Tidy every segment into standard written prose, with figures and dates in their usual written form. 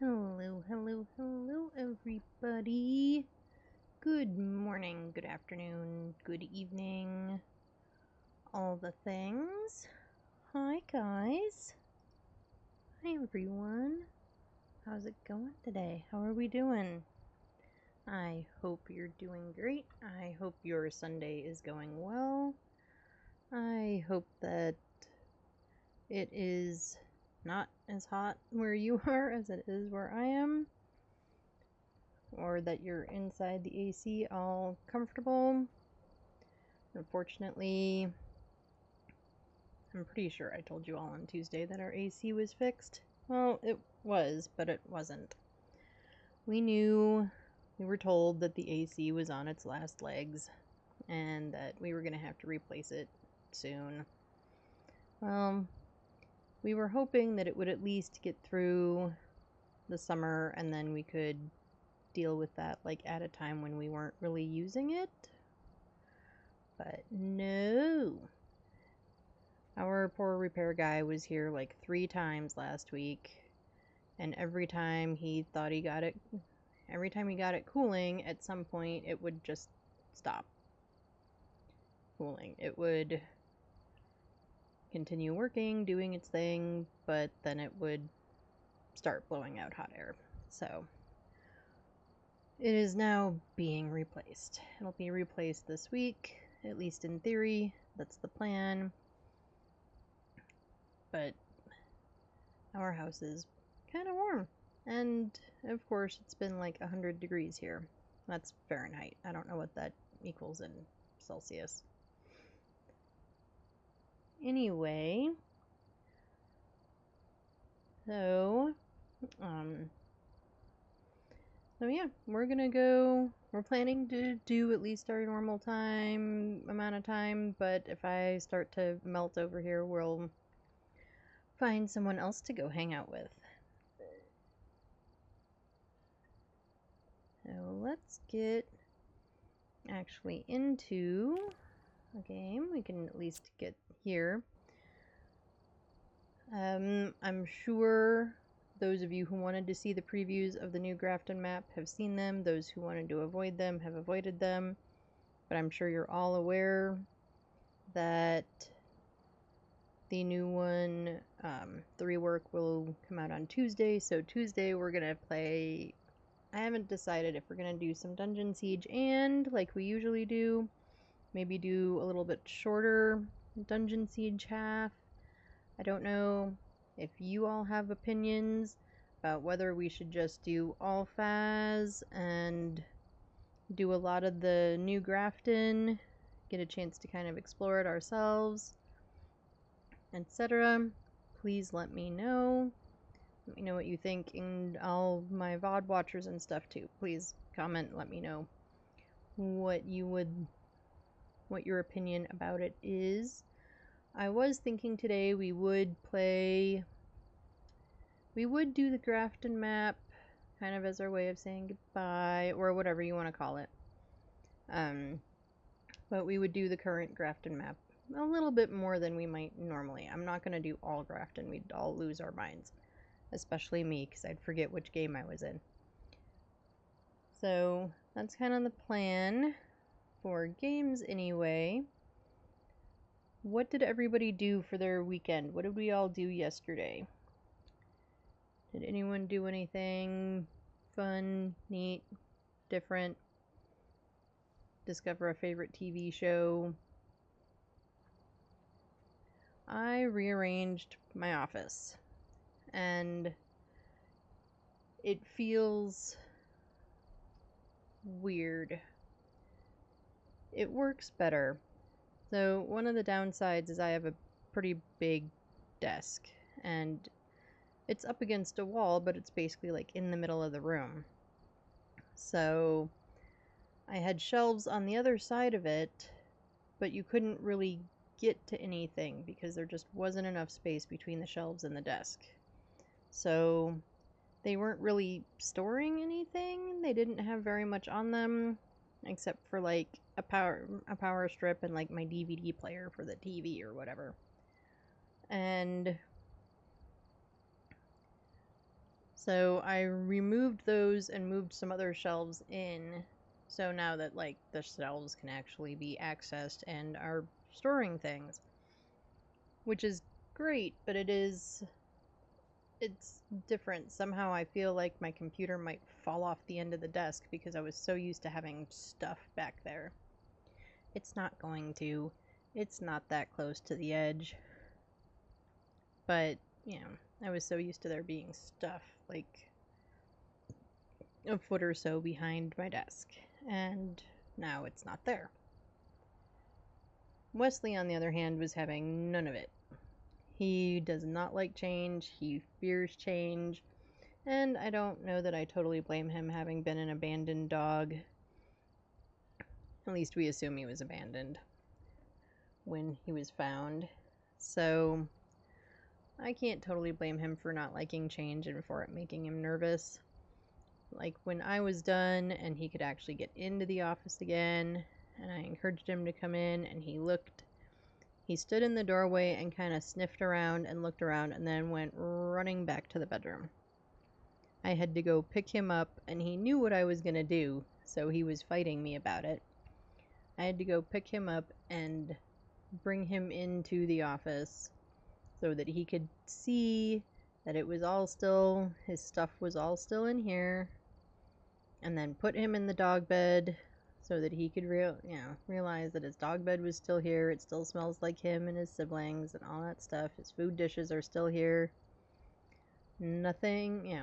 Hello, hello, hello, everybody. Good morning, good afternoon, good evening, all the things. Hi, guys. Hi, everyone. How's it going today? How are we doing? I hope you're doing great. I hope your Sunday is going well. I hope that it is not as hot where you are as it is where I am, or that you're inside the AC all comfortable. Unfortunately, I'm pretty sure I told you all on Tuesday that our AC was fixed. Well, it was, but it wasn't. We were told that the AC was on its last legs and that we were going to have to replace it soon. Well, we were hoping that it would at least get through the summer and then we could deal with that like at a time when we weren't really using it. But no. Our poor repair guy was here like 3 times last week, and every time he got it cooling, at some point it would just stop cooling. It would continue working, doing its thing, but then it would start blowing out hot air. So it is now being replaced. It'll be replaced this week, at least in theory. That's the plan. But our house is kind of warm. And of course, it's been like 100 degrees here. That's Fahrenheit. I don't know what that equals in Celsius. Anyway, so yeah, we're planning to do at least our normal amount of time, but if I start to melt over here, we'll find someone else to go hang out with. So let's get actually into a game. We can at least get here. I'm sure those of you who wanted to see the previews of the new Grafton map have seen them. Those who wanted to avoid them have avoided them. But I'm sure you're all aware that the new one, the rework, will come out on Tuesday. So Tuesday we're going to play... I haven't decided if we're going to do some Dungeon Siege and, like we usually do, maybe do a little bit shorter Dungeon Siege half. I don't know if you all have opinions about whether we should just do all Phas and do a lot of the new Grafton, get a chance to kind of explore it ourselves, etc. Please let me know. Let me know what you think, and all my VOD watchers and stuff too. Please comment, let me know what your opinion about it is. I was thinking today we would do the Grafton map kind of as our way of saying goodbye, or whatever you want to call it. But we would do the current Grafton map a little bit more than we might normally. I'm not going to do all Grafton. We'd all lose our minds. Especially me, because I'd forget which game I was in. So that's kind of the plan for games anyway. What did everybody do for their weekend? What did we all do yesterday? Did anyone do anything fun, neat, different? Discover a favorite TV show? I rearranged my office, and it feels weird. It works better. So one of the downsides is I have a pretty big desk, and it's up against a wall, but it's basically like in the middle of the room. So I had shelves on the other side of it, but you couldn't really get to anything because there just wasn't enough space between the shelves and the desk. So they weren't really storing anything. They didn't have very much on them, except for like a power strip and like my DVD player for the TV or whatever. And So I removed those and moved some other shelves in. So now that, like, the shelves can actually be accessed and are storing things. Which is great, but it's different. Somehow I feel like my computer might fall off the end of the desk because I was so used to having stuff back there. It's not going to. It's not that close to the edge. But, you know, I was so used to there being stuff, like, a foot or so behind my desk. And now it's not there. Wesley, on the other hand, was having none of it. He does not like change, he fears change, and I don't know that I totally blame him, having been an abandoned dog. At least we assume he was abandoned when he was found. So I can't totally blame him for not liking change and for it making him nervous. Like, when I was done and he could actually get into the office again, and I encouraged him to come in, and he stood in the doorway and kind of sniffed around and looked around and then went running back to the bedroom. I had to go pick him up, and he knew what I was going to do, so he was fighting me about it. I had to go pick him up and bring him into the office so that he could see that it was all still, his stuff was all still in here, and then put him in the dog bed so that he could realize that his dog bed was still here. It still smells like him and his siblings and all that stuff. His food dishes are still here. Nothing,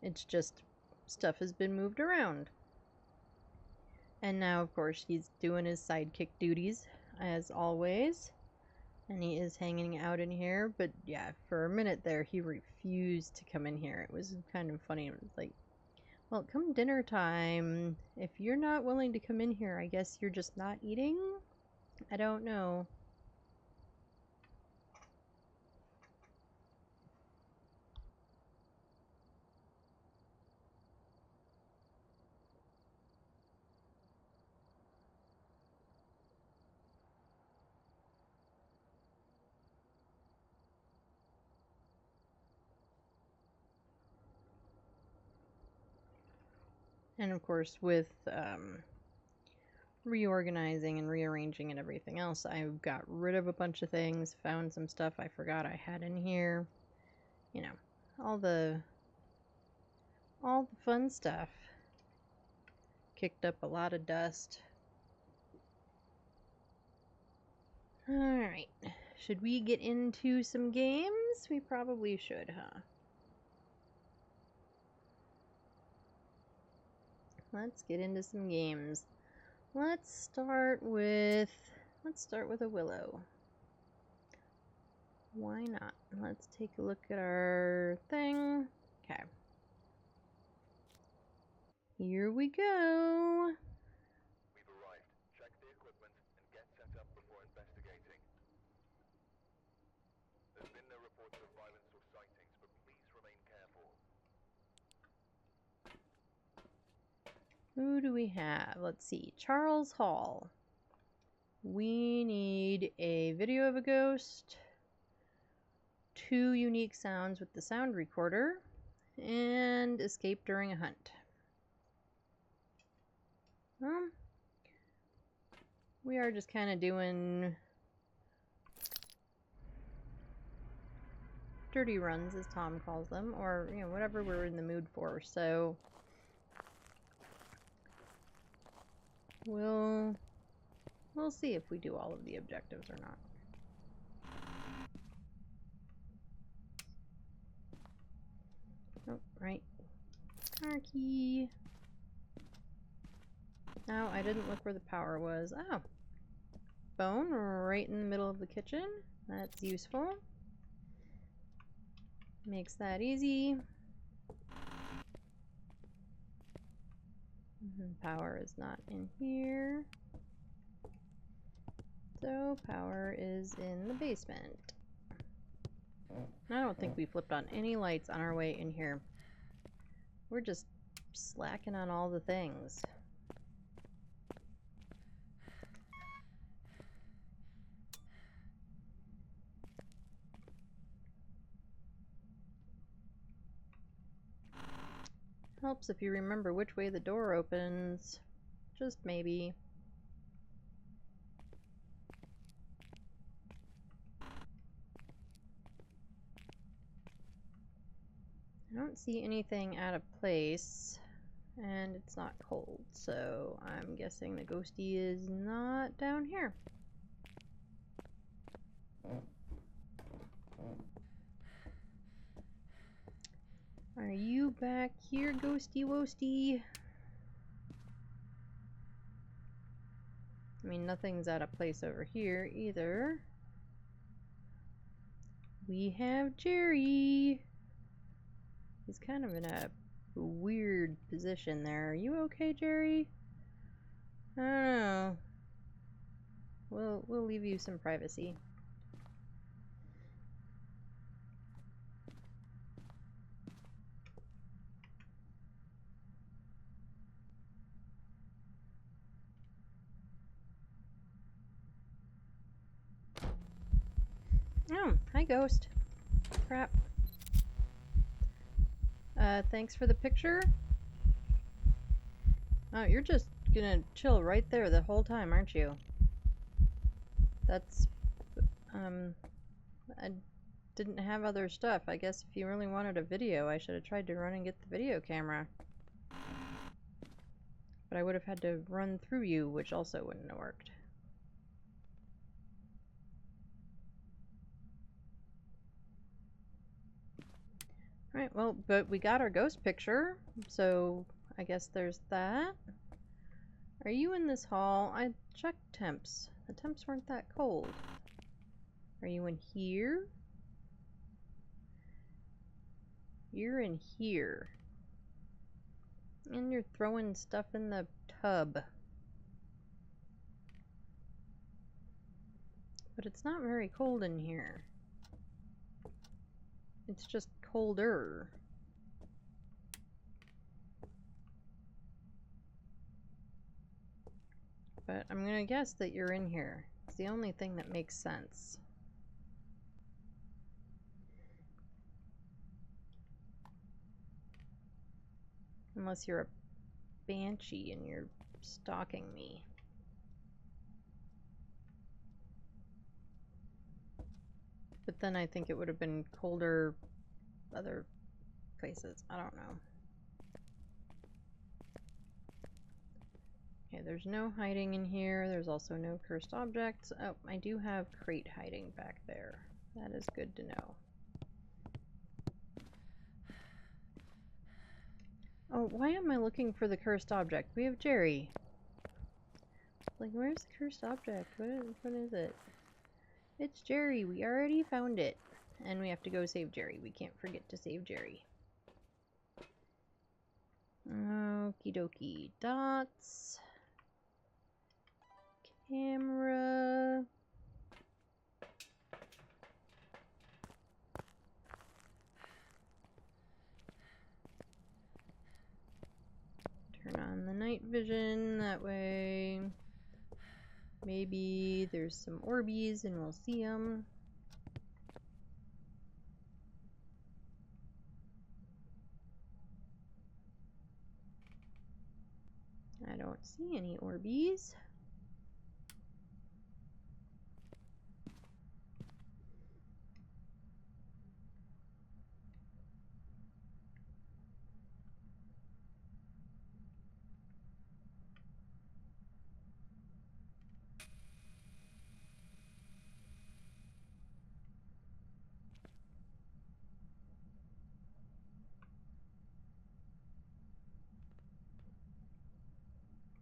it's just stuff has been moved around. And now, of course, he's doing his sidekick duties, as always. And he is hanging out in here. But yeah, for a minute there, he refused to come in here. It was kind of funny. It was like, well, come dinner time, if you're not willing to come in here, I guess you're just not eating? I don't know. And of course, with reorganizing and rearranging and everything else, I got rid of a bunch of things, found some stuff I forgot I had in here. You know, all the fun stuff. Kicked up a lot of dust. Alright, should we get into some games? We probably should, huh? Let's get into some games. Let's start with a willow. Why not? Let's take a look at our thing. Okay. Here we go. We've arrived. Check the equipment and get set up before investigating. There's been no reports of violence or sightings, but please remain careful. Who do we have? Let's see. Charles Hall. We need a video of a ghost, 2 unique sounds with the sound recorder, and escape during a hunt. We are just kind of doing dirty runs, as Tom calls them, or, whatever we're in the mood for. So we'll see if we do all of the objectives or not. Oh, right. Car key. No, I didn't look where the power was. Oh. Bone right in the middle of the kitchen. That's useful. Makes that easy. Power is not in here. So power is in the basement. I don't think we flipped on any lights on our way in here. We're just slacking on all the things. Helps if you remember which way the door opens. Just maybe. I don't see anything out of place, and it's not cold, so I'm guessing the ghosty is not down here. Are you back here, ghosty woasty? I mean, nothing's out of place over here either. We have Jerry. He's kind of in a weird position there. Are you okay, Jerry? I don't know. We'll leave you some privacy. Oh, hi, ghost. Crap. Thanks for the picture. Oh, you're just gonna chill right there the whole time, aren't you? That's, I didn't have other stuff. I guess if you really wanted a video, I should have tried to run and get the video camera. But I would have had to run through you, which also wouldn't have worked. Alright, well, but we got our ghost picture, so I guess there's that. Are you in this hall? I checked temps. The temps weren't that cold. Are you in here? You're in here. And you're throwing stuff in the tub. But it's not very cold in here. It's just colder. But I'm gonna guess that you're in here. It's the only thing that makes sense. Unless you're a banshee and you're stalking me. But then I think it would have been colder other places. I don't know. Okay, there's no hiding in here. There's also no cursed objects. Oh, I do have crate hiding back there. That is good to know. Oh, why am I looking for the cursed object? We have Jerry. Like, where's the cursed object? What is it? It's Jerry. We already found it. And we have to go save Jerry. We can't forget to save Jerry. Okie dokie. Dots. Camera. Turn on the night vision. That way maybe there's some Orbeez and we'll see them. I don't see any Orbeez.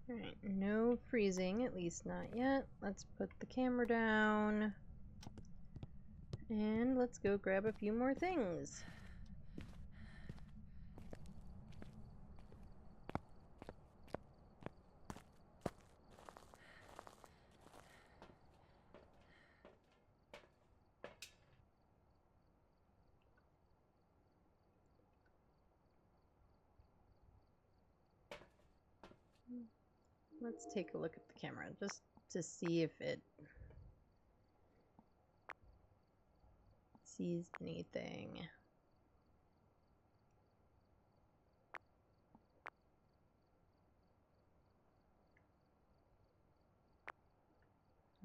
Alright, no freezing, at least not yet. Let's put the camera down. And let's go grab a few more things. Let's take a look at the camera just to see if it sees anything.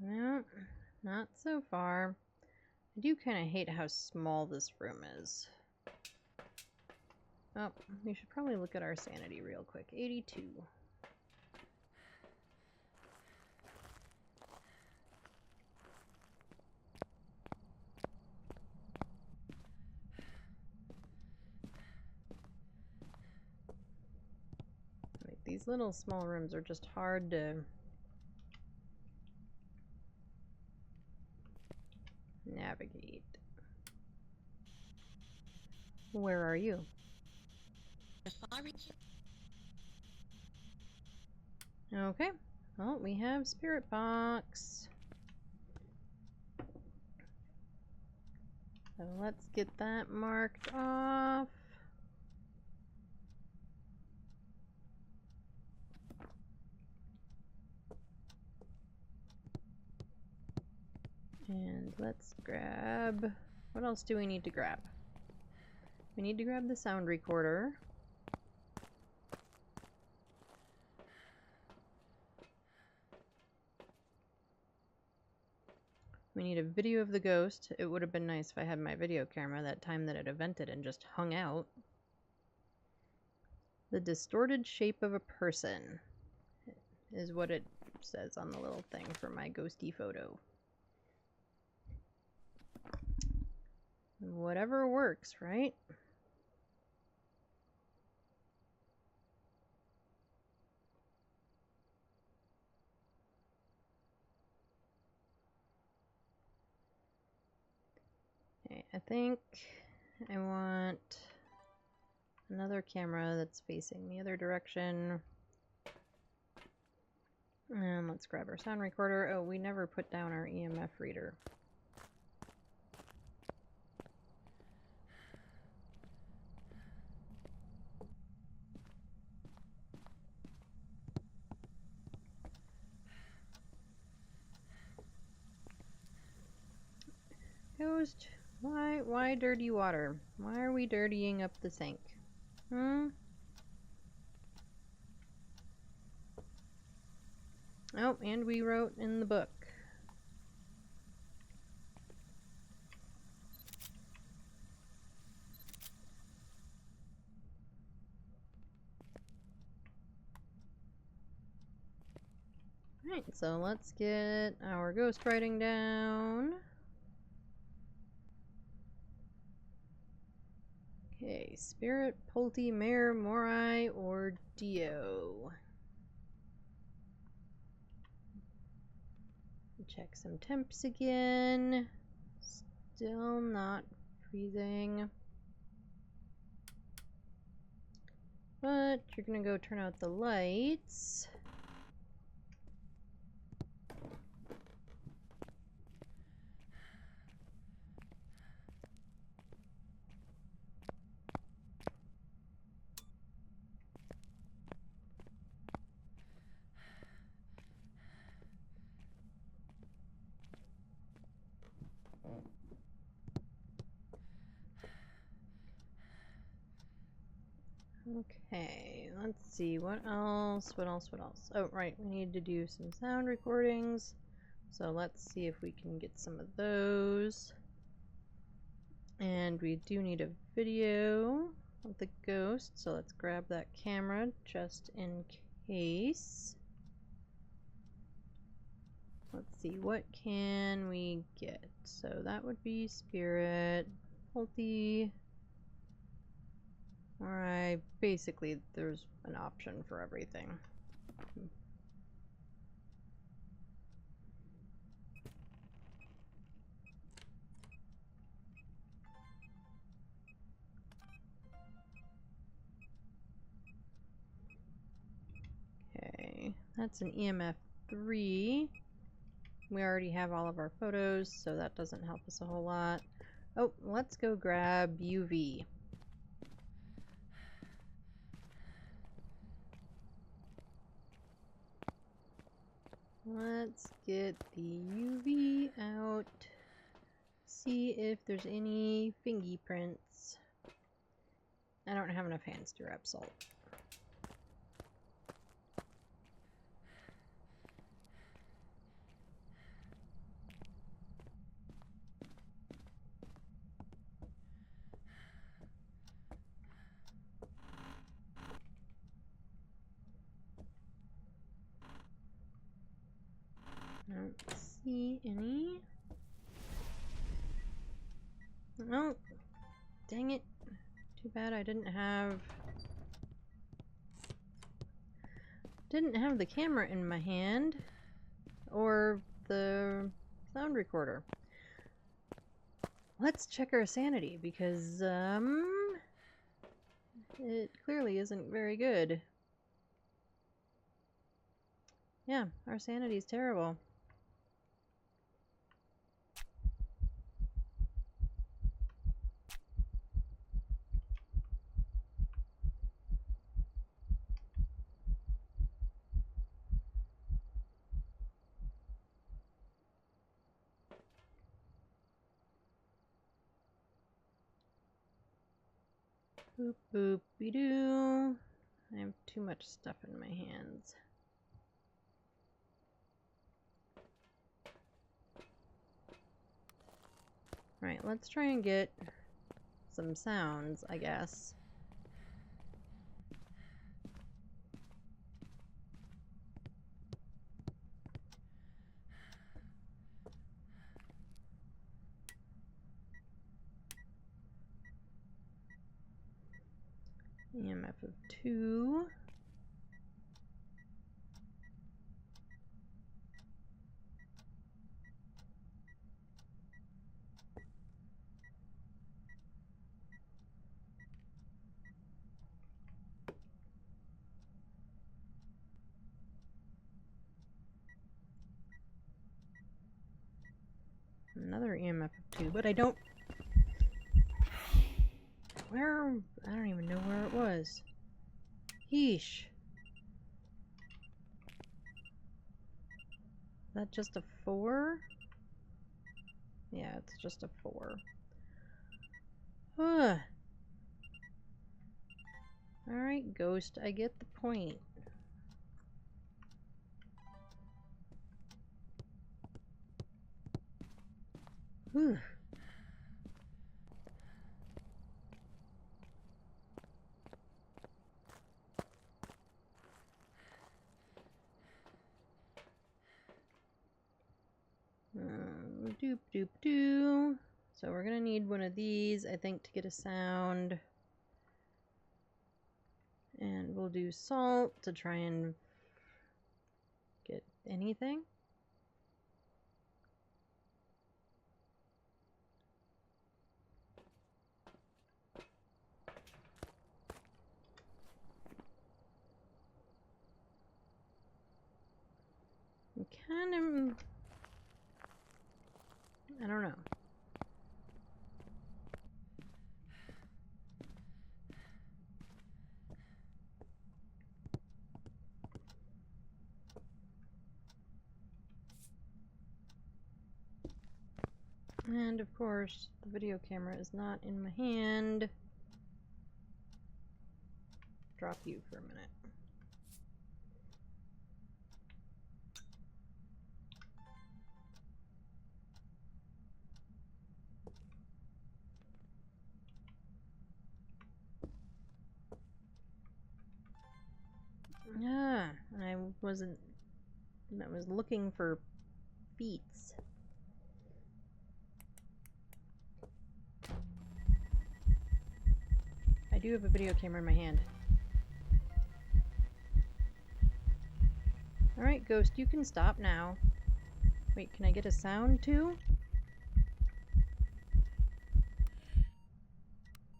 No, not so far. I do kind of hate how small this room is. Oh, we should probably look at our sanity real quick. 82. Like, these little small rooms are just hard to navigate. Where are you? Okay. Well, we have spirit box. So let's get that marked off. And let's grab... What else do we need to grab? We need to grab the sound recorder. We need a video of the ghost. It would have been nice if I had my video camera that time that it evented and just hung out. The distorted shape of a person is what it says on the little thing for my ghosty photo. Whatever works, right? Okay, I think I want another camera that's facing the other direction. And let's grab our sound recorder. Oh, we never put down our EMF reader. Ghost, why dirty water? Why are we dirtying up the sink? Hmm? Oh, and we wrote in the book. Alright, so let's get our ghost writing down. Okay, Spirit, Polti, Mare, Morai, or Dio. Check some temps again. Still not freezing. But you're gonna go turn out the lights. Okay, let's see, what else? Oh, right, we need to do some sound recordings. So let's see if we can get some of those. And we do need a video of the ghost, so let's grab that camera just in case. Let's see, what can we get? So that would be Spirit, Multi. Alright, basically there's an option for everything. Okay, that's an EMF 3. We already have all of our photos, so that doesn't help us a whole lot. Oh, let's go grab UV. Let's get the UV out. See if there's any fingy prints. I don't have enough hands to wrap salt. see any. No. Dang it. Too bad I didn't have the camera in my hand or the sound recorder. Let's check our sanity because it clearly isn't very good. Yeah, our sanity's terrible. Boop boop be doo. I have too much stuff in my hands. Right, let's try and get some sounds, I guess. EMF of 2. Another EMF of 2, but I don't... Where? I don't even know where it was. Yeesh. Is that just a 4? Yeah, it's just a 4. Ugh. Alright, Ghost, I get the point. Whew. Doop doop doo. So we're gonna need one of these, I think, to get a sound. And we'll do salt to try and get anything. I'm kind of... I don't know. And of course, the video camera is not in my hand. Drop you for a minute. Ah, I was looking for beats. I do have a video camera in my hand. Alright, Ghost, you can stop now. Wait, can I get a sound too?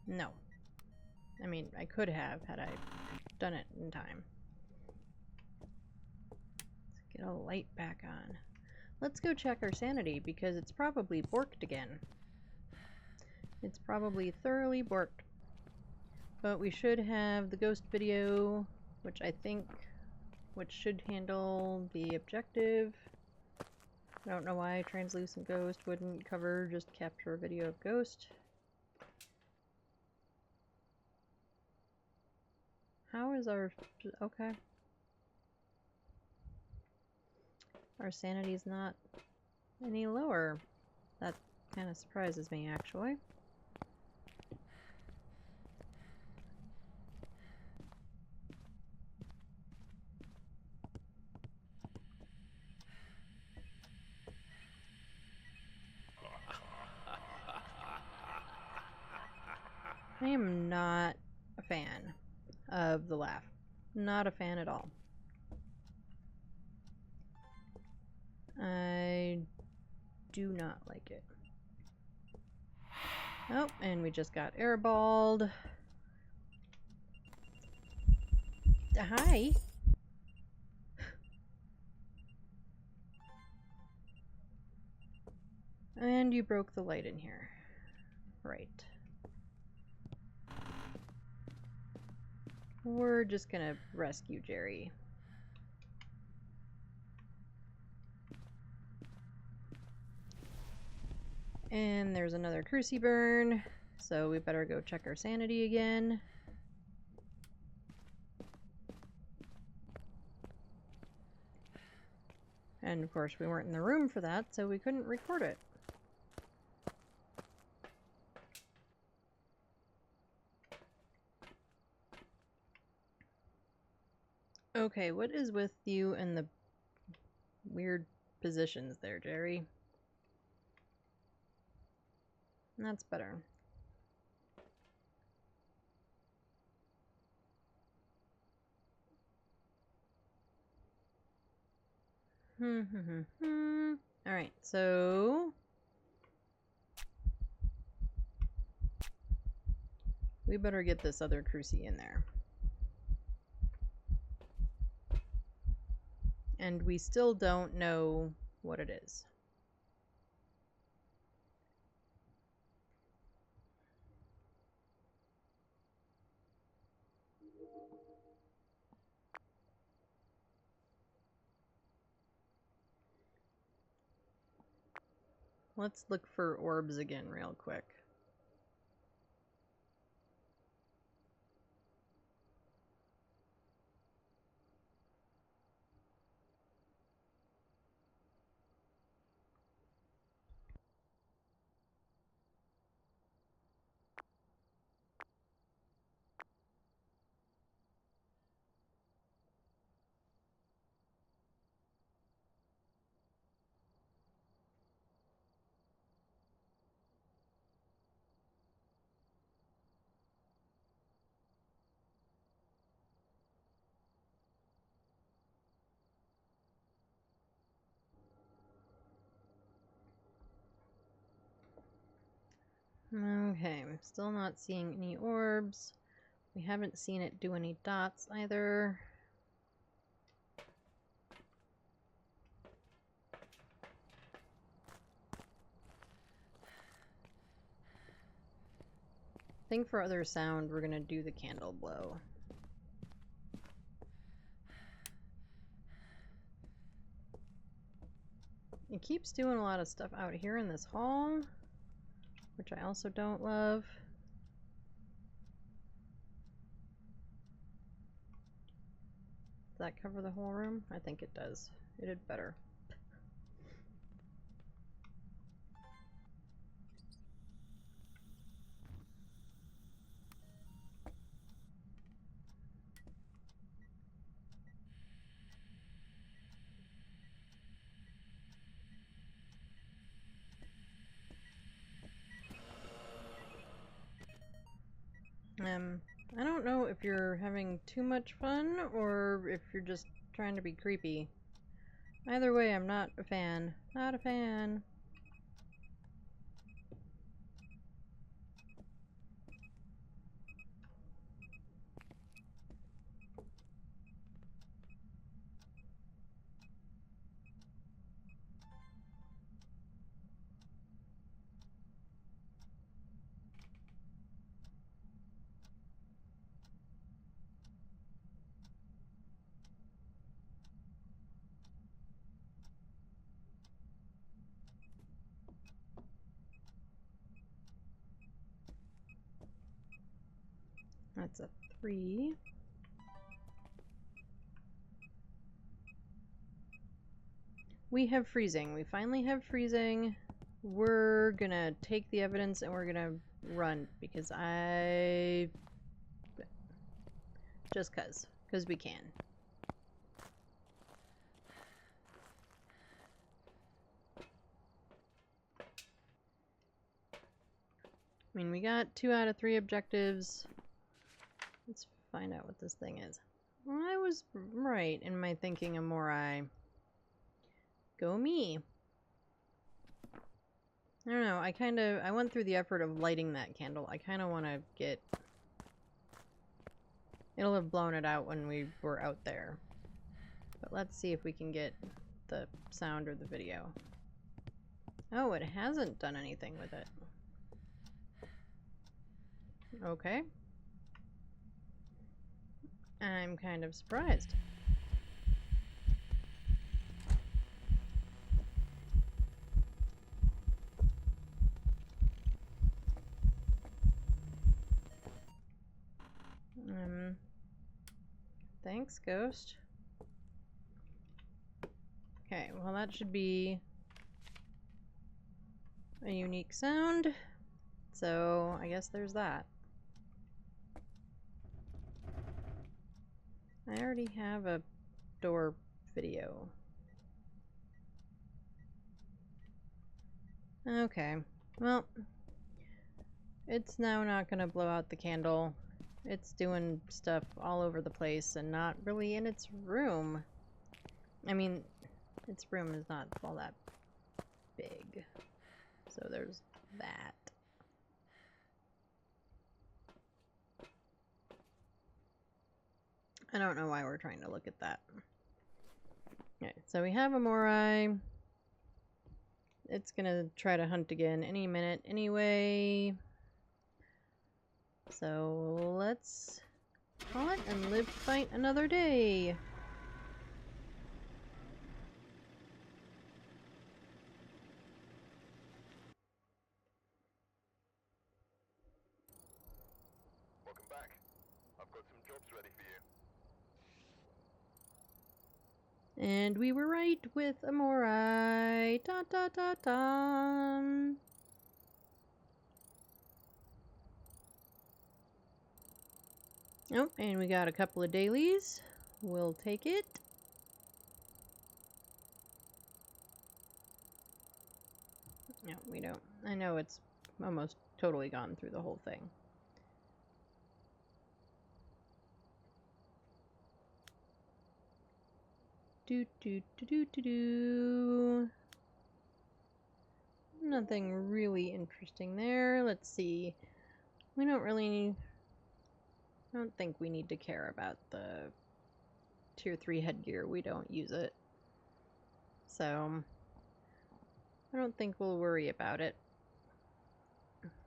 No. I mean, I could have had I done it in time. Let's get a light back on. Let's go check our sanity because it's probably borked again. It's probably thoroughly borked. But we should have the ghost video, which should handle the objective. I don't know why Translucent Ghost wouldn't cover just capture a video of ghost. How is our... okay. Our sanity's not any lower. That kind of surprises me, actually. I am not a fan of the laugh. Not a fan at all. I do not like it. Oh, and we just got airballed. Hi. And you broke the light in here. Right. We're just gonna rescue Jerry. And there's another cruci burn, so we better go check our sanity again. And of course we weren't in the room for that, so we couldn't record it. Okay, what is with you and the weird positions there, Jerry? That's better. Alright, so we better get this other cruci in there. And we still don't know what it is. Let's look for orbs again real quick. Okay, I'm still not seeing any orbs. We haven't seen it do any dots either. I think for other sound, we're gonna do the candle blow. It keeps doing a lot of stuff out here in this hall, which I also don't love. Does that cover the whole room? I think it does. It did better. I don't know if you're having too much fun or if you're just trying to be creepy. Either way, I'm not a fan. Not a fan. That's a 3. We have freezing. We finally have freezing. We're gonna take the evidence and we're gonna run because just cause we can. I mean, we got 2 out of 3 objectives. Let's find out what this thing is. Well, I was right in my thinking of Morai. Go me. I don't know, I went through the effort of lighting that candle. I kind of want to get... It'll have blown it out when we were out there. But let's see if we can get the sound or the video. Oh, it hasn't done anything with it. Okay. I'm kind of surprised. Thanks, Ghost. Okay, well that should be a unique sound. So, I guess there's that. I already have a door video. Okay, well, it's now not gonna blow out the candle. It's doing stuff all over the place and not really in its room. I mean, its room is not all that big. So there's that. I don't know why we're trying to look at that. Okay, so we have a Morai. It's gonna try to hunt again any minute anyway. So let's call it and live to fight another day. Welcome back. I've got some jobs ready for you. And we were right with a Morai. Da da da da. Oh, and we got a couple of dailies. We'll take it. No, we don't. I know it's almost totally gone through the whole thing. Do do do do do do. Nothing really interesting there. Let's see. We don't really need... I don't think we need to care about the tier 3 headgear. We don't use it. So, I don't think we'll worry about it.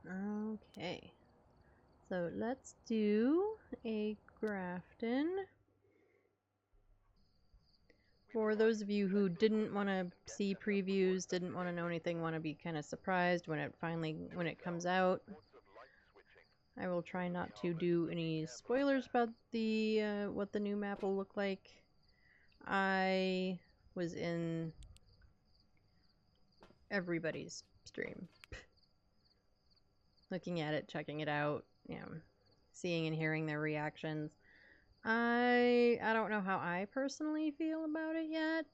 Okay. So, let's do a Grafton. For those of you who didn't want to see previews, didn't want to know anything, want to be kind of surprised when it comes out, I will try not to do any spoilers about the what the new map will look like. I was in everybody's stream, looking at it, checking it out, you know, seeing and hearing their reactions. I don't know how I personally feel about it yet.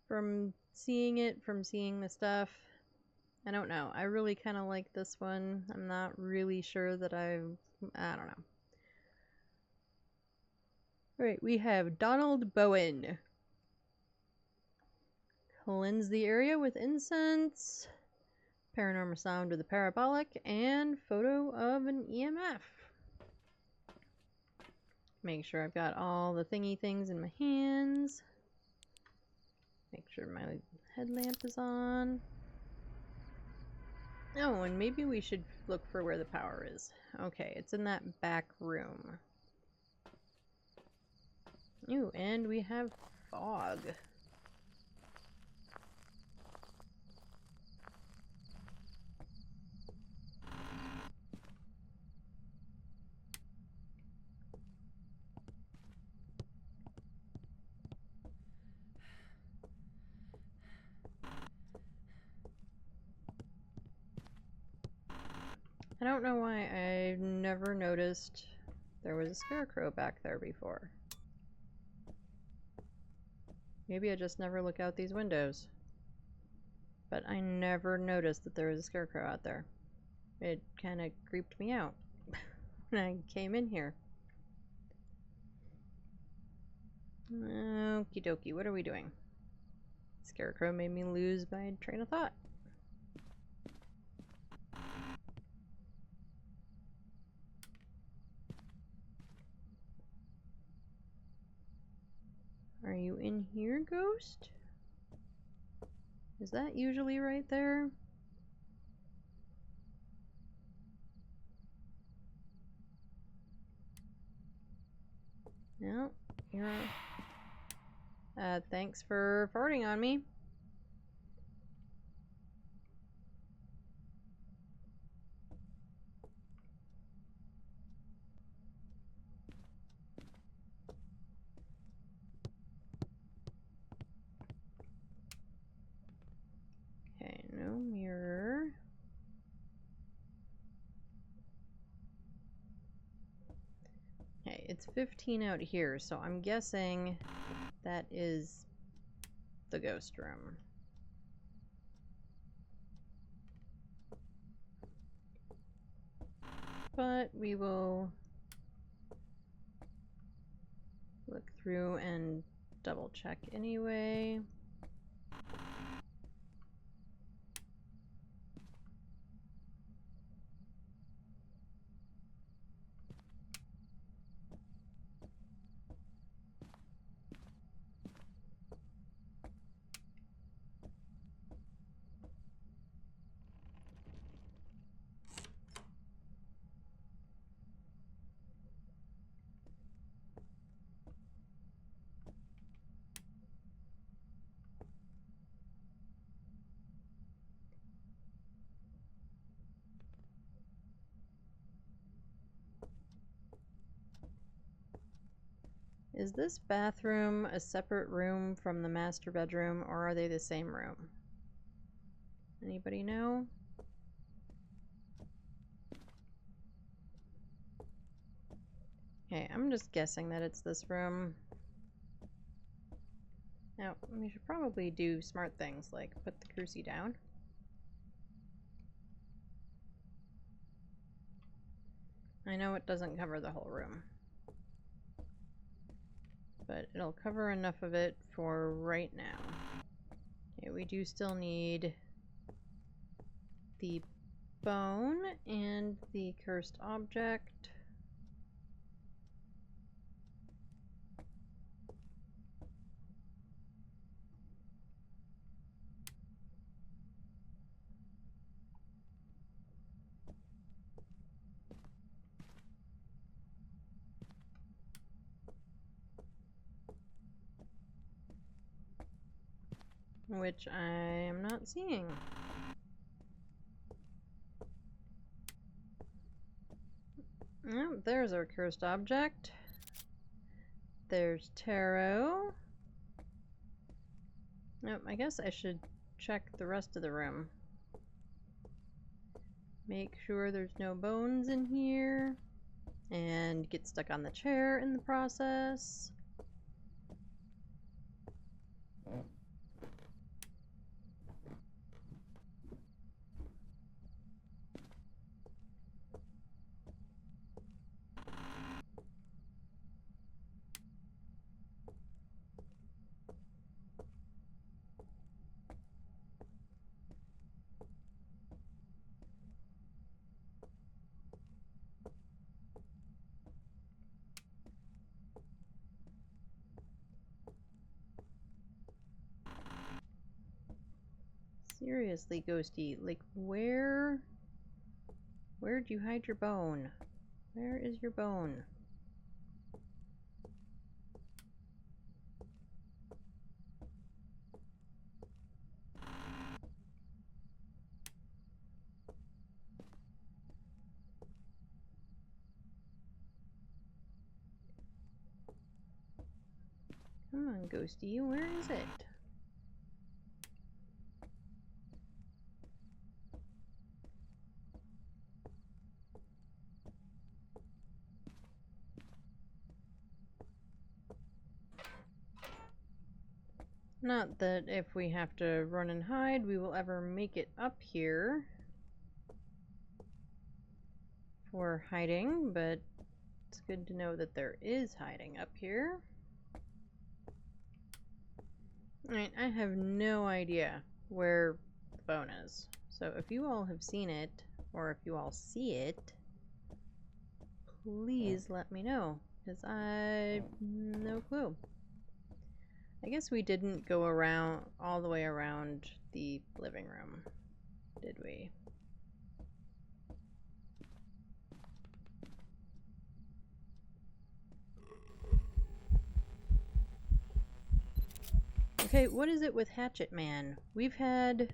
From seeing the stuff, I don't know. I really kind of like this one. I'm not really sure that I don't know. Alright, we have Donald Bowen. Cleanse the area with incense. Paranormal sound with a parabolic. And photo of an EMF. Make sure I've got all the thingy things in my hands. Make sure my headlamp is on. Oh, and maybe we should look for where the power is. Okay, it's in that back room. Ooh, and we have fog. I don't know why I've never noticed there was a scarecrow back there before. Maybe I just never look out these windows. but I never noticed that there was a scarecrow out there. It kind of creeped me out when I came in here. Okie dokie, what are we doing? Scarecrow made me lose my train of thought. Are you in here, ghost? Is that usually right there? No, you're... thanks for farting on me. Okay, no mirror. Okay, it's 15 out here, so I'm guessing that is the ghost room. But we will look through and double check anyway. Is this bathroom a separate room from the master bedroom, or are they the same room? Anybody know? Okay, I'm just guessing that it's this room. Now, we should probably do smart things like put the crucie down. I know it doesn't cover the whole room, but it'll cover enough of it for right now. Okay, we do still need the bone and the cursed object. Which I am not seeing. Oh, there's our cursed object. There's tarot. Nope, I guess I should check the rest of the room. Make sure there's no bones in here. And get stuck on the chair in the process. Seriously, Ghosty, like where'd you hide your bone? Where is your bone? Come on, Ghosty, where is it? Not that if we have to run and hide, we will ever make it up here for hiding, but it's good to know that there is hiding up here. Alright, I have no idea where the bone is. So if you all have seen it, or if you all see it, please let me know, because I have no clue. I guess we didn't go around all the way around the living room, did we? Okay, what is it with Hatchet Man? We've had...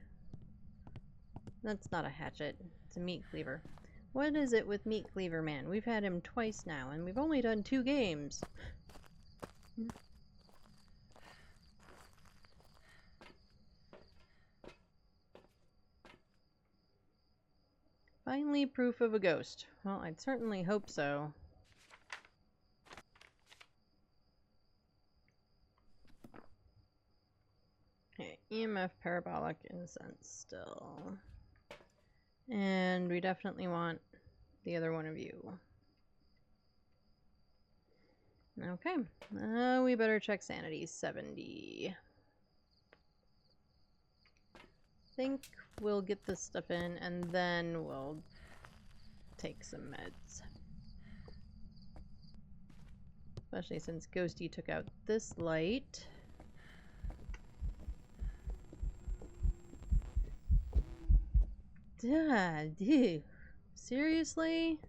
That's not a hatchet, it's a meat cleaver. What is it with Meat Cleaver Man? We've had him twice now, and we've only done 2 games. Finally, proof of a ghost. Well, I'd certainly hope so. Okay, EMF parabolic incense still. And we definitely want the other one of you. Okay, we better check sanity. 70. Think we'll get this stuff in and then we'll take some meds. Especially since Ghosty took out this light. Dude. Seriously?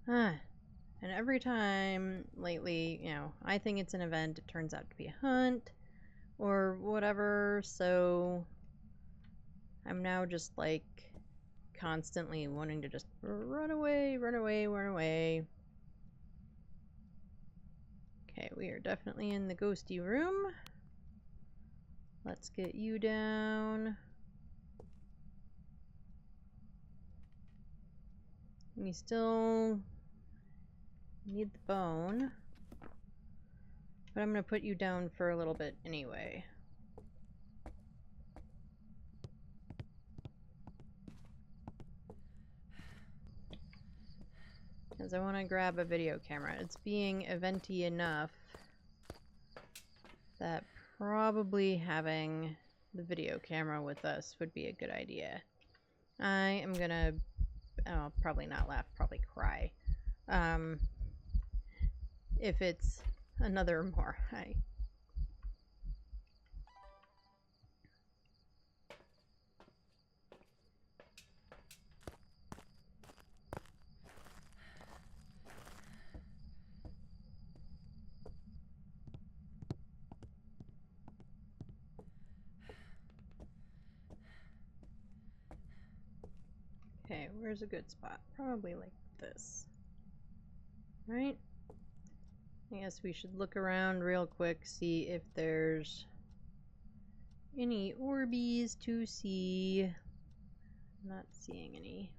And every time lately, you know, I think it's an event, it turns out to be a hunt or whatever, so I'm now just like constantly wanting to just run away, run away, run away. Okay, we are definitely in the ghosty room. Let's get you down. We still need the bone, but I'm going to put you down for a little bit anyway. Because I want to grab a video camera. It's being eventy enough that probably having the video camera with us would be a good idea. I am going to, oh, probably not laugh, probably cry. If it's another more high. Okay, where's a good spot? Probably like this. Right? I guess we should look around real quick, see if there's any Orbeez to see. Not seeing any.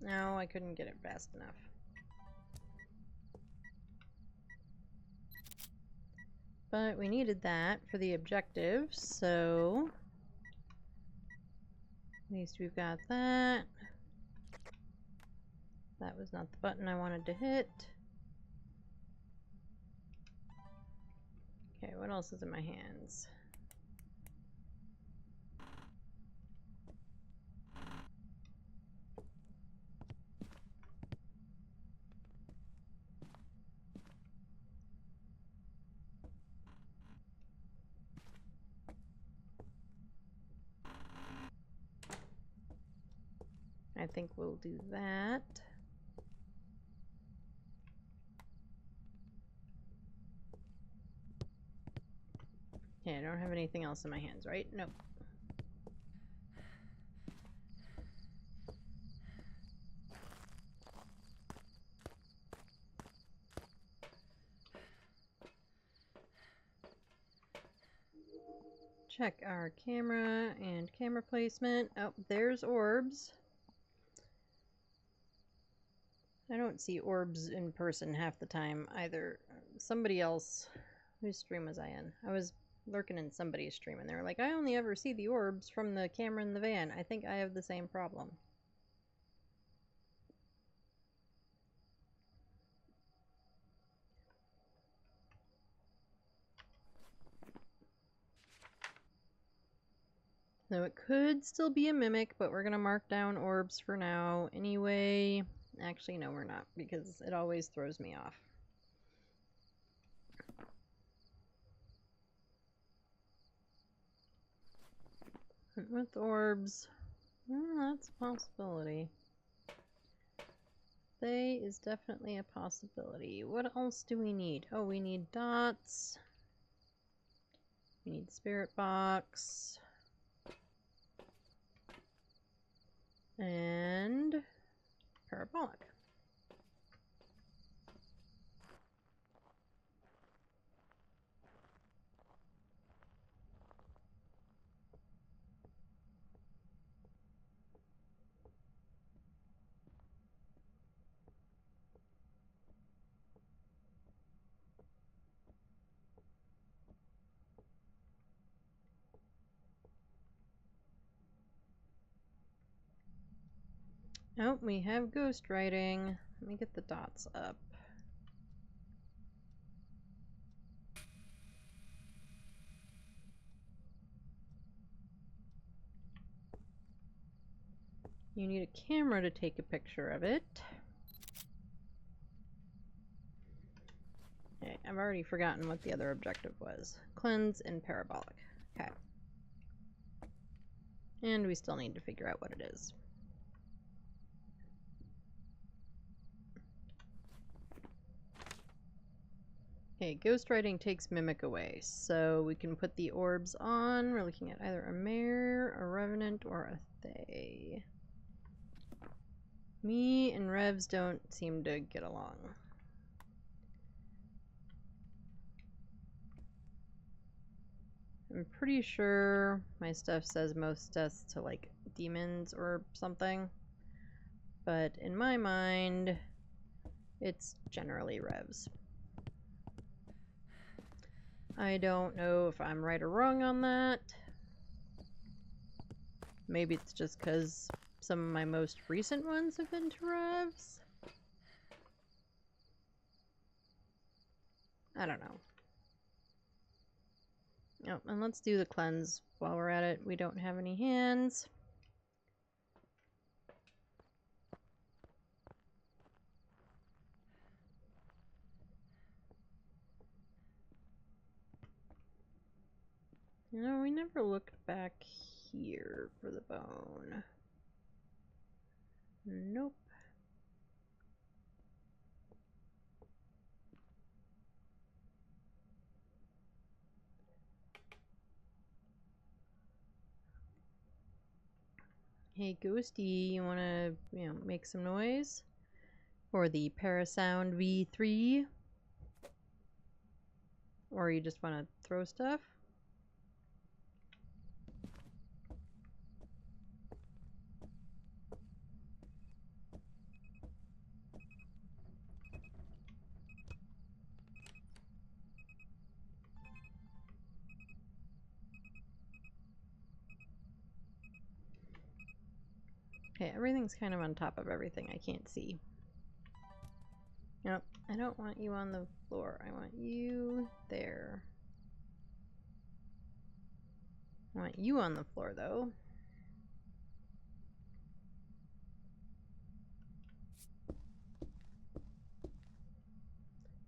No, I couldn't get it fast enough. But we needed that for the objective, so at least we've got that. That was not the button I wanted to hit. Okay, what else is in my hands? I think we'll do that. Okay, I don't have anything else in my hands, right? Nope. check our camera and camera placement. Oh, there's orbs. I don't see orbs in person half the time either. Somebody else, whose stream was I in? I was lurking in somebody's stream and they were like, I only ever see the orbs from the camera in the van. I think I have the same problem. So it could still be a mimic, but we're gonna mark down orbs for now anyway. Actually, no, we're not, because it always throws me off. With orbs, well, that's a possibility. They is definitely a possibility. What else do we need? Oh, we need dots. We need spirit box. And parabolic. Oh, we have ghost writing. Let me get the dots up. You need a camera to take a picture of it. Okay, I've already forgotten what the other objective was. Cleanse and parabolic. Okay. And we still need to figure out what it is. Okay, ghostwriting takes mimic away, so we can put the orbs on. We're looking at either a mare, a revenant, or a thay. Me and Revs don't seem to get along. I'm pretty sure my stuff says most deaths to like demons or something, but in my mind, it's generally Revs. I don't know if I'm right or wrong on that. Maybe it's just because some of my most recent ones have been to Revs. I don't know. Oh, and let's do the cleanse while we're at it. We don't have any hands. You know, we never looked back here for the bone. Nope. Hey, Ghosty, you wanna, make some noise? For the Parasound V3? Or you just wanna throw stuff? Okay, everything's kind of on top of everything. I can't see. Nope, I don't want you on the floor. I want you there. I want you on the floor, though.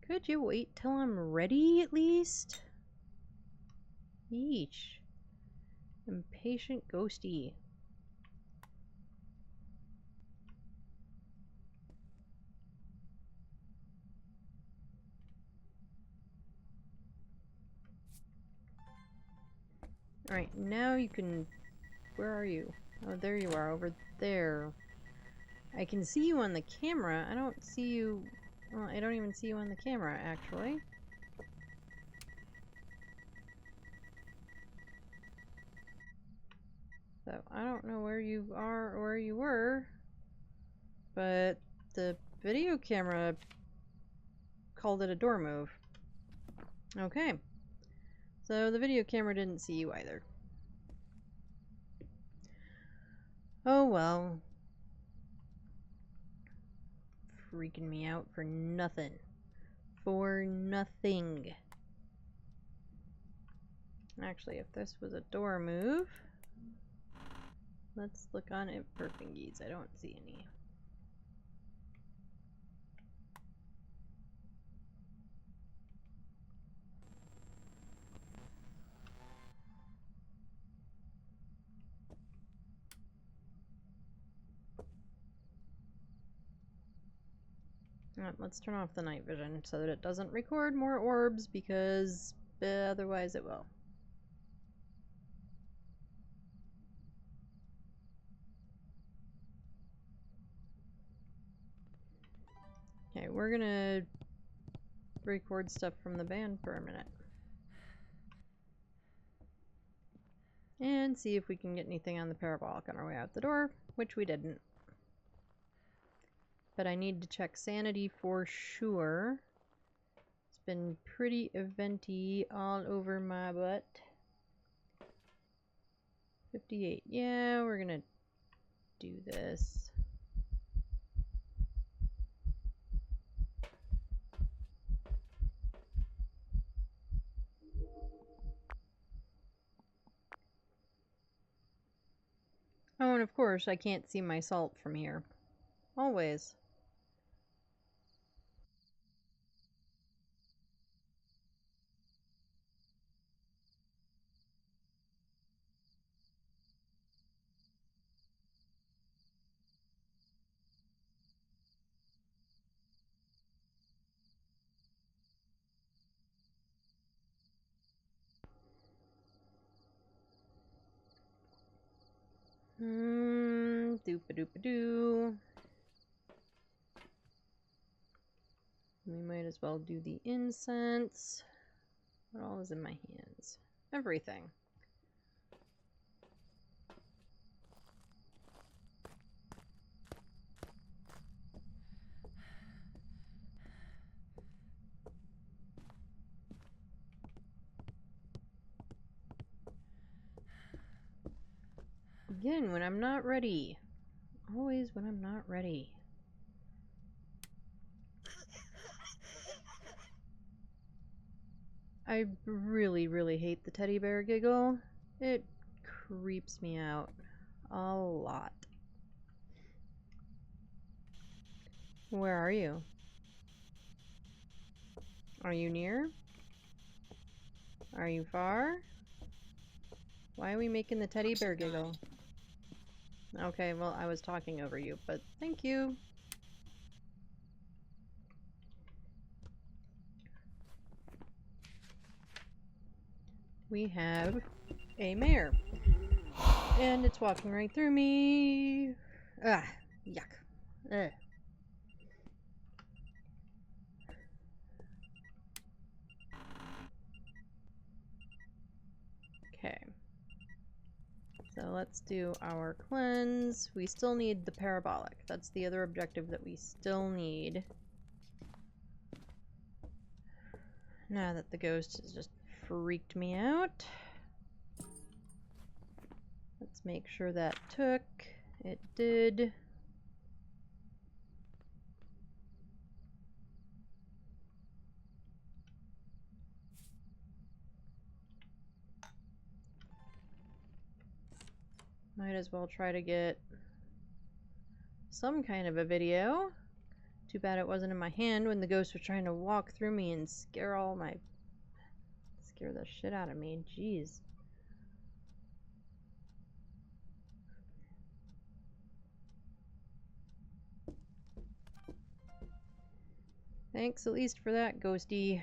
Could you wait till I'm ready, at least? Yeesh. Impatient ghosty. Alright, now you can... Where are you? Oh, there you are, over there. I can see you on the camera. I don't see you... Well, I don't even see you on the camera, actually. So I don't know where you are or where you were, but the video camera called it a door move. Okay. So the video camera didn't see you either. Oh well. Freaking me out for nothing. For nothing. Actually, if this was a door move, let's look on it for fingies. I don't see any. Let's turn off the night vision so that it doesn't record more orbs, because otherwise it will. Okay, we're gonna record stuff from the band for a minute. And see if we can get anything on the parabolic on our way out the door, which we didn't. But I need to check sanity for sure. It's been pretty eventy all over my butt. 58. Yeah, we're gonna do this. Oh, and of course, I can't see my salt from here. Always. Doop-a-doop-a-doo. We might as well do the incense. What all is in my hands? Everything. Again, when I'm not ready. Always when I'm not ready. I really, really hate the teddy bear giggle. It creeps me out a lot. Where are you? Are you near? Are you far? Why are we making the teddy bear giggle? Okay, well, I was talking over you, but thank you. We have a mare. And it's walking right through me. Ah, yuck. Ugh. Okay. So let's do our cleanse. We still need the parabolic. That's the other objective that we still need. Now that the ghost has just freaked me out. Let's make sure that took. It did. Might as well try to get some kind of a video. Too bad it wasn't in my hand when the ghost was trying to walk through me and scare the shit out of me. Jeez. Thanks at least for that, ghosty.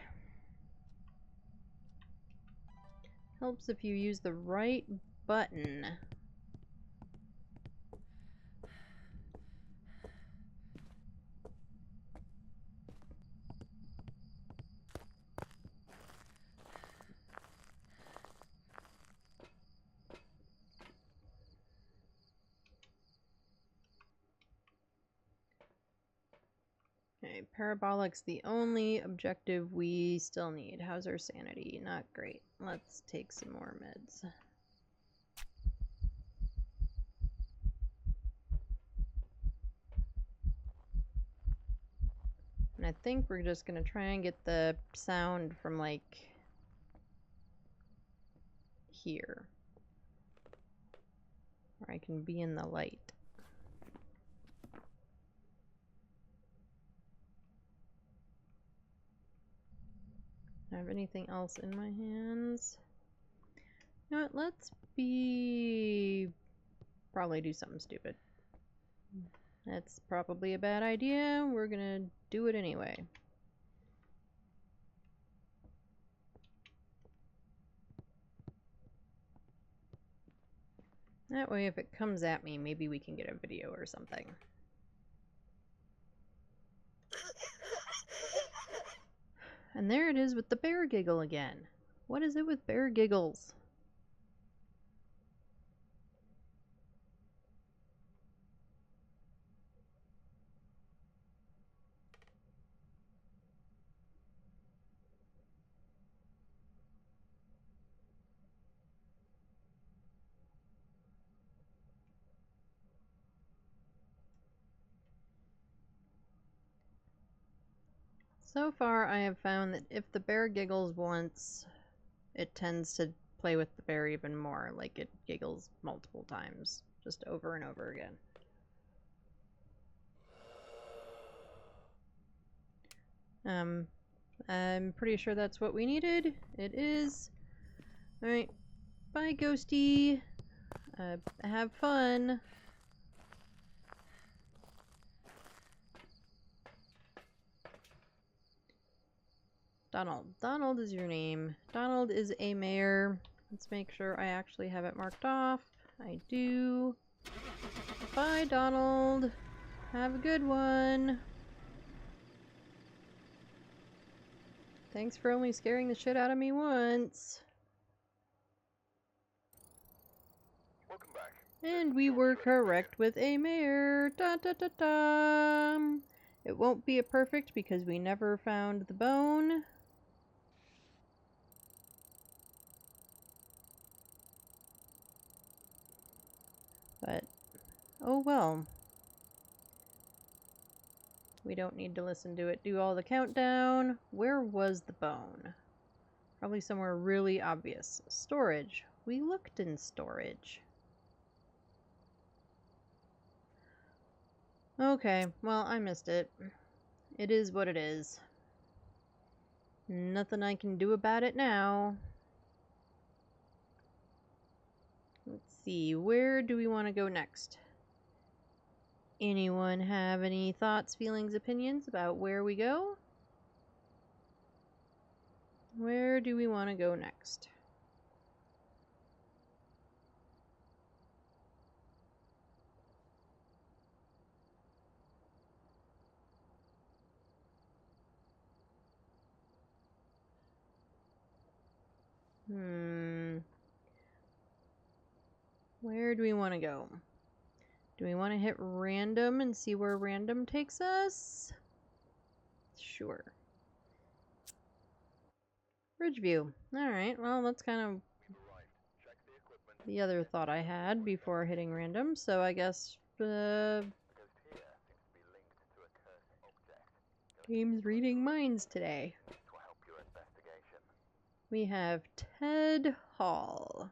Helps if you use the right button. Okay, Parabolic's the only objective we still need. How's our sanity? Not great. Let's take some more meds. And I think we're just gonna try and get the sound from, like, here. Where I can be in the light. Do I have anything else in my hands? You know what, let's probably do something stupid. That's probably a bad idea. We're gonna do it anyway. That way, if it comes at me, maybe we can get a video or something. And there it is with the bear giggle again. What is it with bear giggles? So far, I have found that if the bear giggles once, it tends to play with the bear even more. Like, it giggles multiple times, just over and over again. I'm pretty sure that's what we needed. It is. Alright, bye, Ghosty. Have fun. Donald. Donald is your name. Donald is a mayor. Let's make sure I actually have it marked off. I do. Bye, Donald. Have a good one. Thanks for only scaring the shit out of me once. Welcome back. And we were correct with a mayor. Da da da da. It won't be a perfect because we never found the bone. But, oh well. We don't need to listen to it do all the countdown. Where was the bone? Probably somewhere really obvious. Storage. We looked in storage. Okay, well, I missed it. It is what it is. Nothing I can do about it now. Let's see, where do we want to go next? Anyone have any thoughts, feelings, opinions about where we go? Where do we want to go next? Where do we want to go? Do we want to hit random and see where random takes us? Sure. Ridgeview. Alright, well, that's kind of the other thought I had before hitting random, so I guess game's reading minds today. We have Ted Hall.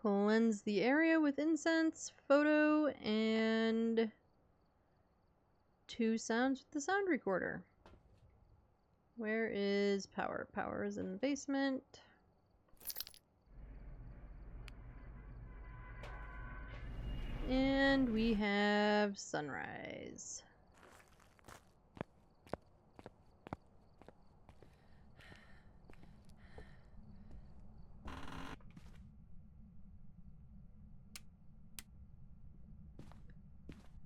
Cleanse the area with incense, photo, and 2 sounds with the sound recorder. Where is power? Power is in the basement. And we have sunrise.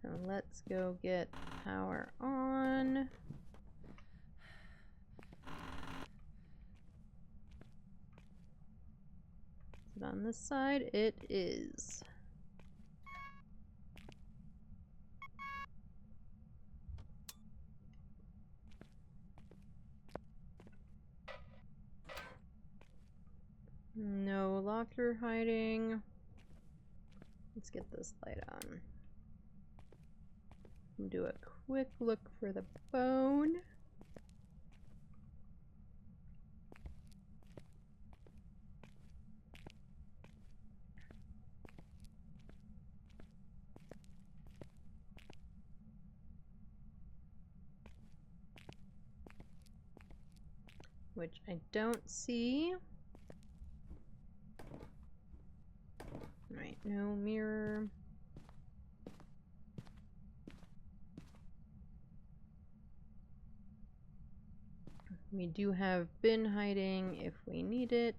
So let's go get power on. Is it on this side? It is. you're hiding. Let's get this light on. Do a quick look for the bone. Which I don't see. Right, no mirror. We do have bin hiding if we need it.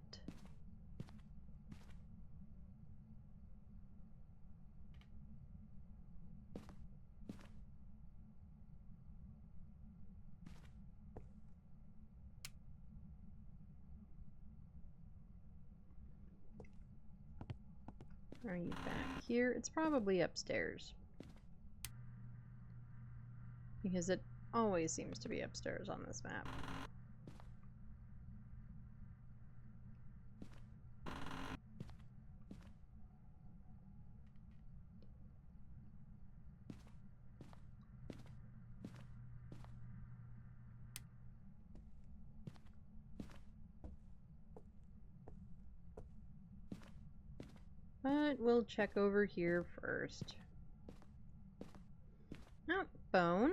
Are you back here? It's probably upstairs. Because it always seems to be upstairs on this map. But we'll check over here first. Oh, bone.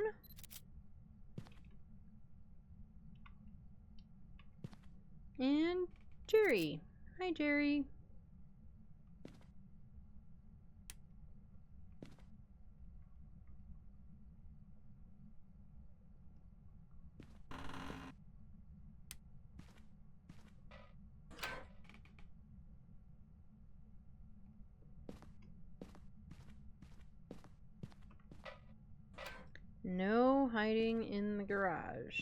And Jerry. Hi, Jerry. No hiding in the garage.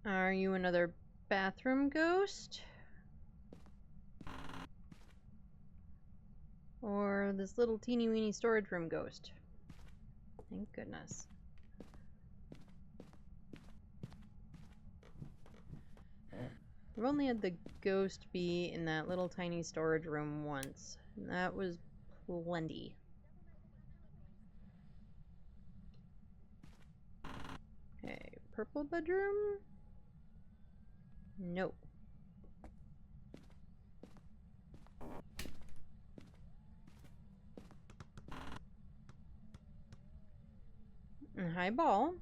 Are you another bathroom ghost? Or this little teeny weeny storage room ghost? Thank goodness. I've only had the ghost be in that little tiny storage room once, and that was plenty. Okay, purple bedroom? No. Highball.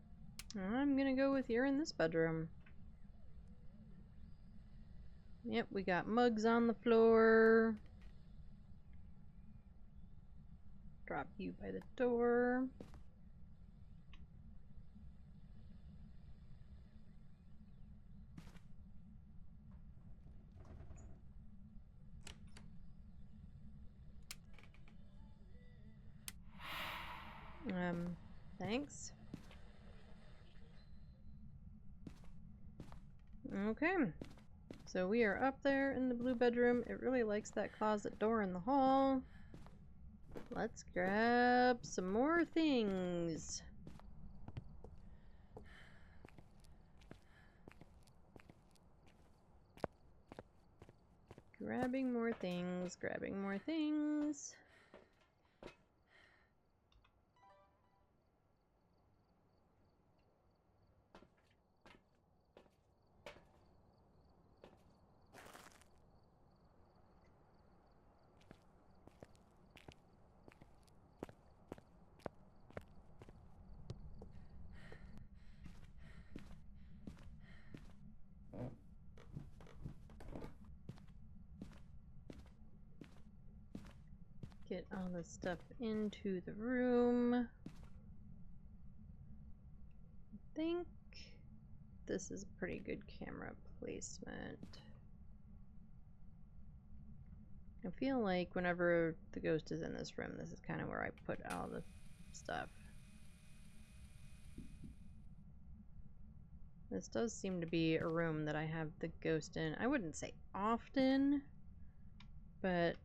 I'm gonna go with you're in this bedroom. Yep, we got mugs on the floor. Drop you by the door. Thanks. Okay. So we are up there in the blue bedroom. It really likes that closet door in the hall. Let's grab some more things. Grabbing more things, grabbing more things. Get all this stuff into the room. I think this is pretty good camera placement. I feel like whenever the ghost is in this room, this is kind of where I put all the stuff. This does seem to be a room that I have the ghost in. I wouldn't say often, but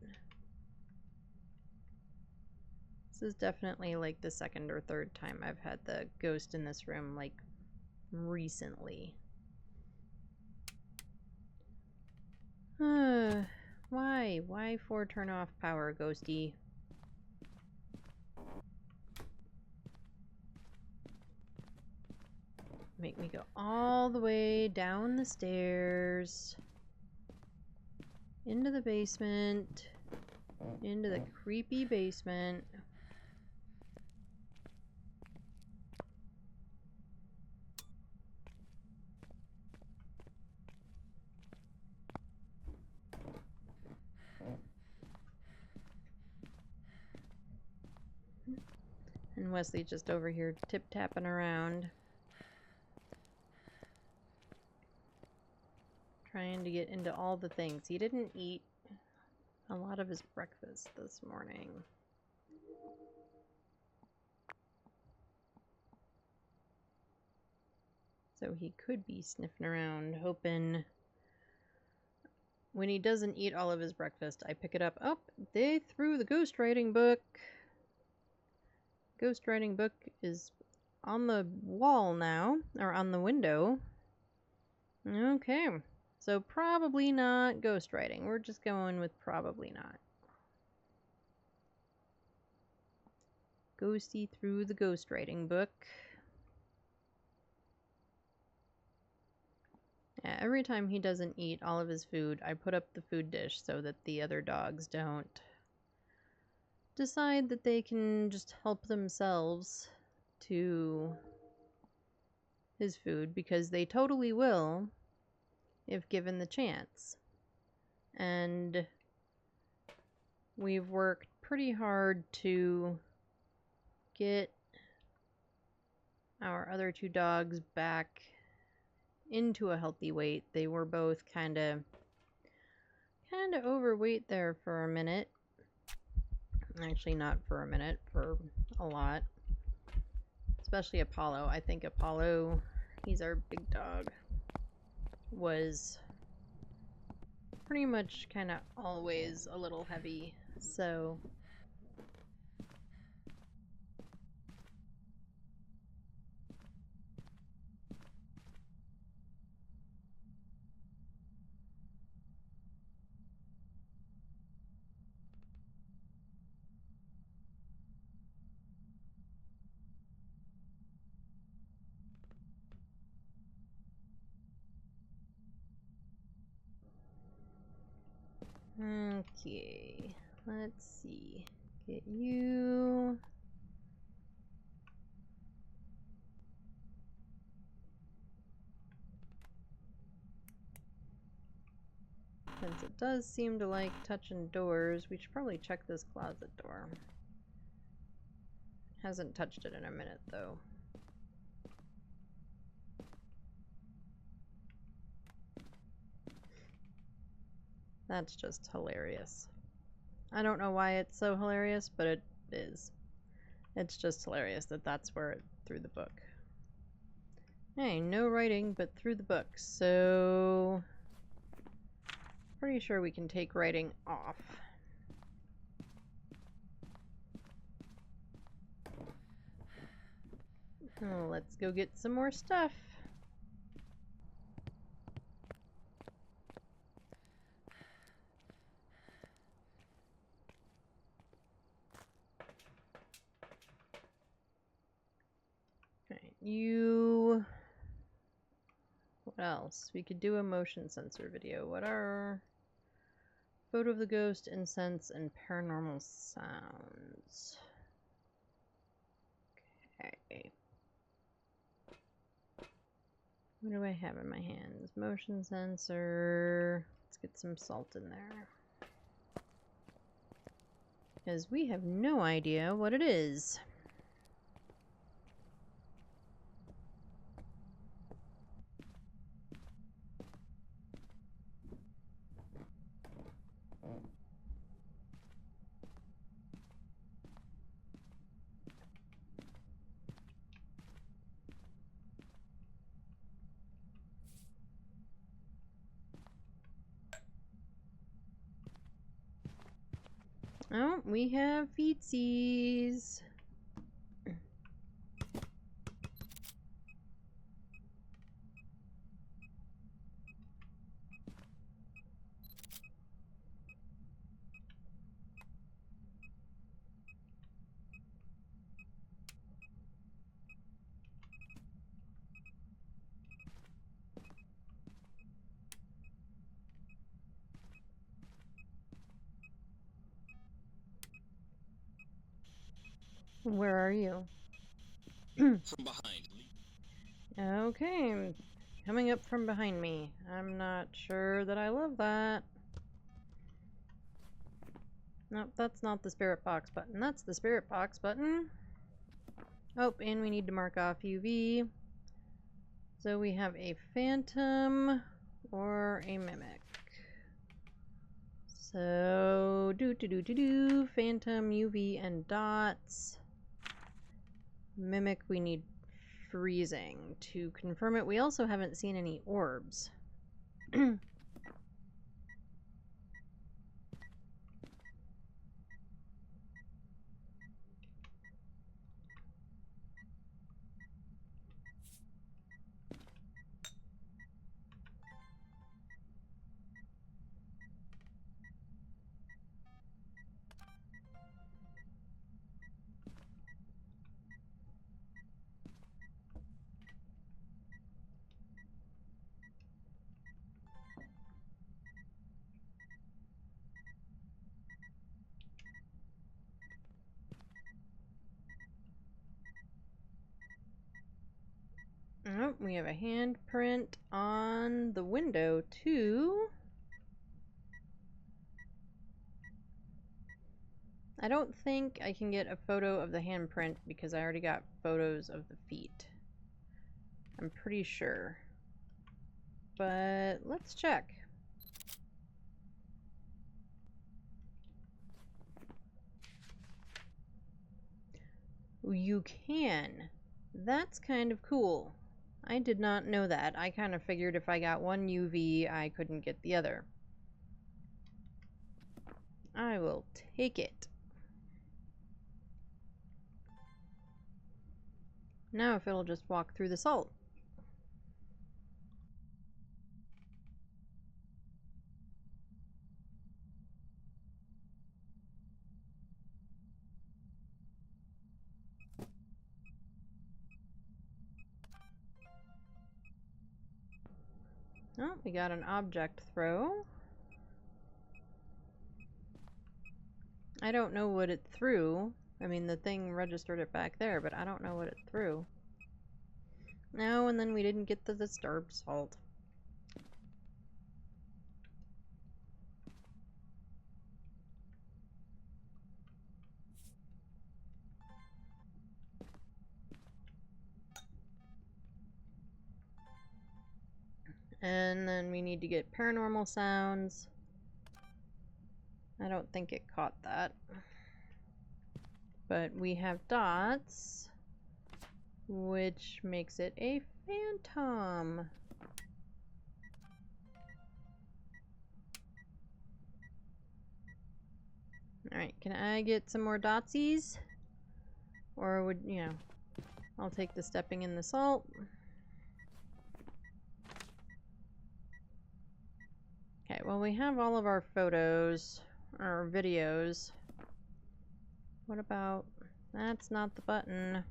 This is definitely like the second or third time I've had the ghost in this room, like, recently. Why? Why for turn off power, ghosty? Make me go all the way down the stairs, into the basement, into the creepy basement. And Wesley just over here tip-tapping around, trying to get into all the things. He didn't eat a lot of his breakfast this morning. So he could be sniffing around, hoping when he doesn't eat all of his breakfast, I pick it up. Oh, they threw the ghostwriting book. Ghostwriting book is on the wall now, or on the window. Okay, so probably not ghostwriting. We're just going with probably not. Ghosty threw the ghostwriting book. Yeah, every time he doesn't eat all of his food, I put up the food dish so that the other dogs don't decide that they can just help themselves to his food, because they totally will if given the chance. And we've worked pretty hard to get our other two dogs back into a healthy weight. They were both kind of overweight there for a minute. Actually, not for a minute, for a lot. Especially Apollo. I think Apollo, he's our big dog, was pretty much kind of always a little heavy, so okay, let's see. Get you. Since it does seem to like touching doors, we should probably check this closet door. Hasn't touched it in a minute, though. That's just hilarious. I don't know why it's so hilarious, but it is. It's just hilarious that that's where it threw the book. Hey, no writing, but through the book, so pretty sure we can take writing off. Oh, let's go get some more stuff. Okay, you... What else? We could do a motion sensor video. What are... Photo of the ghost, incense, and paranormal sounds. Okay. What do I have in my hands? Motion sensor. Let's get some salt in there. Because we have no idea what it is. Oh, we have feetsies. Where are you? From behind. Okay, coming up from behind me. I'm not sure that I love that. Nope, that's not the spirit box button. That's the spirit box button. Oh, and we need to mark off UV. So we have a phantom or a mimic. So, phantom, UV, and dots. Mimic, we need freezing. To confirm it, we also haven't seen any orbs. Oh, we have a handprint on the window, too. I don't think I can get a photo of the handprint because I already got photos of the feet. I'm pretty sure. But let's check. You can. That's kind of cool. I did not know that. I kind of figured if I got one UV, I couldn't get the other. I will take it. Now if it'll just walk through the salt. Oh, we got an object throw. I don't know what it threw. I mean, the thing registered it back there, but I don't know what it threw. No, and then we didn't get the disturbed salt. And then we need to get paranormal sounds. I don't think it caught that. But we have dots, which makes it a phantom. Alright, can I get some more dotsies? Or would, you know, I'll take the stepping in the salt. Okay, well we have all of our photos, or videos. What about, that's not the button.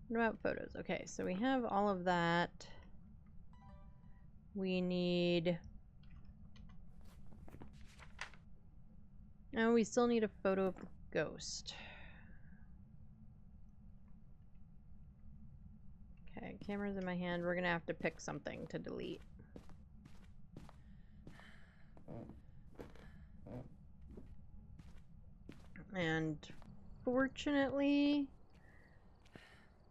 What about photos? Okay, so we have all of that. We need, oh, we still need a photo of the ghost. Okay, camera's in my hand. We're gonna have to pick something to delete. And fortunately,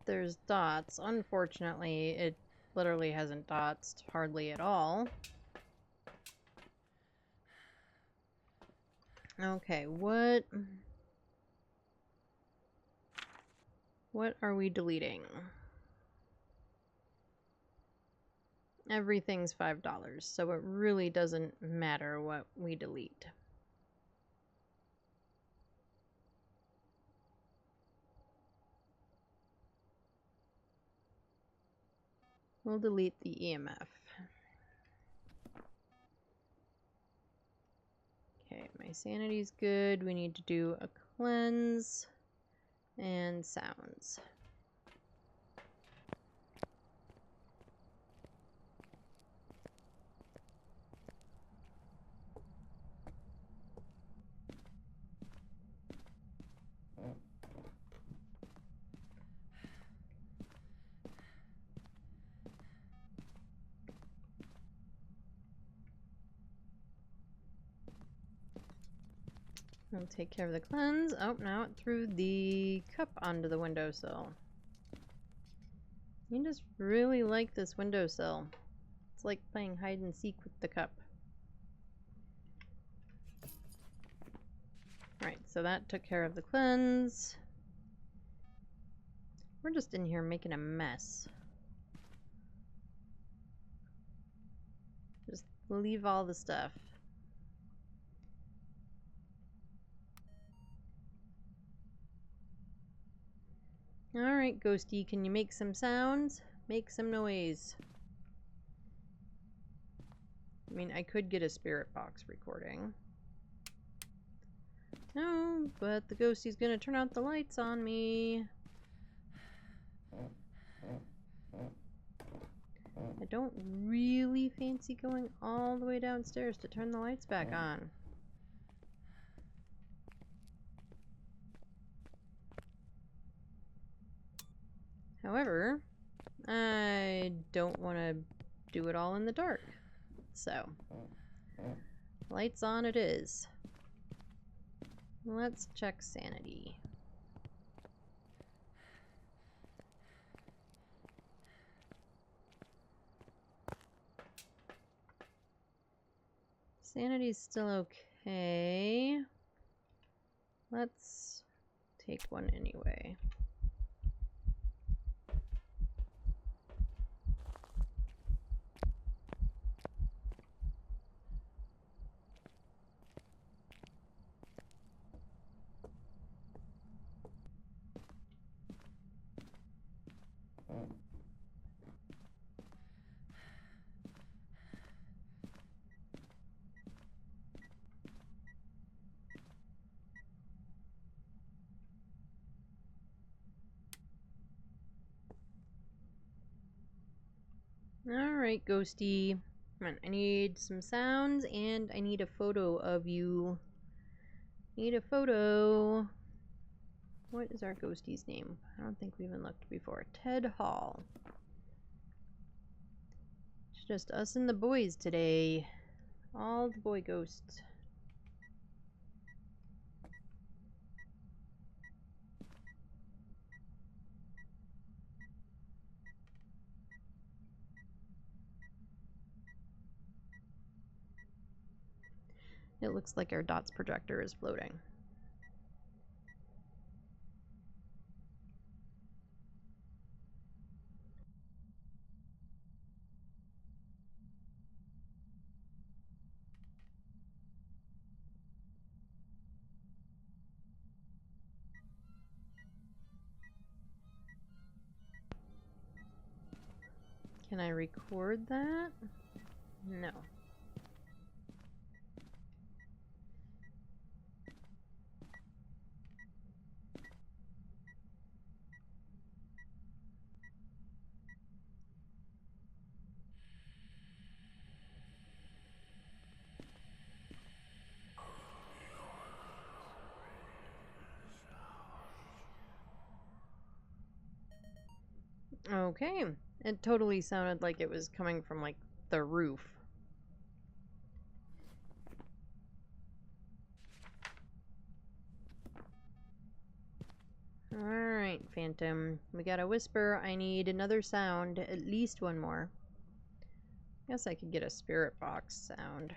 there's dots. Unfortunately, it literally hasn't dots hardly at all. Okay, what are we deleting? Everything's $5, so it really doesn't matter what we delete. We'll delete the EMF. Okay, my sanity's good. We need to do a cleanse and sounds. We'll take care of the cleanse. Oh, now it threw the cup onto the windowsill. You just really like this windowsill. It's like playing hide and seek with the cup. Alright, so that took care of the cleanse. We're just in here making a mess. Just leave all the stuff. Alright, Ghosty, can you make some sounds? Make some noise. I mean, I could get a spirit box recording. No, but the Ghosty's gonna turn out the lights on me. I don't really fancy going all the way downstairs to turn the lights back on. However, I don't want to do it all in the dark. So, lights on it is. Let's check sanity. Sanity's still okay. Let's take one anyway. Alright, Ghosty. Come on, I need some sounds and I need a photo of you. Need a photo. What is our Ghosty's name? I don't think we even looked before. Ted Hall. It's just us and the boys today. All the boy ghosts. It looks like our dots projector is floating. Can I record that? No. Okay. It totally sounded like it was coming from, like, the roof. Alright, Phantom. We got a whisper. I need another sound. At least one more. Guess I could get a spirit box sound.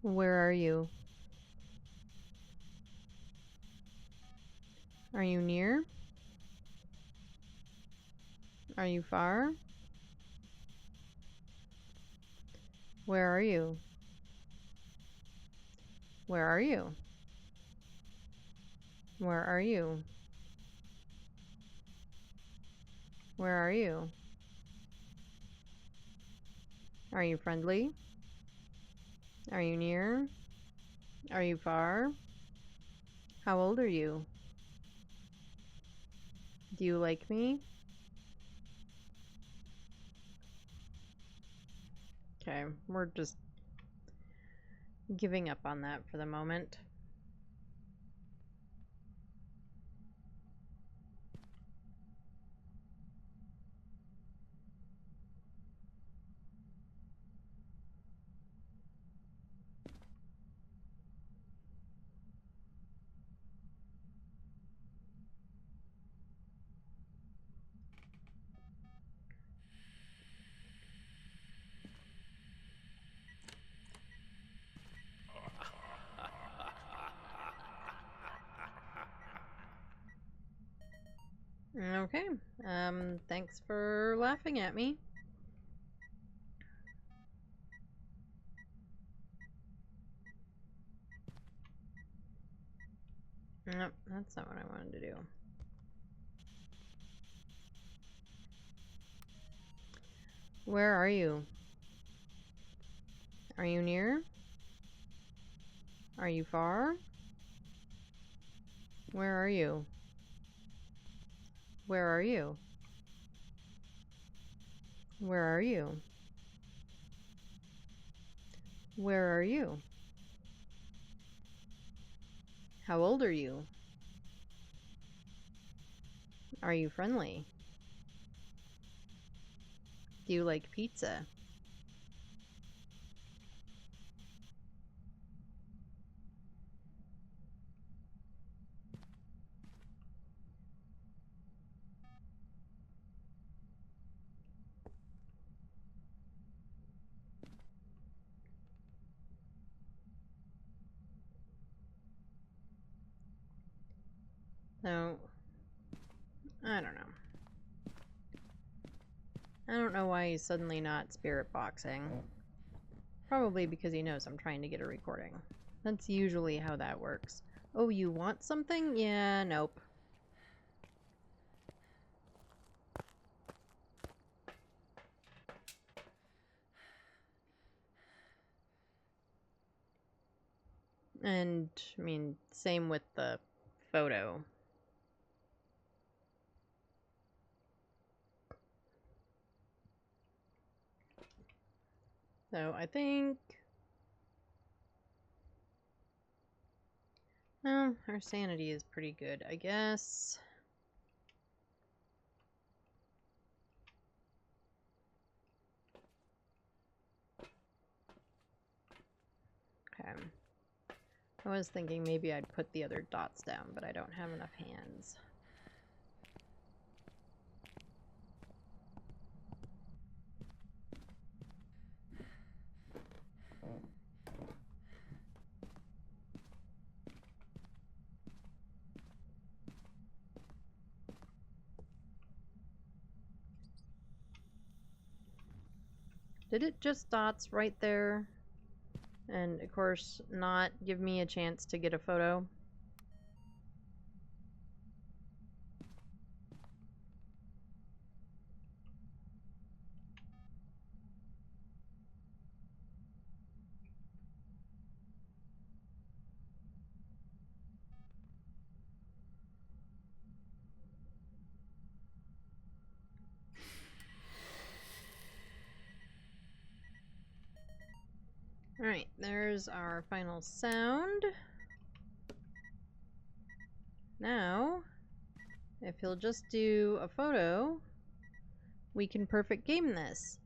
Where are you? Are you near? Are you far? Where are you? Where are you? Where are you? Where are you? Are you friendly? Are you near? Are you far? How old are you? Do you like me? Okay, we're just giving up on that for the moment. Okay, thanks for laughing at me. Nope, that's not what I wanted to do. Where are you? Are you near? Are you far? Where are you? Where are you? Where are you? Where are you? How old are you? Are you friendly? Do you like pizza? So, I don't know. I don't know why he's suddenly not spirit boxing. Probably because he knows I'm trying to get a recording. That's usually how that works. Oh, you want something? Yeah, nope. And, I mean, same with the photo. So, I think... Well, our sanity is pretty good, I guess. Okay. I was thinking maybe I'd put the other dots down, but I don't have enough hands. Did it just dots right there? And, of course, not give me a chance to get a photo? Alright, there's our final sound. Now, if he'll just do a photo, we can perfect game this.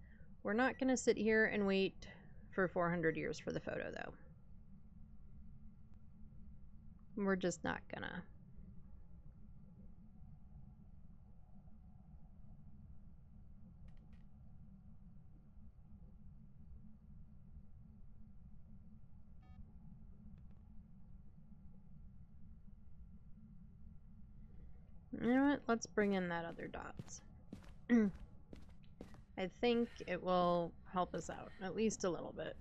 We're not going to sit here and wait for 400 years for the photo, though. We're just not gonna. You know what? Let's bring in that other dots. I think it will help us out, at least a little bit.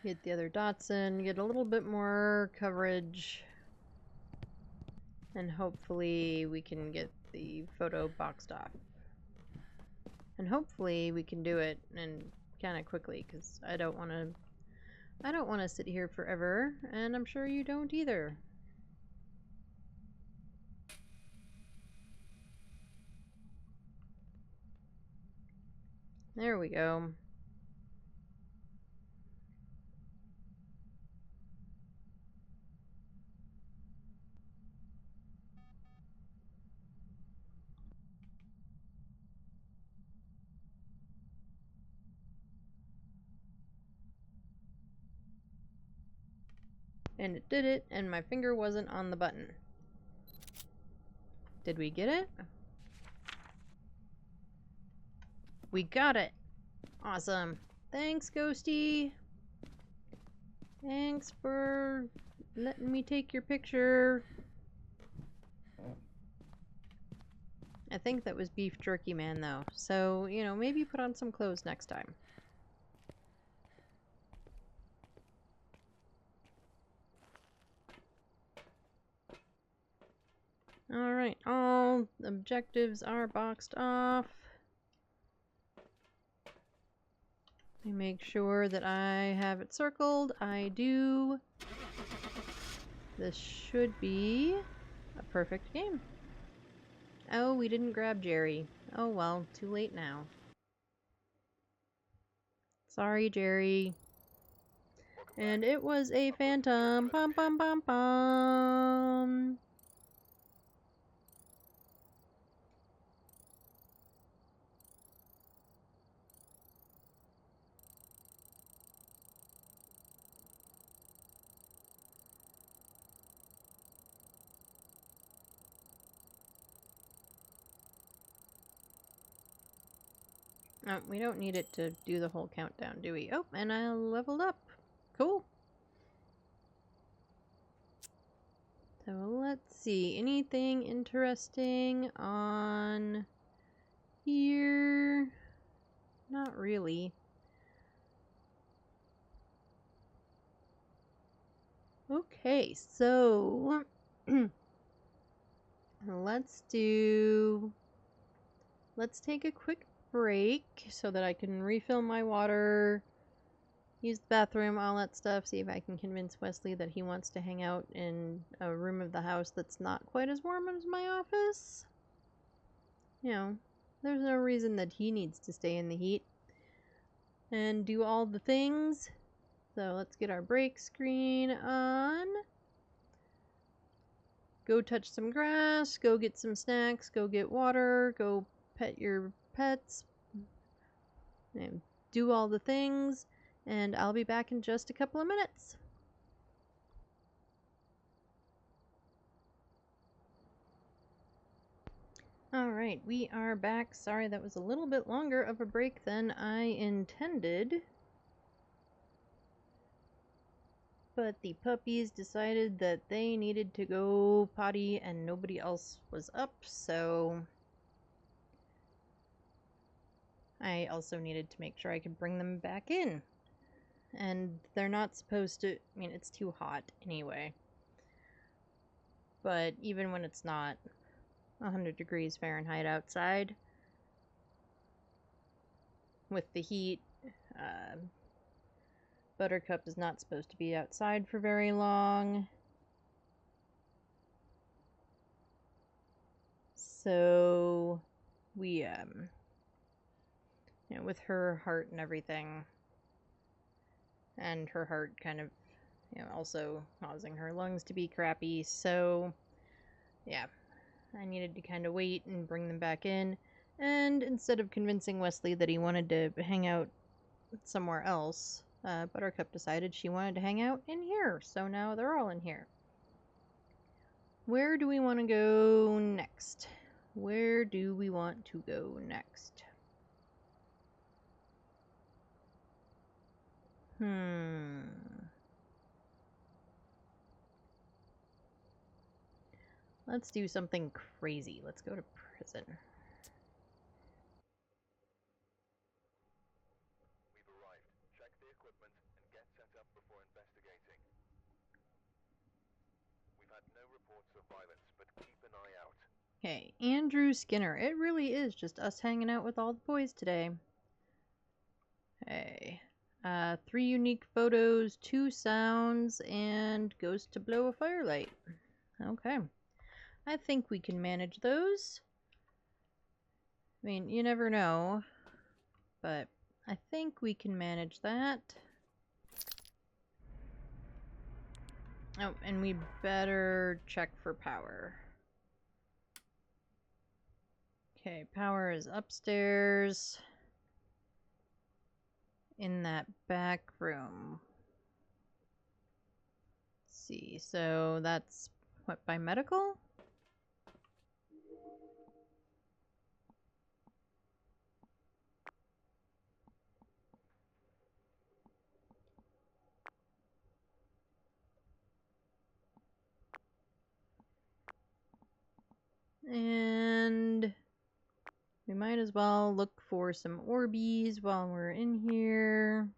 Get the other dots in, get a little bit more coverage, and hopefully we can get the photo boxed off. And hopefully we can do it and kind of quickly, because I don't want to sit here forever, and I'm sure you don't either. There we go. And it did it, and my finger wasn't on the button. Did we get it? We got it! Awesome. Thanks, Ghosty! Thanks for letting me take your picture. I think that was Beef Jerky Man, though. So, you know, maybe put on some clothes next time. Alright, all objectives are boxed off. Let me make sure that I have it circled. I do. This should be a perfect game. Oh, we didn't grab Jerry. Oh well, too late now. Sorry, Jerry. And it was a phantom. Bum bum bum bum. Oh, we don't need it to do the whole countdown, do we? Oh, and I leveled up. Cool. So let's see. Anything interesting on here? Not really. Okay, so let's take a quick break so that I can refill my water, use the bathroom, all that stuff, see if I can convince Wesley that he wants to hang out in a room of the house that's not quite as warm as my office. You know, there's no reason that he needs to stay in the heat. And do all the things. So let's get our break screen on. Go touch some grass, go get some snacks, go get water, go pet your pets, and do all the things, and I'll be back in just a couple of minutes. Alright, we are back. Sorry, that was a little bit longer of a break than I intended. But the puppies decided that they needed to go potty and nobody else was up, so I also needed to make sure I could bring them back in. And they're not supposed to, I mean, it's too hot anyway. But even when it's not 100 degrees Fahrenheit outside, with the heat, Buttercup is not supposed to be outside for very long. So we, you know, with her heart and everything, and her heart kind of, you know, also causing her lungs to be crappy, so yeah, I needed to kind of wait and bring them back in. And instead of convincing Wesley that he wanted to hang out somewhere else, Buttercup decided she wanted to hang out in here, so now they're all in here. Where do we want to go next? Where do we want to go next? Let's do something crazy. Let's go to prison. We've arrived. Check the equipment and get set up before We've had no reports of violence, but keep an eye out. Okay, Andrew Skinner. It really is just us hanging out with all the boys today. Hey. 3 unique photos, 2 sounds, and goes to blow a firelight. Okay. I think we can manage those. I mean, you never know, but I think we can manage that. Oh, and we better check for power. Okay, power is upstairs in that back room. Let's see, so that's what, by medical? And we might as well look for some Orbeez while we're in here.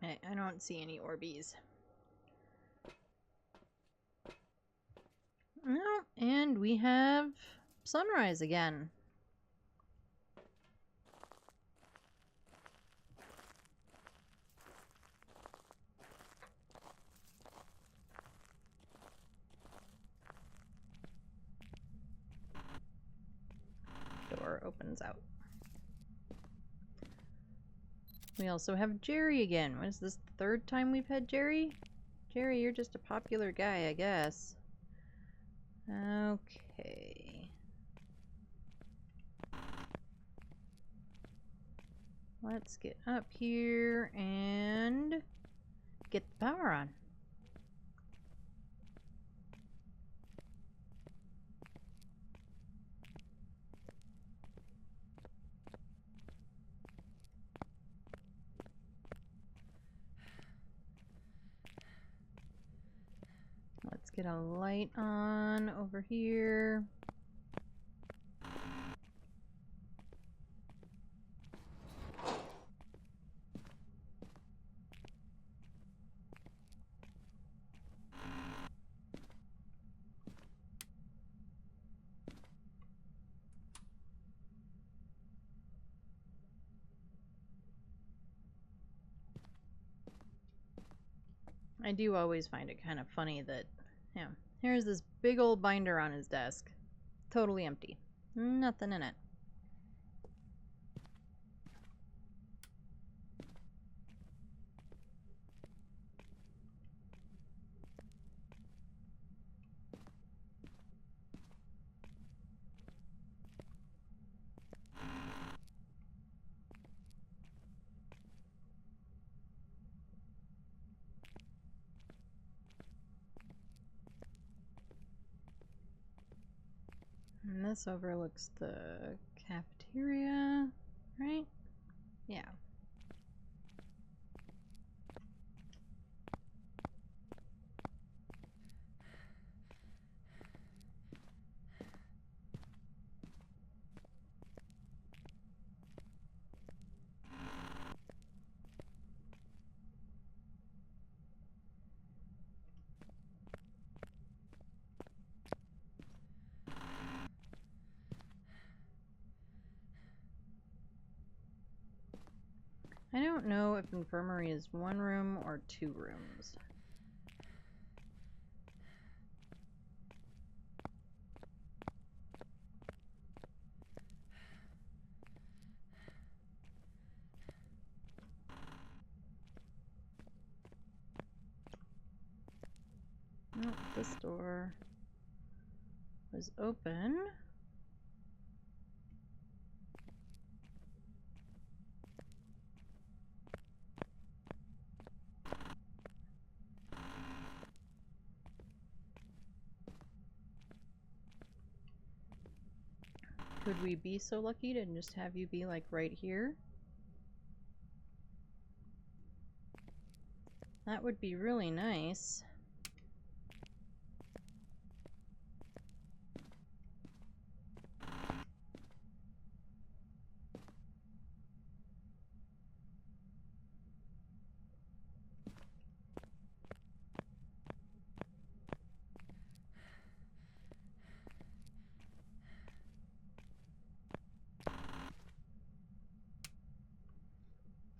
Hey, I don't see any Orbeez. No, and we have sunrise again. Door opens out. We also have Jerry again. What is this, the 3rd time we've had Jerry? Jerry, you're just a popular guy, I guess. Okay. Let's get up here and get the power on. Let's get a light on over here. I do always find it kind of funny that, yeah, here's this big old binder on his desk. Totally empty. Nothing in it. And this overlooks the cafeteria, right? Yeah. I don't know if infirmary is 1 room or 2 rooms. Oh, this door was open. Could we be so lucky to just have you be like right here? That would be really nice.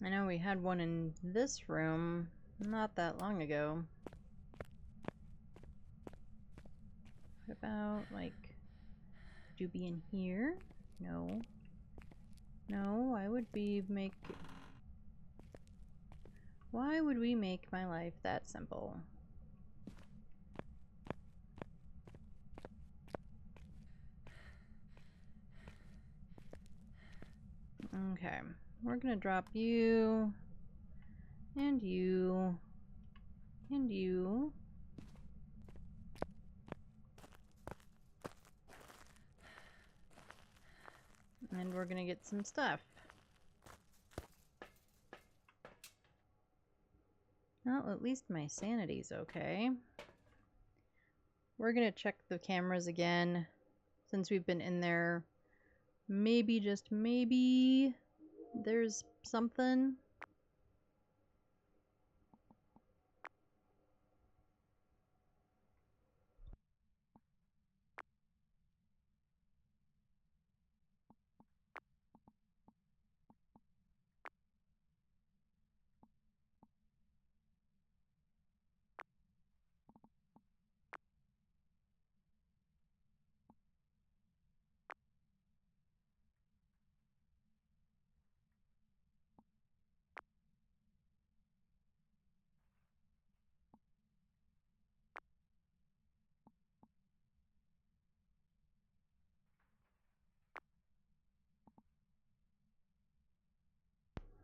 I know we had one in this room not that long ago. What about, like, would you be in here? No. No, why would we make my life that simple? Okay, we're gonna drop you, and you, and you. And we're gonna get some stuff. Well, at least my sanity's okay. We're gonna check the cameras again, since we've been in there. Maybe, just maybe, there's something.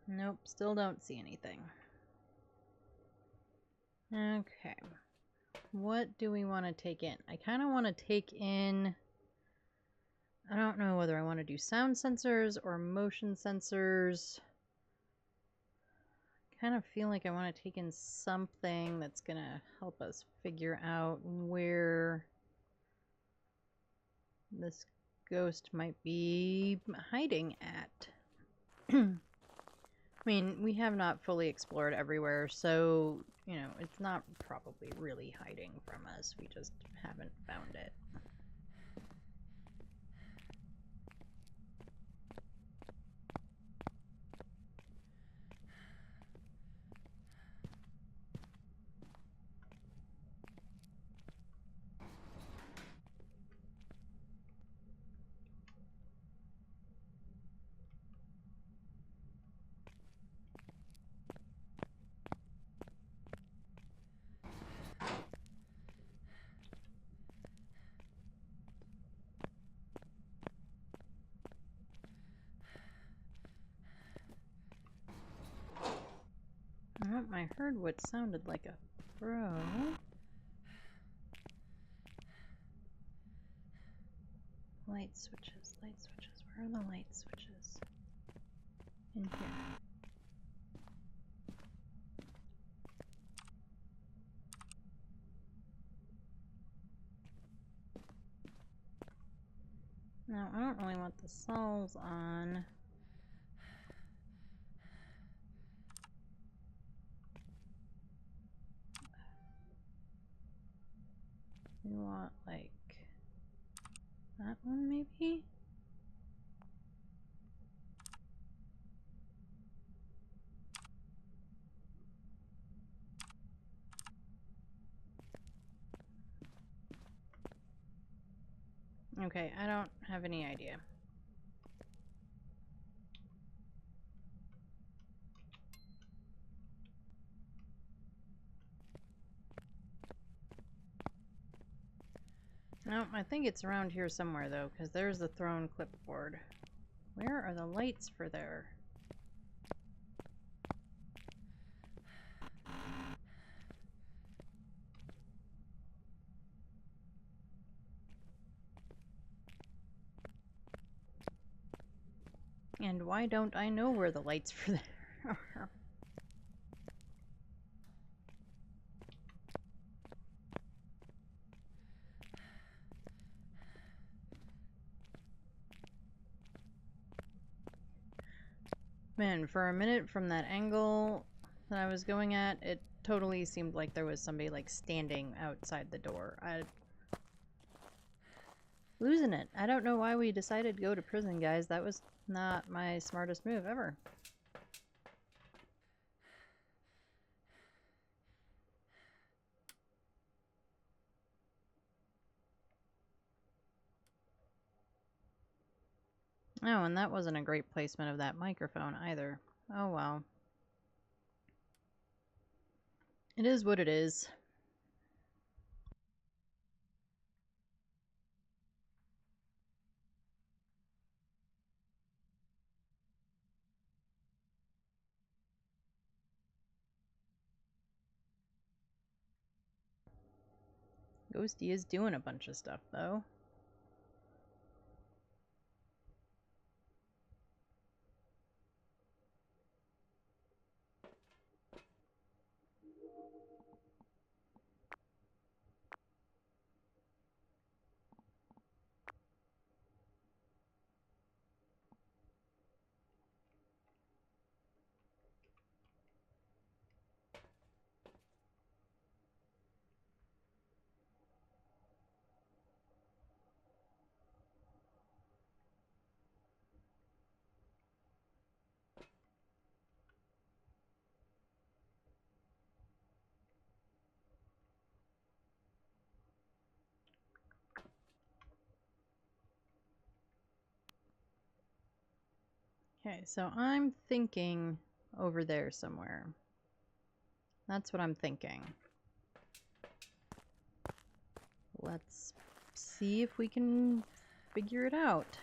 Nope, still don't see anything. Okay. What do we want to take in? I kind of want to take in... I don't know whether I want to do sound sensors or motion sensors. I kind of feel like I want to take in something that's going to help us figure out where this ghost might be hiding at. I mean, we have not fully explored everywhere, so, you know, it's not probably really hiding from us. We just haven't found it. Oh, I heard what sounded like a throw. Light switches, light switches. Where are the light switches? In here. No, I don't really want the sols on. We want, like, that one maybe? Okay, I don't have any idea. No, I think it's around here somewhere though, because there's the thrown clipboard. Where are the lights for there? And why don't I know where the lights for there are? Man, for a minute from that angle that I was going at, it totally seemed like there was somebody like standing outside the door. Losing it. I don't know why we decided to go to prison, guys. That was not my smartest move ever. Oh, and that wasn't a great placement of that microphone either. Oh well. It is what it is. Ghosty is doing a bunch of stuff, though. Okay, so I'm thinking over there somewhere. That's what I'm thinking. Let's see if we can figure it out.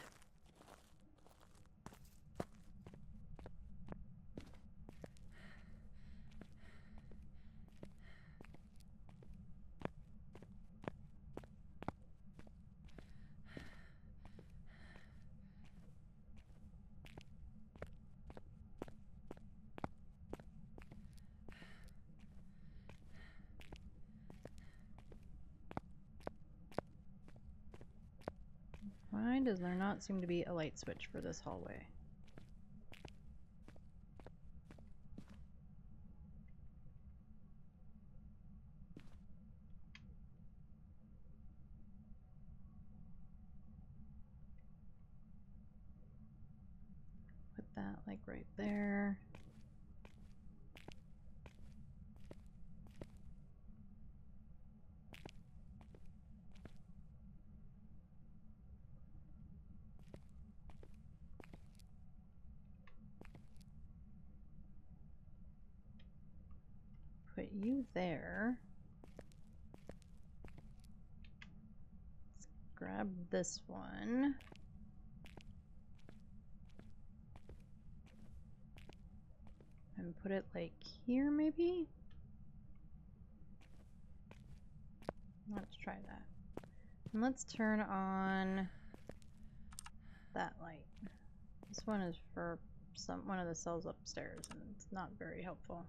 Why does there not seem to be a light switch for this hallway? Put that like right there. Put you there. Let's grab this one. And put it like here, maybe? Let's try that. And let's turn on that light. This one is for one of the cells upstairs, and it's not very helpful.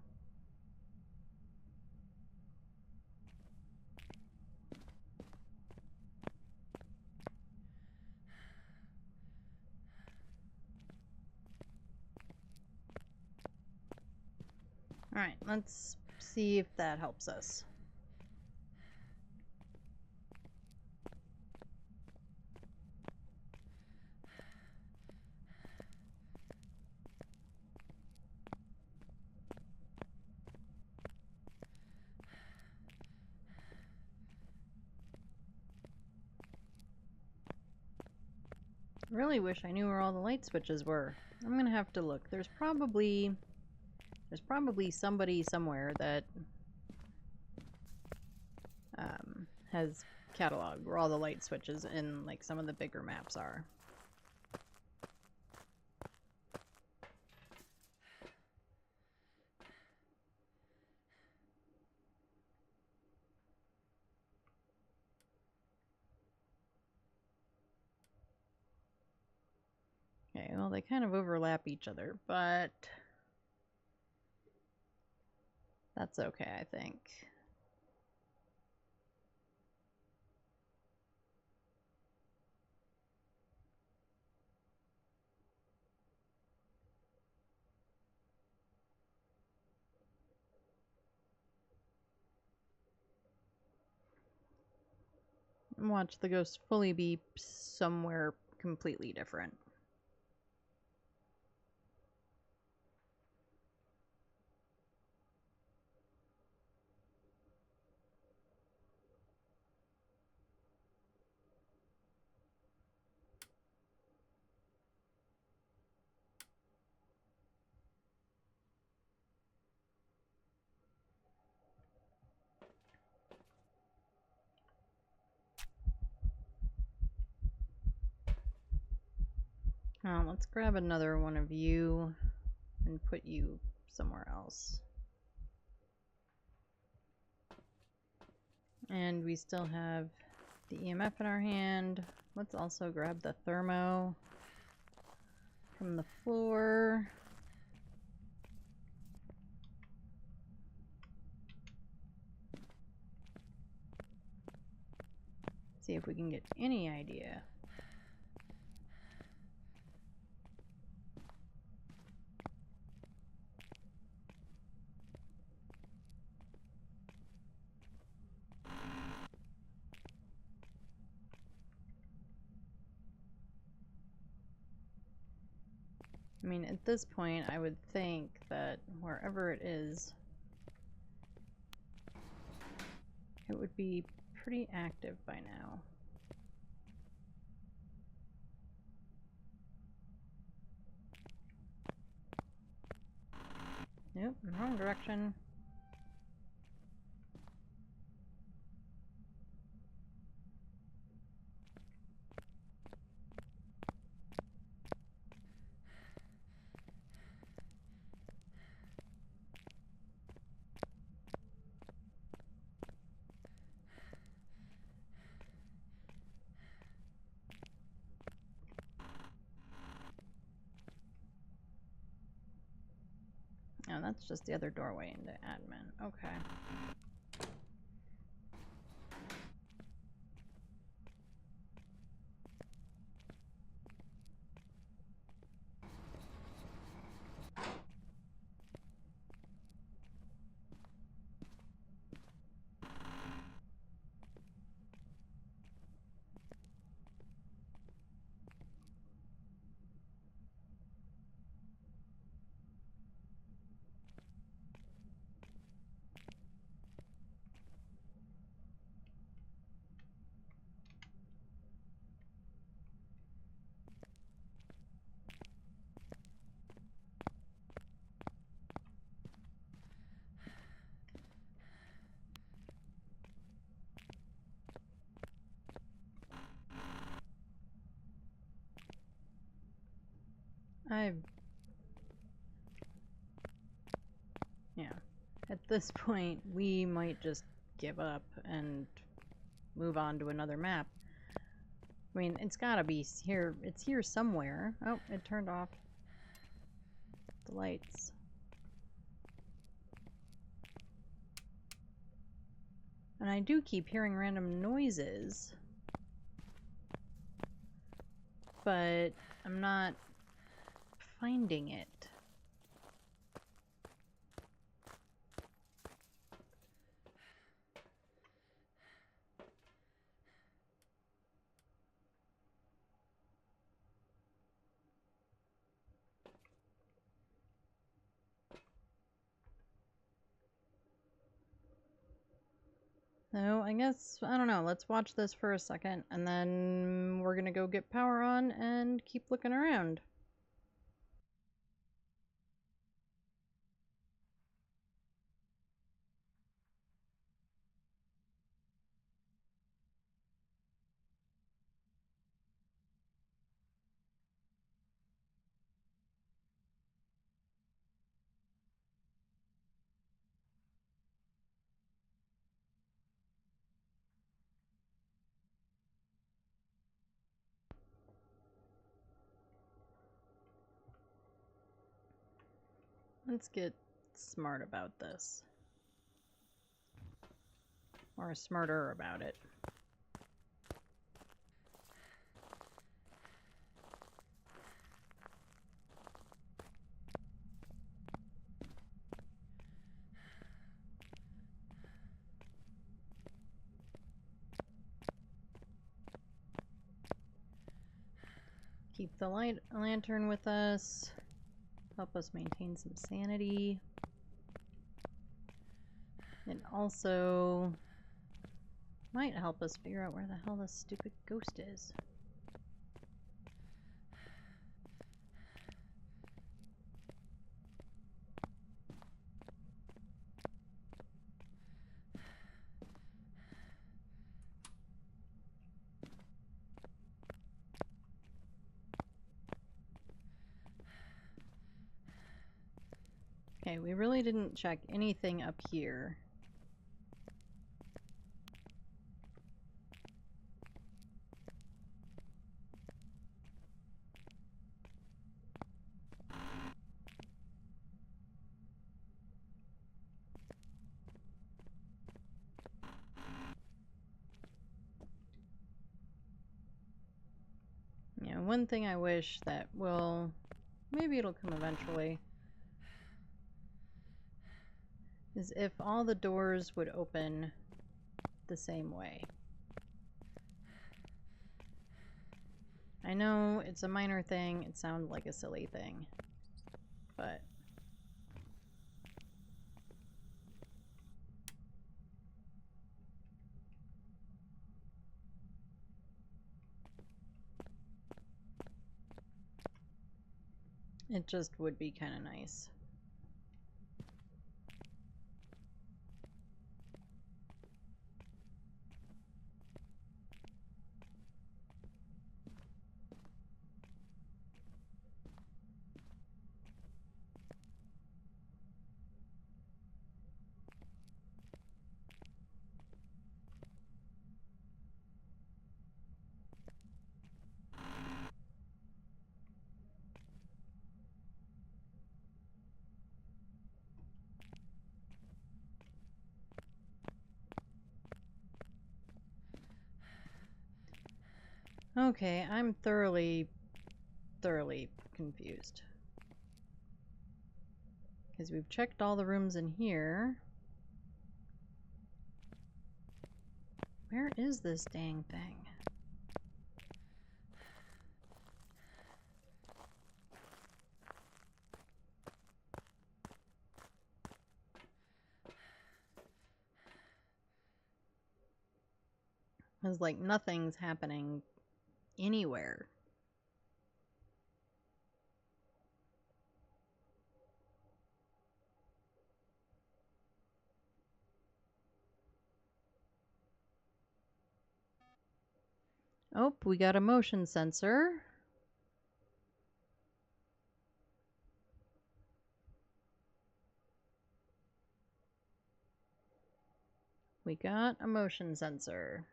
Alright, let's see if that helps us. Really wish I knew where all the light switches were. I'm gonna have to look. There's probably somebody somewhere that has cataloged where all the light switches in like some of the bigger maps are. Okay, well they kind of overlap each other, but that's okay, I think. watch the ghost fully be somewhere completely different. Let's grab another one of you and put you somewhere else. And we still have the EMF in our hand. Let's also grab the thermo from the floor. See if we can get any idea. I mean, at this point, I would think that wherever it is, it would be pretty active by now. Nope, wrong direction. Oh, that's just the other doorway into admin. Okay. Yeah. At this point, we might just give up and move on to another map. I mean, it's gotta be here. It's here somewhere. Oh, it turned off the lights. And I do keep hearing random noises, but I'm not finding it. So I guess, I don't know, let's watch this for a second and then we're gonna go get power on and keep looking around. Let's get smart about this. Or smarter about it. Keep the lantern with us. Help us maintain some sanity. It also might help us figure out where the hell this stupid ghost is. Okay, we really didn't check anything up here. Yeah, one thing I wish that will, maybe it'll come eventually, is if all the doors would open the same way. I know it's a minor thing, it sounds like a silly thing, but it just would be kind of nice. Okay, I'm thoroughly confused. Because we've checked all the rooms in here. Where is this dang thing? It's like nothing's happening anywhere. Oh, we got a motion sensor. We got a motion sensor.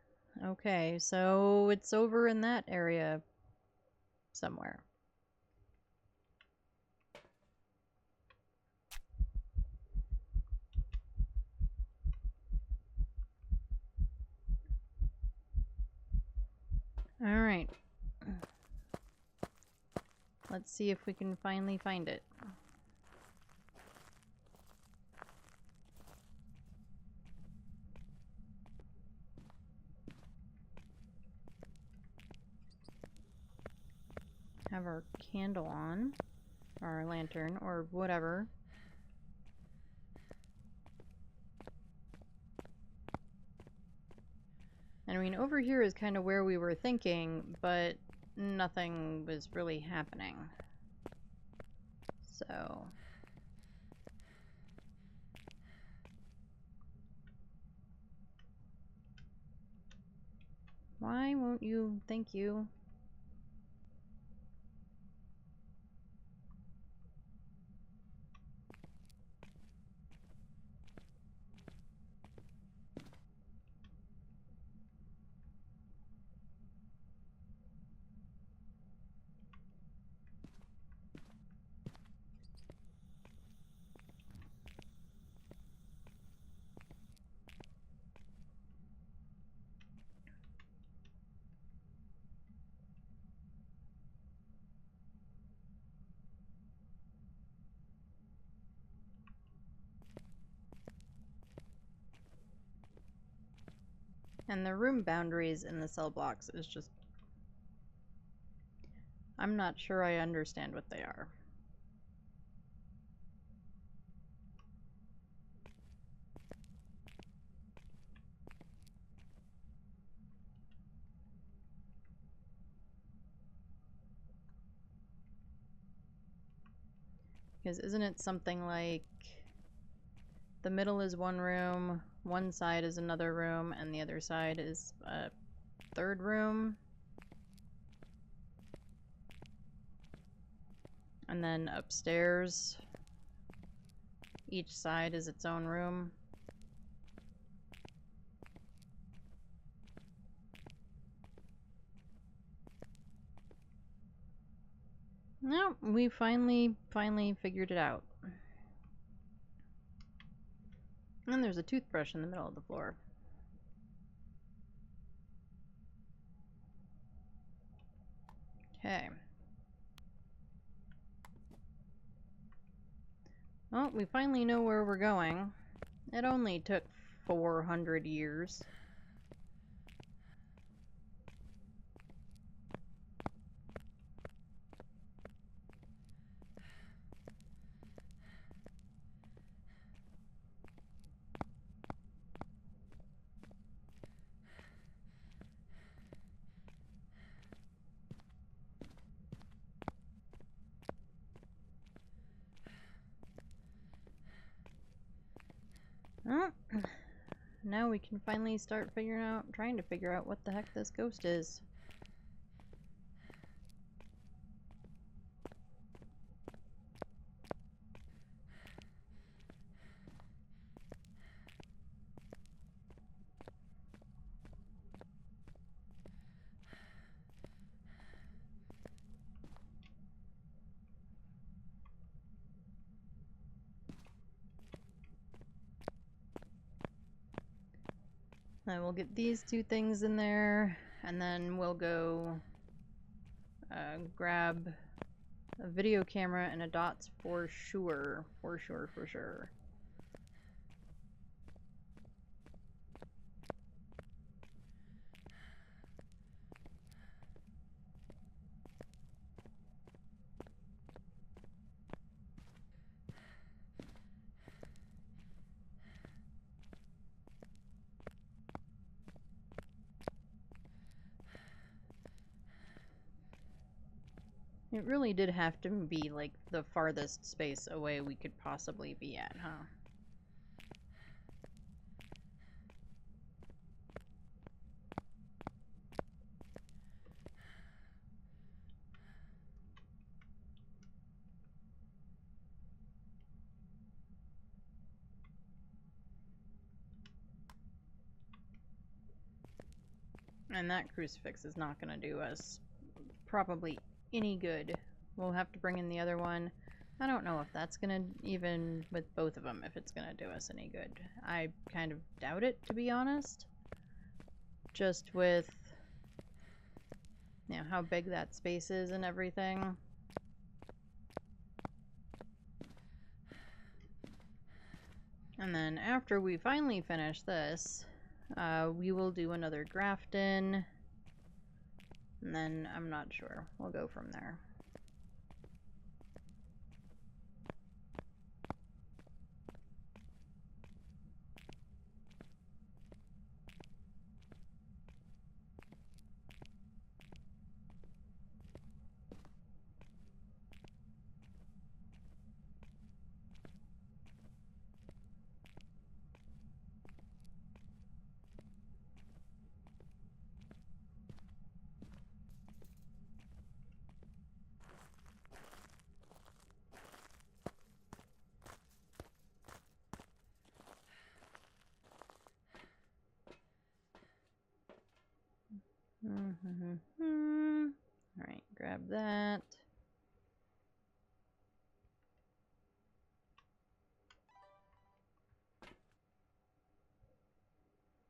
Okay, so it's over in that area somewhere. Alright. Let's see if we can finally find it. Have our candle on, or our lantern, or whatever. And I mean, over here is kind of where we were thinking, but nothing was really happening. So... why won't you? Thank you. And the room boundaries in the cell blocks is just... I'm not sure I understand what they are. Because isn't it something like the middle is one room, one side is another room, and the other side is a third room? And then upstairs, each side is its own room. No, we finally figured it out. And there's a toothbrush in the middle of the floor. Okay. Well, we finally know where we're going. It only took 400 years. Well, now we can finally start trying to figure out what the heck this ghost is. Then we'll get these two things in there, and then we'll go grab a video camera and a dots for sure. For sure. It really did have to be like the farthest space away we could possibly be at, huh? And that crucifix is not going to do us probably any good. We'll have to bring in the other one. I don't know if that's going to, even with both of them, if it's going to do us any good. I kind of doubt it, to be honest. Just with, you know, how big that space is and everything. And then after we finally finish this, we will do another graft in. And then I'm not sure. We'll go from there. Alright, grab that.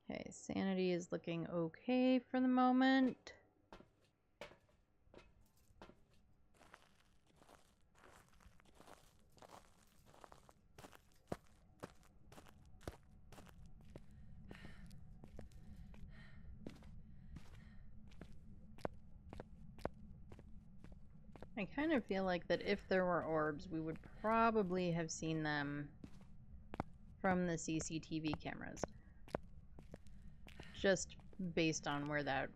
Okay, sanity is looking okay for the moment. I kind of feel like that if there were orbs, we would probably have seen them from the CCTV cameras. Just based on where the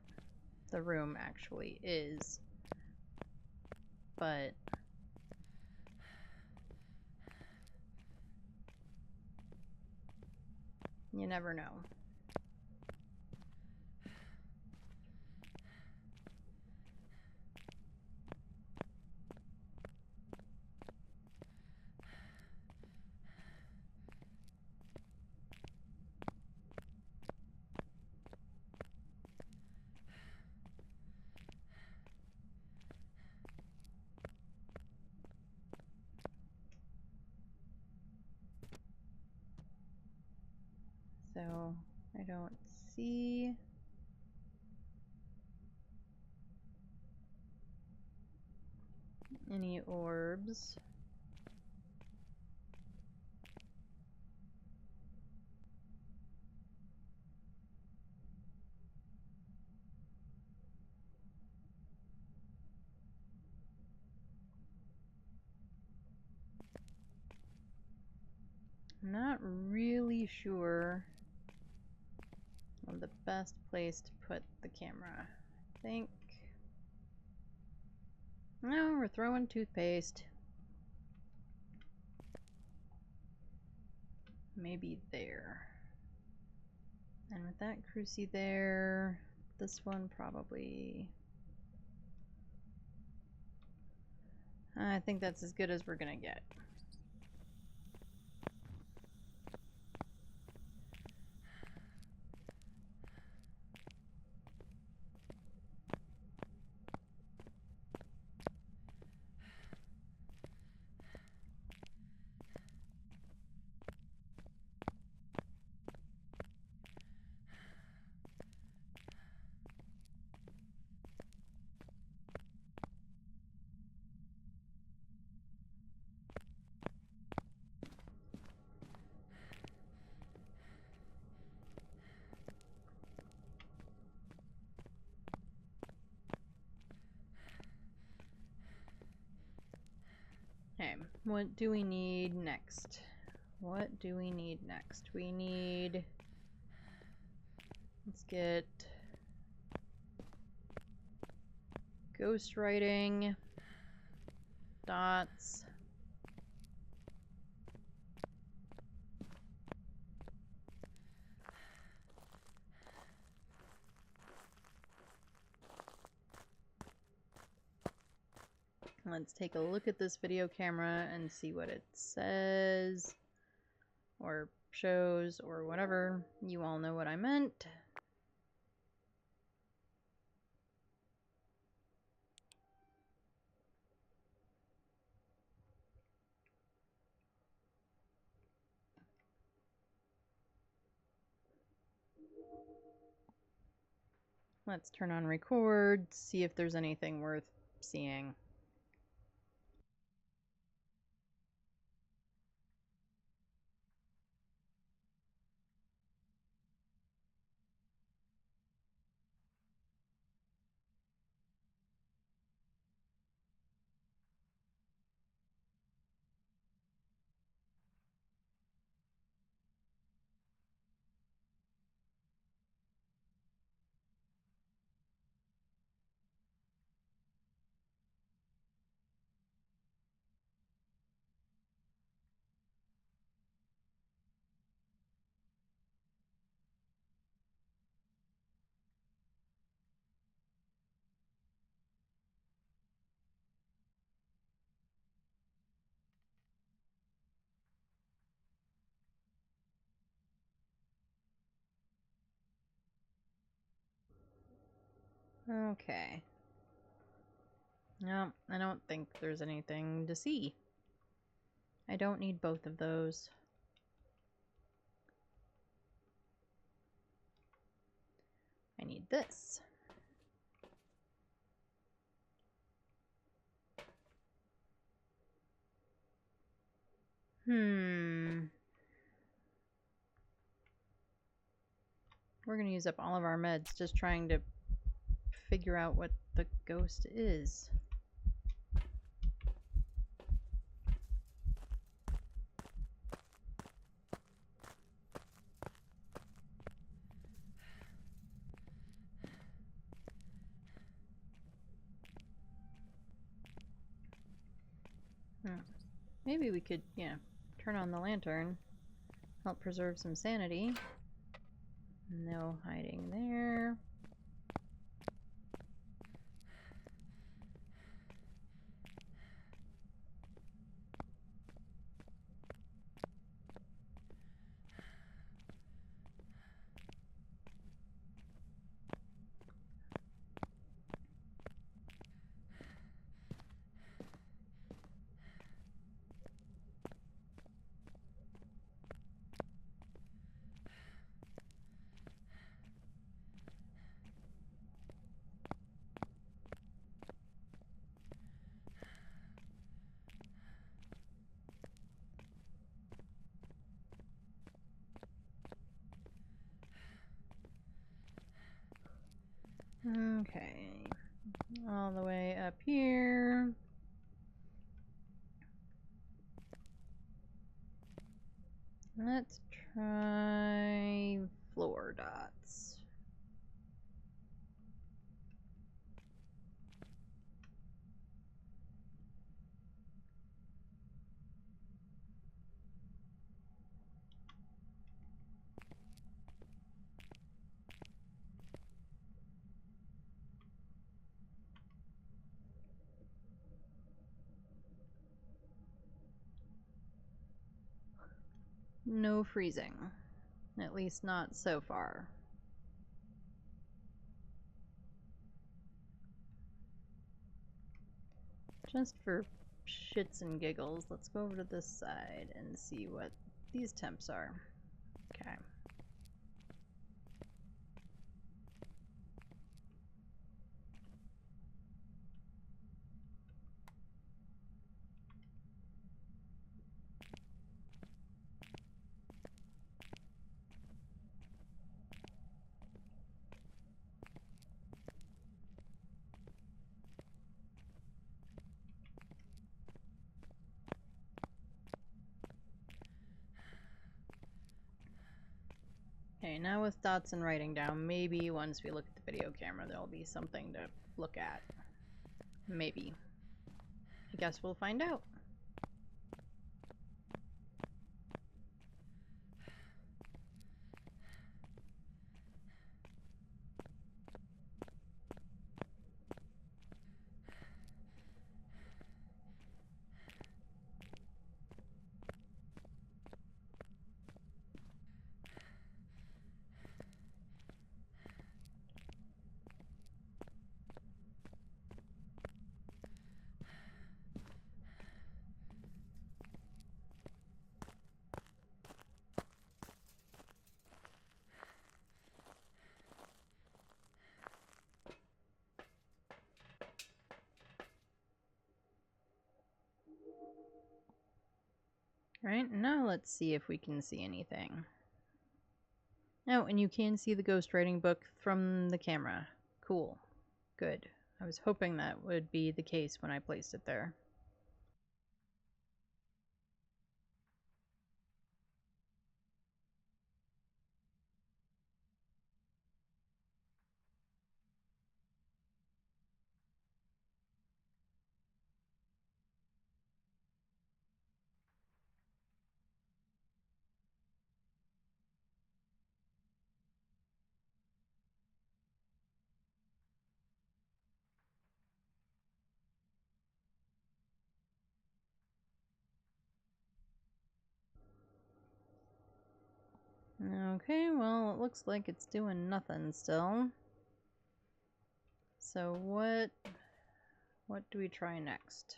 room actually is. But you never know. So I don't see any orbs. I'm not really sure of the best place to put the camera. I think... No, we're throwing toothpaste. Maybe there. And with that crucie there, this one probably... I think that's as good as we're gonna get. Okay, what do we need next? What do we need next? We need... Let's get... ghostwriting. Dots. Let's take a look at this video camera and see what it says or shows or whatever. You all know what I meant. Let's turn on record, see if there's anything worth seeing. Okay. No, I don't think there's anything to see. I don't need both of those. I need this. We're gonna use up all of our meds just trying to figure out what the ghost is. Maybe we could, yeah, turn on the lantern. Help preserve some sanity. No hiding there. Okay. All the way up here. Let's try floor dots. No freezing. At least not so far. Just for shits and giggles, let's go over to this side and see what these temps are. Okay. Okay, now with dots and writing down, maybe once we look at the video camera, there'll be something to look at. Maybe. I guess we'll find out. Right, now let's see if we can see anything. Oh, and you can see the ghostwriting book from the camera. Cool. Good. I was hoping that would be the case when I placed it there. Okay, well, it looks like it's doing nothing still. So what do we try next?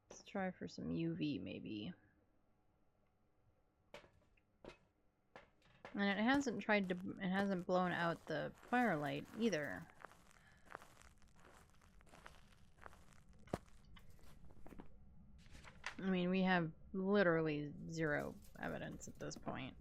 Let's try for some UV maybe. And it hasn't blown out the firelight either. I mean, we have literally zero evidence at this point.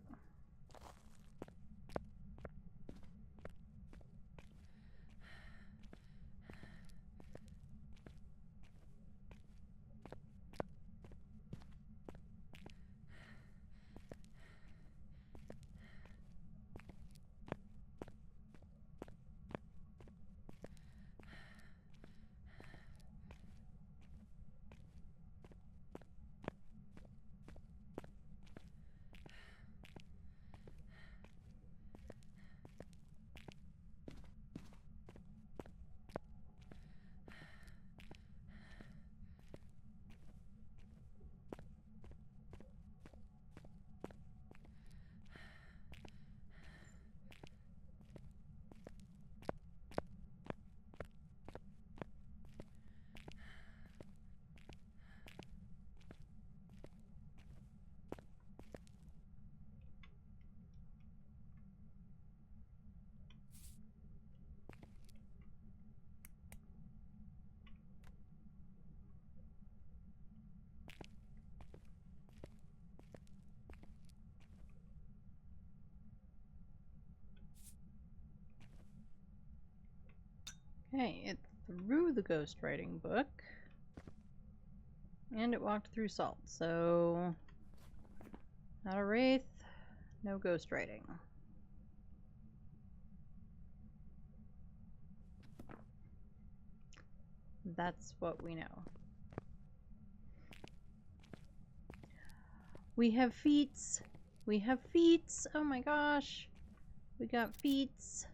Okay, it threw the ghostwriting book. And it walked through salt, so not a wraith, no ghostwriting. That's what we know. We have feats. We have feats. Oh my gosh. We got feats.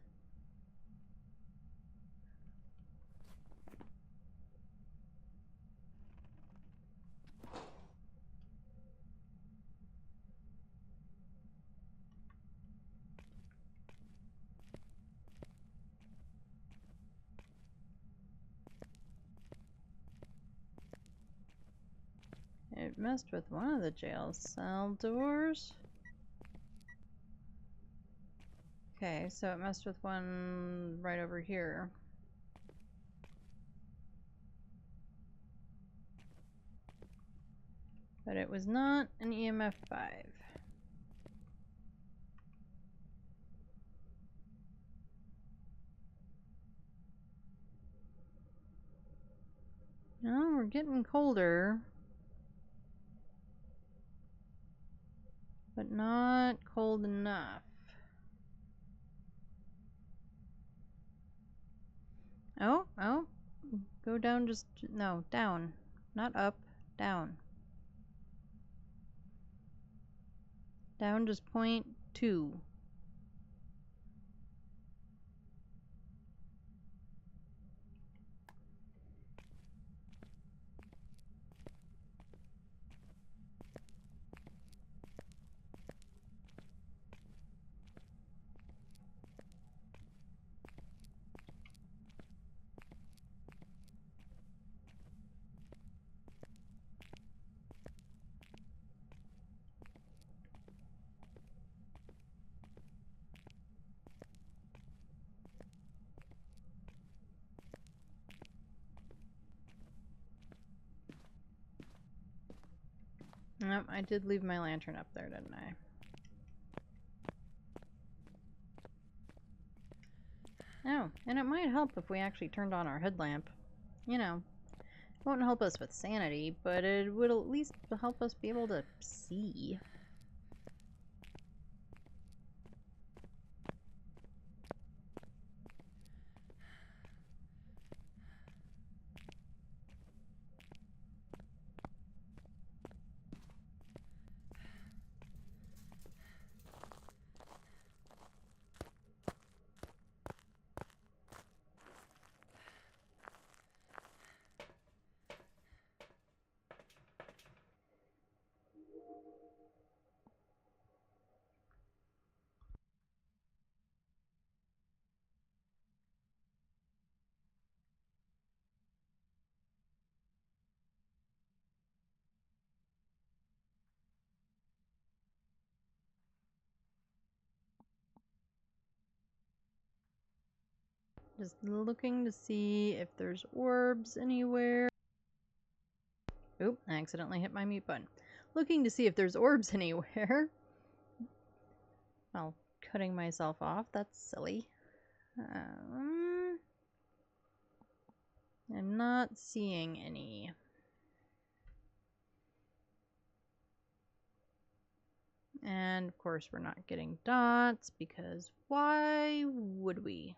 It messed with one of the jail cell doors. Okay, so it messed with one right over here. But it was not an EMF 5. No, we're getting colder. But not cold enough. Oh, oh. Go down just... No, down. Not up. Down. Down just 0.2. Nope, I did leave my lantern up there, didn't I? Oh, and it might help if we actually turned on our headlamp. You know, it won't help us with sanity, but it would at least help us be able to see. Just looking to see if there's orbs anywhere. Oop, I accidentally hit my mute button. Looking to see if there's orbs anywhere. Well, cutting myself off, that's silly. I'm not seeing any. And of course we're not getting dots because why would we?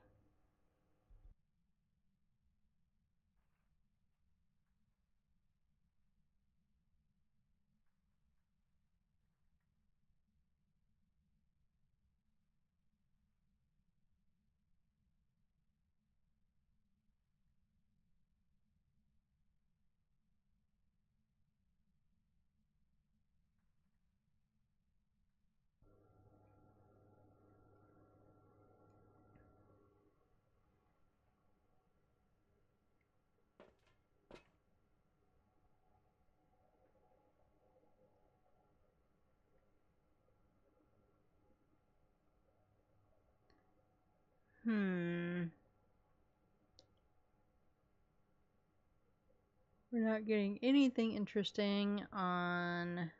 We're not getting anything interesting on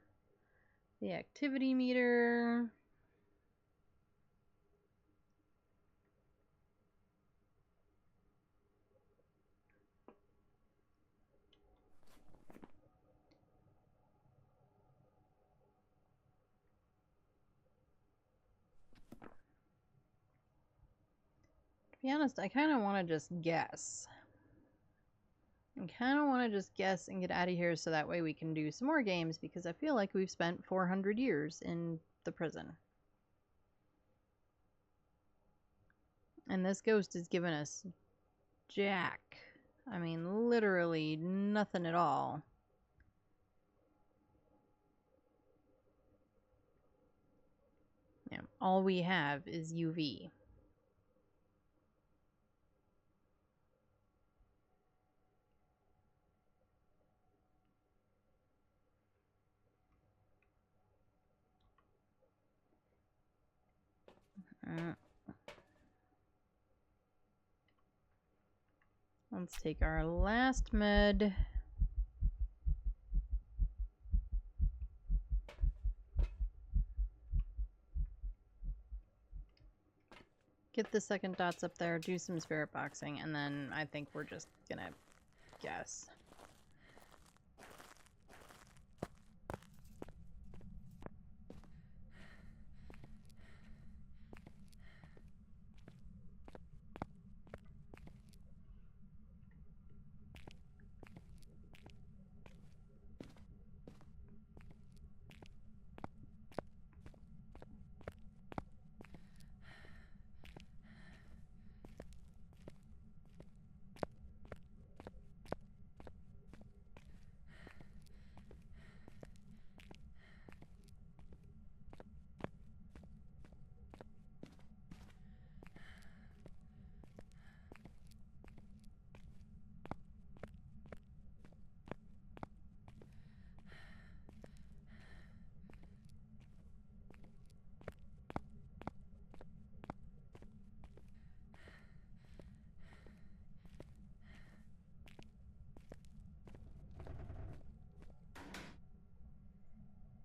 the activity meter. be honest, I kind of want to just guess. I kind of want to just guess and get out of here so that way we can do some more games, because I feel like we've spent 400 years in the prison. And this ghost has given us jack. I mean, literally nothing at all. Yeah, all we have is UV. Let's take our last med. Get the second dots up there, do some spirit boxing, and then I think we're just gonna guess.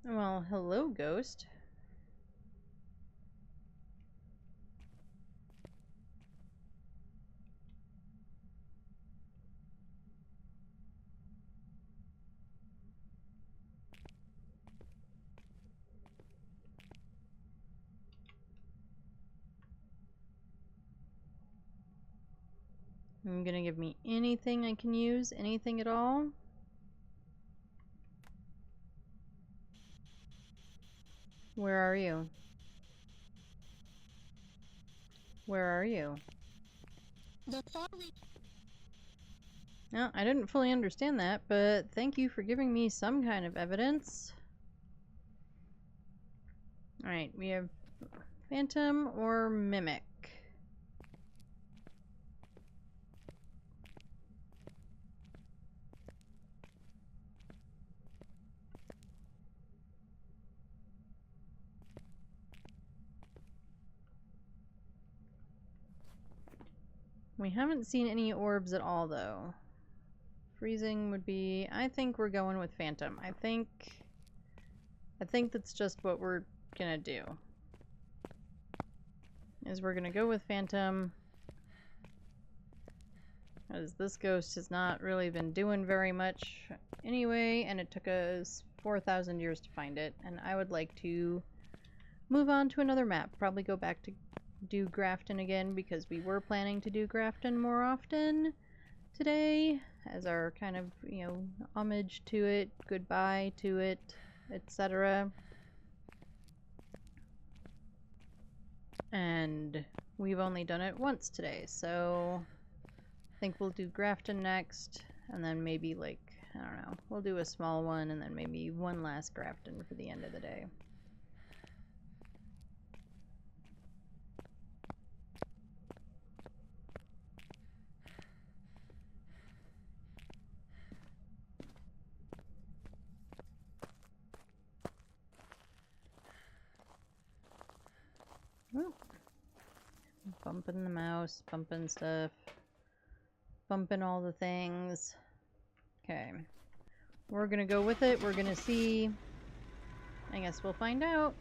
Well, hello, ghost. You're gonna give me anything I can use? Anything at all? Where are you? Where are you? The farm. No, I didn't fully understand that, but thank you for giving me some kind of evidence. Alright, we have Phantom or Mimic. We haven't seen any orbs at all, though. Freezing would be... I think we're going with Phantom. I think that's just what we're gonna do. Is we're gonna go with Phantom. As this ghost has not really been doing very much anyway, and it took us 4,000 years to find it, and I would like to move on to another map. Probably go back to do Grafton again, because we were planning to do Grafton more often today, as our kind of, you know, homage to it, goodbye to it, etc. And we've only done it once today, so I think we'll do Grafton next, and then maybe, like, I don't know, we'll do a small one, and then maybe one last Grafton for the end of the day. Ooh. Bumping the mouse, bumping stuff, bumping all the things. Okay. We're gonna go with it. We're gonna see. I guess we'll find out.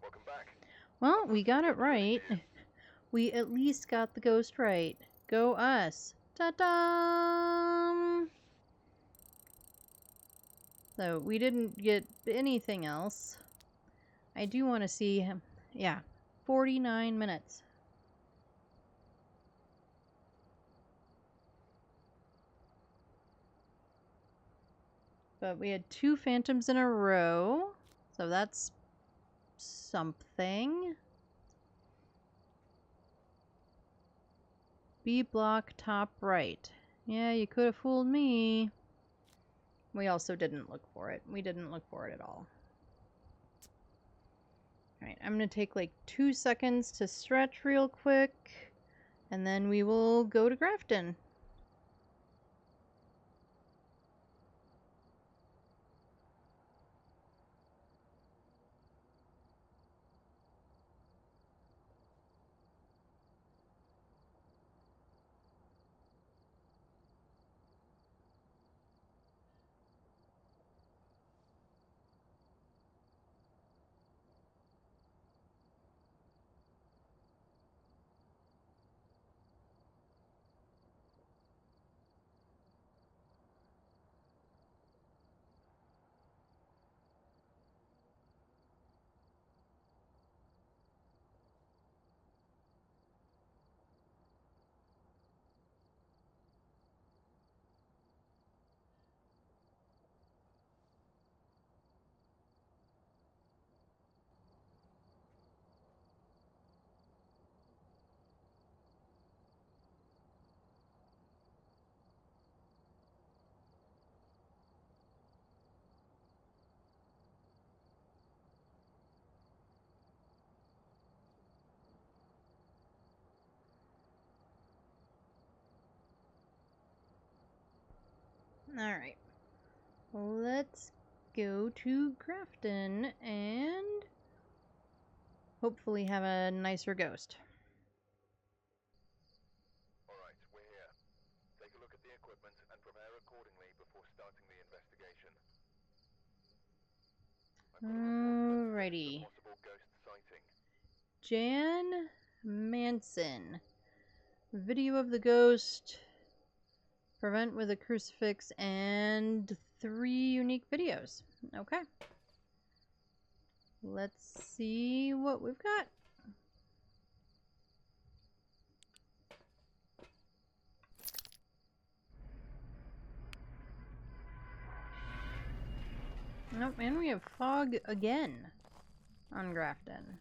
Welcome back. Well, we got it right. We at least got the ghost right. Go us. Ta-da! So we didn't get anything else. I do want to see him. Yeah, 49 minutes. But we had 2 phantoms in a row, so that's something. B block top right. Yeah, you could have fooled me. We also didn't look for it. We didn't look for it at all. Alright, I'm going to take like 2 seconds to stretch real quick, and then we will go to Grafton. Alright. Let's go to Grafton and hopefully have a nicer ghost. Alright, we're here. Take a look at the equipment and prepare accordingly before starting the investigation. Alrighty. Possible ghost sighting. Jan Manson. Video of the ghost. Prevent with a crucifix and 3 unique videos. Okay. Let's see what we've got. Oh, and we have fog again on Grafton.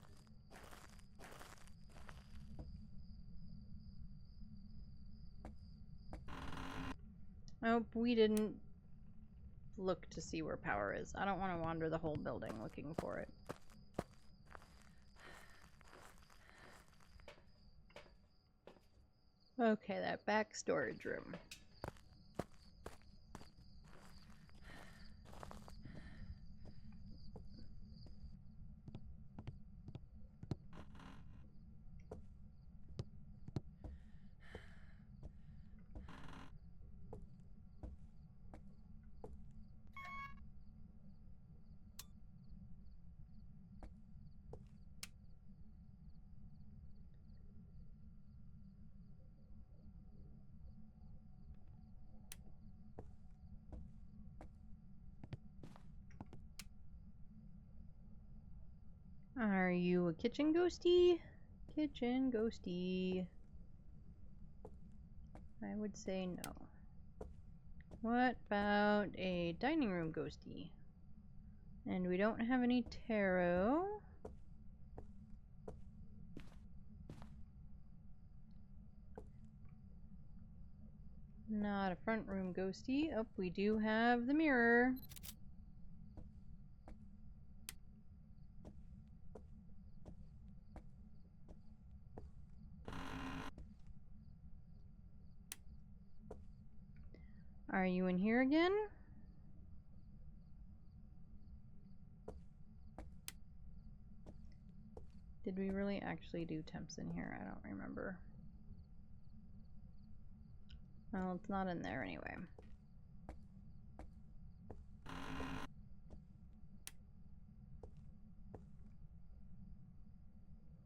Nope, we didn't look to see where power is. I don't want to wander the whole building looking for it. Okay, that back storage room. Are you a kitchen ghosty? Kitchen ghosty. I would say no. What about a dining room ghosty? And we don't have any tarot. Not a front room ghosty. Oh, we do have the mirror. Are you in here again? Did we really actually do temps in here? I don't remember. Well, it's not in there anyway.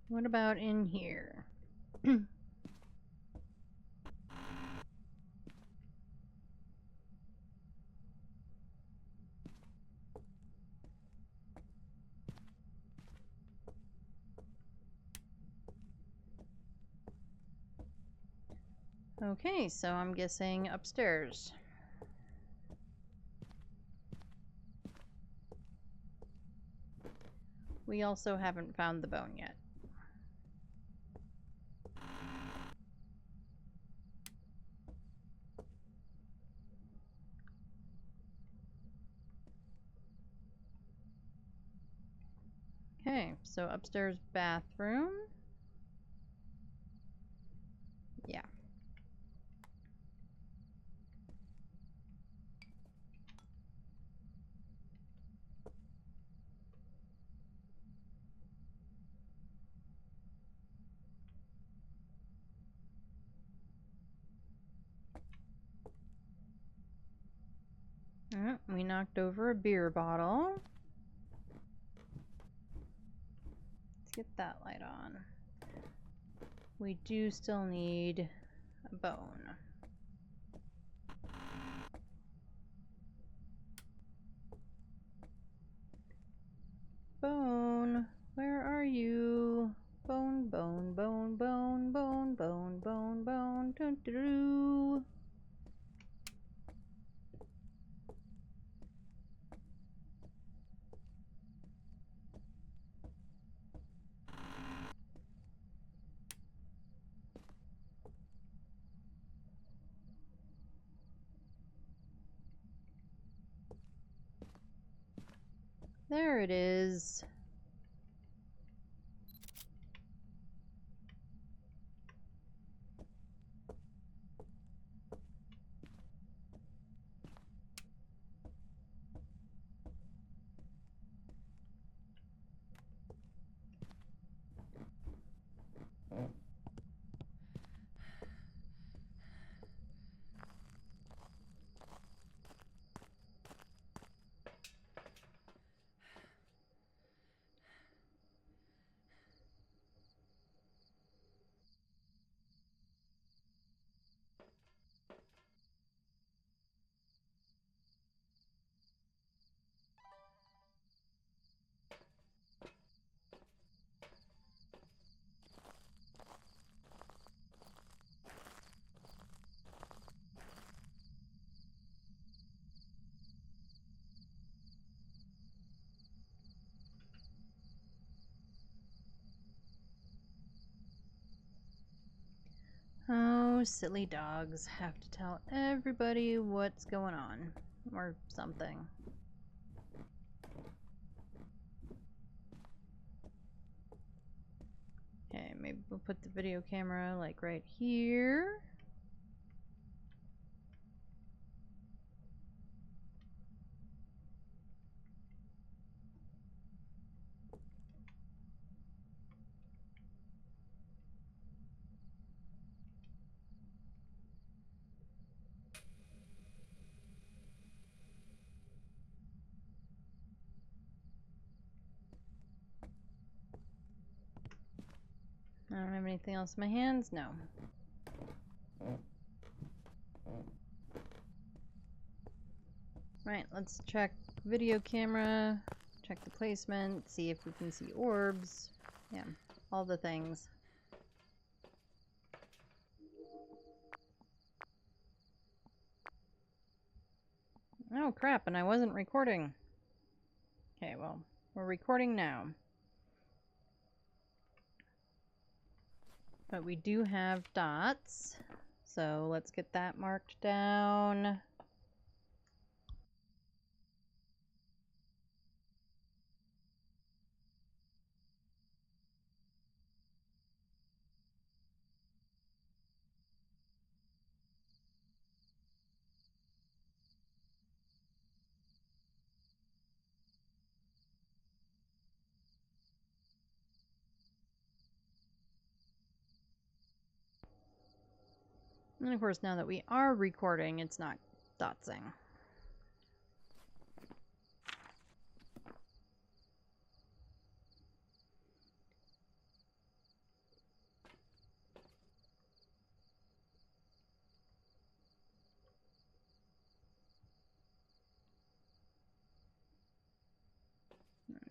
What about in here? Okay, so I'm guessing upstairs. We also haven't found the bone yet. Okay, so upstairs bathroom. Yeah. We knocked over a beer bottle. Let's get that light on. We do still need a bone. Bone, where are you? Bone, bone, bone, bone, bone, bone, bone, bone, doo doo doo. There it is. Oh, silly dogs have to tell everybody what's going on. Or something. Okay, maybe we'll put the video camera like right here. I don't have anything else in my hands? No. Right, let's check video camera, check the placement, see if we can see orbs. Yeah, all the things. Oh crap, and I wasn't recording. Okay, well, we're recording now. But we do have dots, so let's get that marked down. And of course, now that we are recording, it's not dotsing.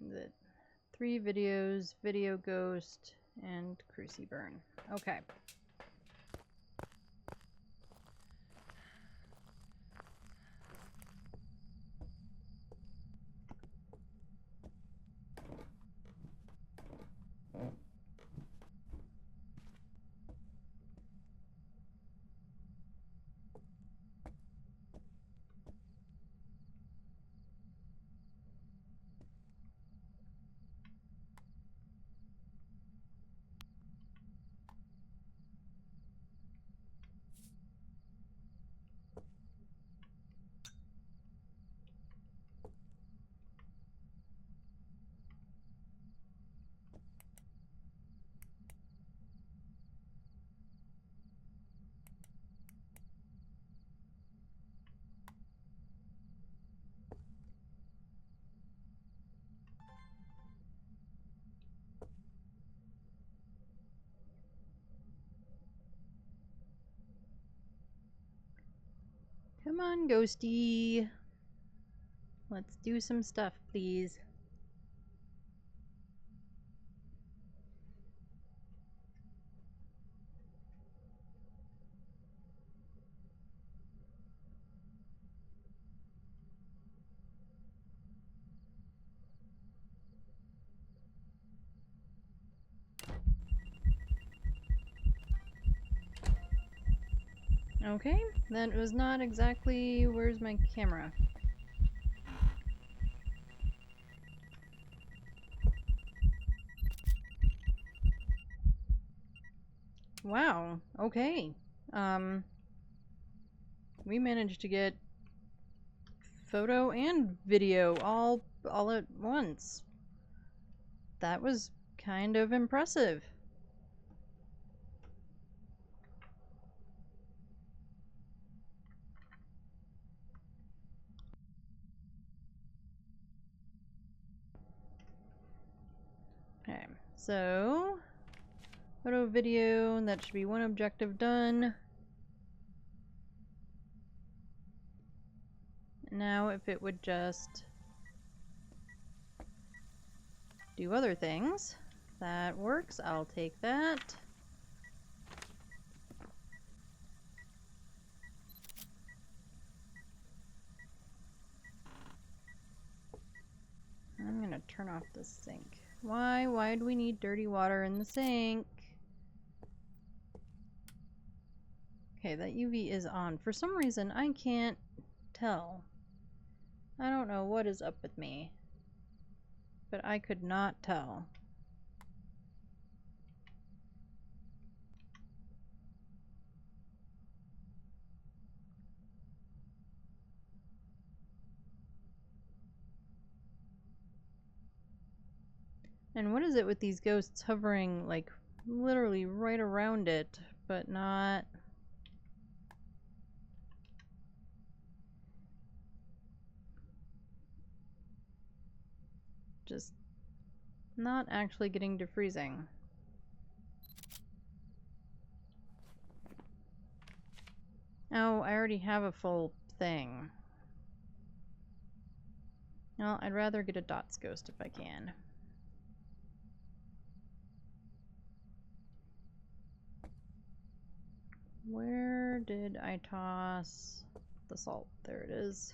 The 3 videos, Video Ghost, and Cruci Burn. Okay. Come on, Ghosty. Let's do some stuff, please. Okay, that was not exactly... Where's my camera? Wow, okay. We managed to get photo and video all at once. That was kind of impressive. Okay, so photo, video, that should be one objective done. Now if it would just do other things, that works. I'll take that. I'm gonna turn off the sink. Why? Why do we need dirty water in the sink? Okay, that UV is on. For some reason, I can't tell. I don't know what is up with me, but I could not tell. And what is it with these ghosts hovering, like, literally right around it, but not... just not actually getting to freezing. Oh, I already have a full thing. Well, I'd rather get a dots ghost if I can. Where did I toss the salt? There it is.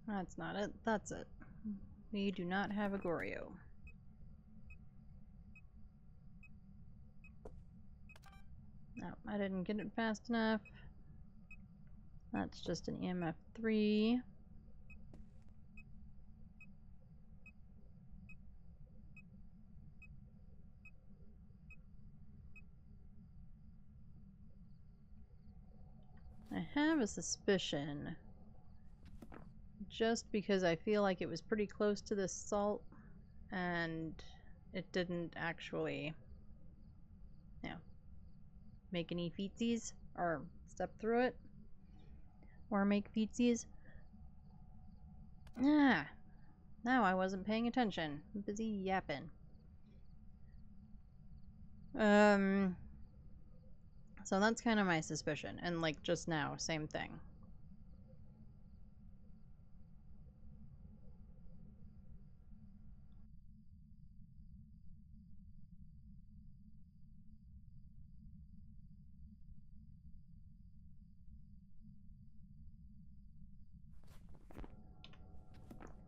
That's not it. That's it. We do not have a Goryo. No, I didn't get it fast enough. That's just an EMF 3. I have a suspicion, just because I feel like it was pretty close to this salt and it didn't actually, you know, make any feetsies or step through it or make feetsies. Ah, now I wasn't paying attention. I'm busy yapping. So that's kind of my suspicion, and like just now, same thing.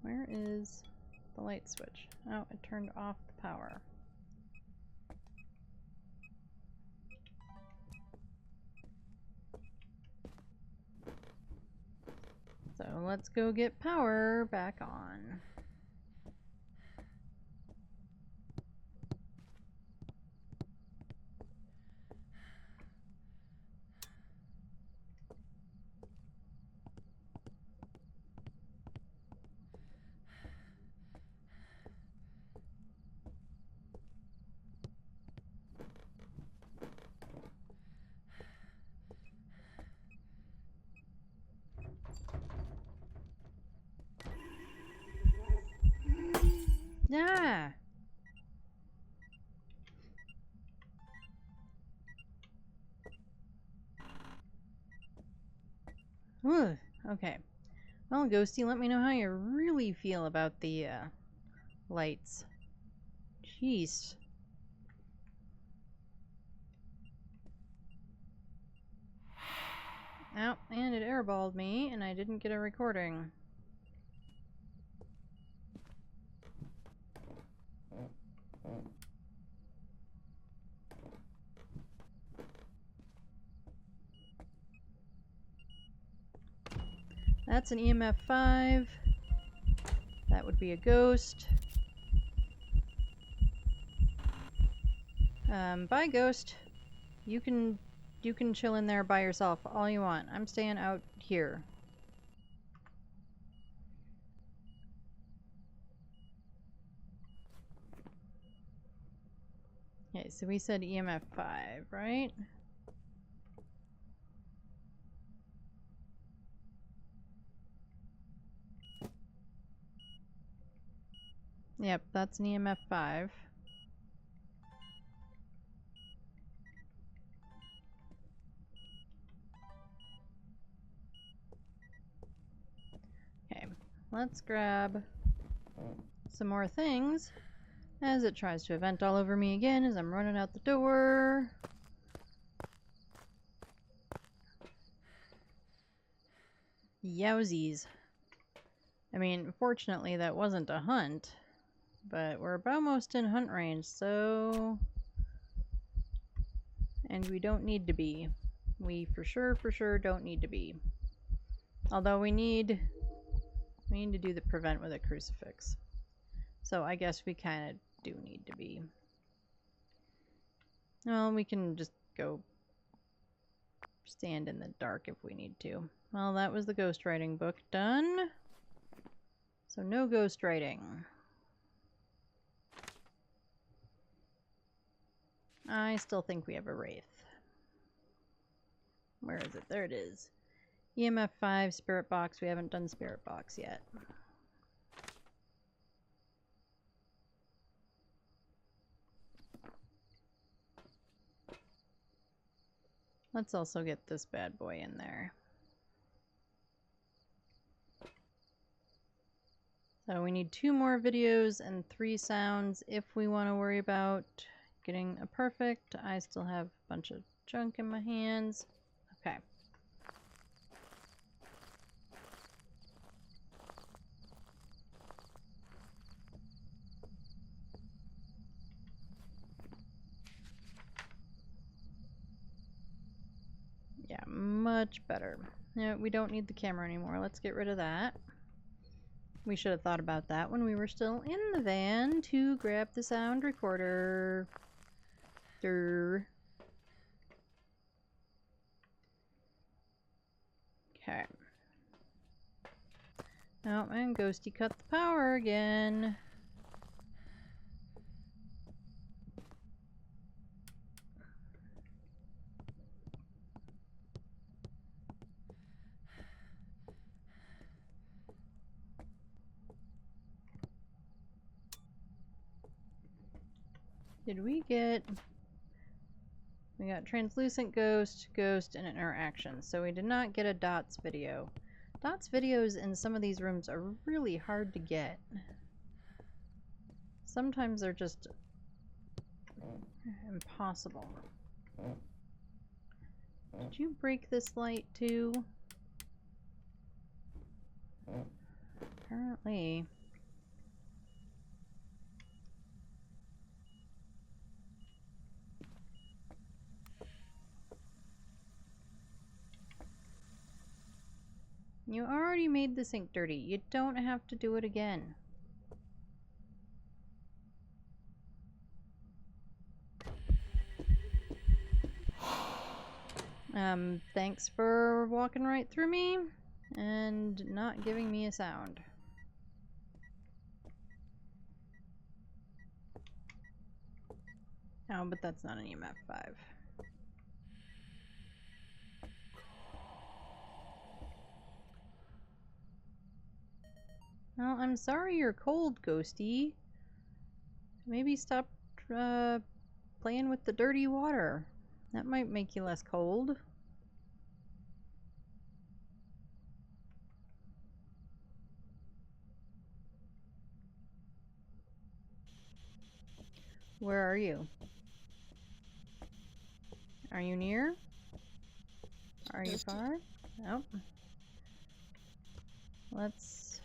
Where is the light switch? Oh, it turned off the power. So let's go get power back on. Ugh, okay. Well, Ghosty, let me know how you really feel about the lights. Jeez. Oh, and it airballed me, and I didn't get a recording. That's an EMF 5. That would be a ghost. Bye, ghost. You can chill in there by yourself all you want. I'm staying out here. Okay, so we said EMF 5, right? Yep, that's an EMF 5. Okay, let's grab some more things as it tries to event all over me again as I'm running out the door. Yowzies. I mean, fortunately that wasn't a hunt, but we're almost in hunt range, so... And we don't need to be. We for sure don't need to be. Although we need to do the prevent with a crucifix. So I guess we kind of do need to be. Well, we can just go stand in the dark if we need to. Well, that was the ghostwriting book done. So no ghostwriting. I still think we have a wraith. Where is it? There it is. EMF 5, spirit box. We haven't done spirit box yet. Let's also get this bad boy in there. So we need 2 more videos and 3 sounds if we want to worry about getting a perfect. I still have a bunch of junk in my hands. Okay. Yeah, much better. No, we don't need the camera anymore. Let's get rid of that. We should have thought about that when we were still in the van to grab the sound recorder. Okay. Oh, and Ghosty cut the power again. Did we get... We got translucent ghost, ghost, and interaction. So we did not get a dots video. Dots videos in some of these rooms are really hard to get. Sometimes they're just impossible. Did you break this light too? Apparently. You already made the sink dirty. You don't have to do it again. Thanks for walking right through me and not giving me a sound. Oh, but that's not an EMF 5. Well, I'm sorry you're cold, Ghosty. Maybe stop playing with the dirty water. That might make you less cold. Where are you? Are you near? Are you far? Nope. Let's...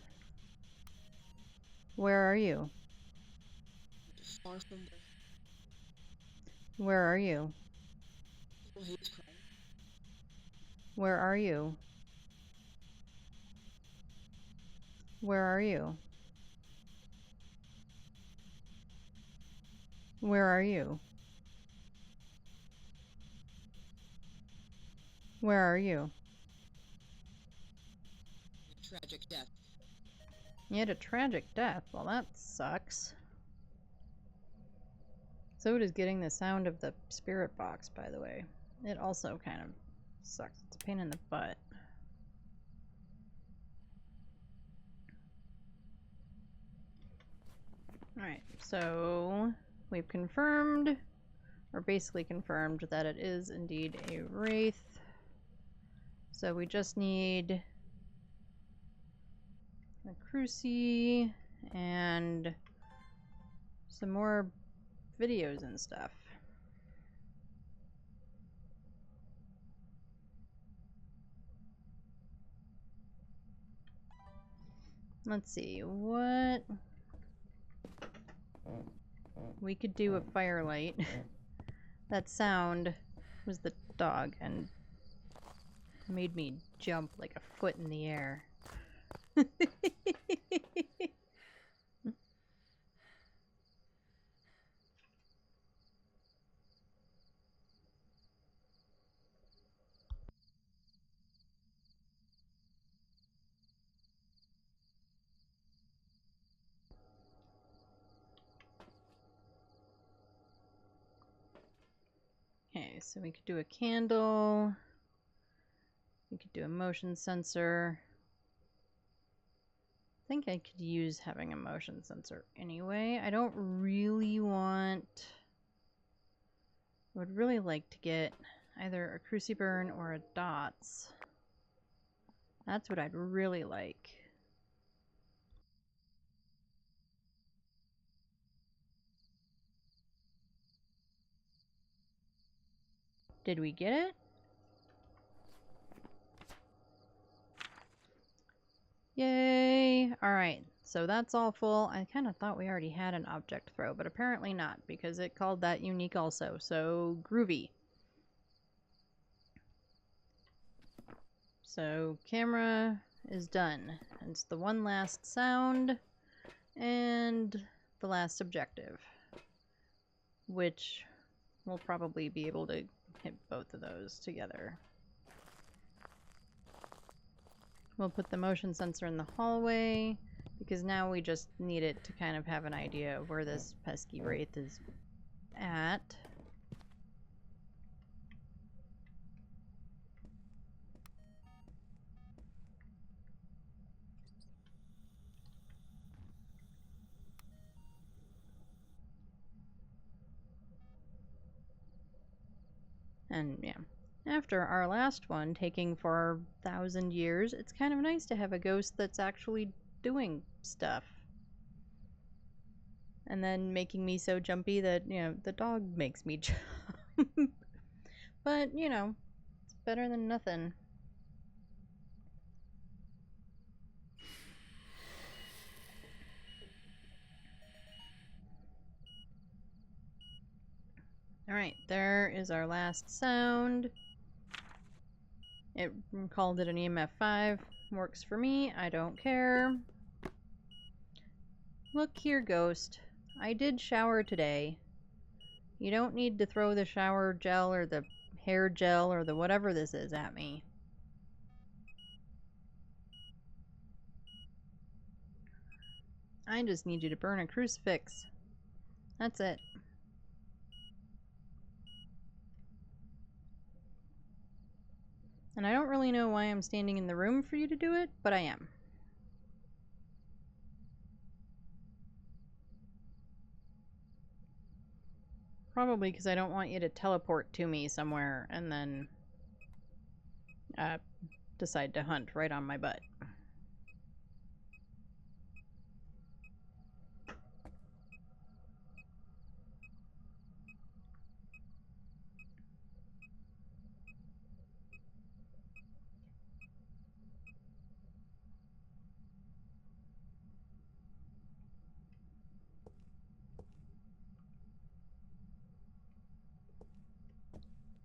Where are you? Far from there. Where are you? Oh, he was crying. Where are you? Where are you? Where are you? Where are you? Tragic death. You had a tragic death. Well, that sucks. So does getting the sound of the spirit box, by the way. It also kind of sucks. It's a pain in the butt. Alright, so we've confirmed, or basically confirmed, that it is indeed a wraith. So we just need a cruci and some more videos and stuff. Let's see, what... We could do a firelight. That sound was the dog and made me jump like a foot in the air. Okay, so we could do a candle. We could do a motion sensor. I think I could use having a motion sensor anyway. I don't really want... I would really like to get either a cruciburn or a dots. That's what I'd really like. Did we get it? Yay! Alright, so that's all full. I kind of thought we already had an object throw, but apparently not, because it called that unique also. So, groovy. So, camera is done. It's the one last sound and the last objective, which we'll probably be able to hit both of those together. We'll put the motion sensor in the hallway, because now we just need it to kind of have an idea of where this pesky wraith is at. And yeah, after our last one taking 4,000 years, it's kind of nice to have a ghost that's actually doing stuff. And then making me so jumpy that, you know, the dog makes me jump. But, you know, it's better than nothing. Alright, there is our last sound. It called it an EMF 5. Works for me, I don't care. Look here, ghost. I did shower today. You don't need to throw the shower gel or the hair gel or the whatever this is at me. I just need you to burn a crucifix. That's it. And I don't really know why I'm standing in the room for you to do it, but I am. Probably because I don't want you to teleport to me somewhere and then decide to hunt right on my butt.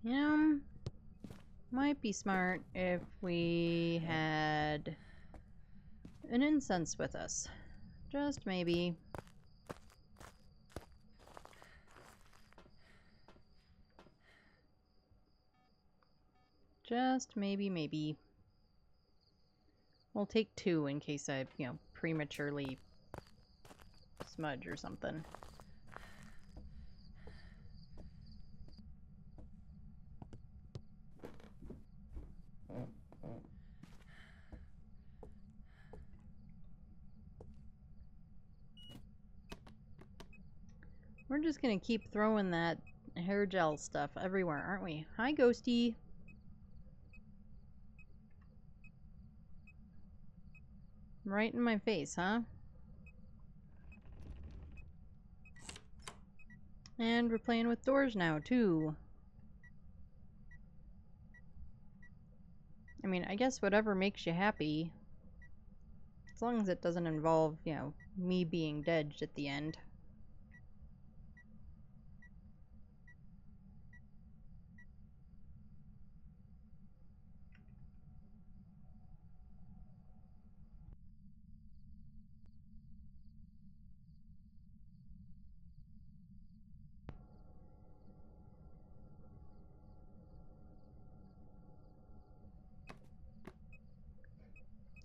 You know, might be smart if we had an incense with us. Just maybe. Just maybe. We'll take 2 in case I, prematurely smudge or something. We're just gonna keep throwing that hair gel stuff everywhere, aren't we? Hi, Ghosty. Right in my face, huh? And we're playing with doors now, too. I mean, I guess whatever makes you happy. As long as it doesn't involve, me being dead at the end.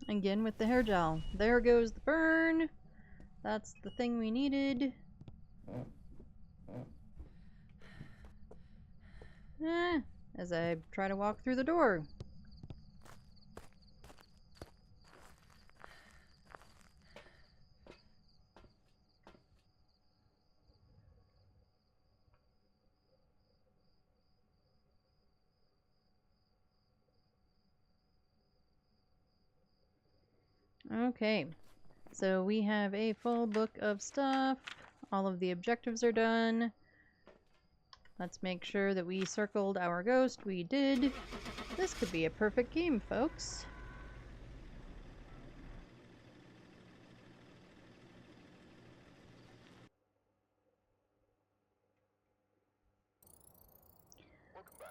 Again with the hair gel. There goes the burn. That's the thing we needed. As I try to walk through the door. Okay, so we have a full book of stuff. All of the objectives are done. Let's make sure that we circled our ghost. We did. This could be a perfect game, folks.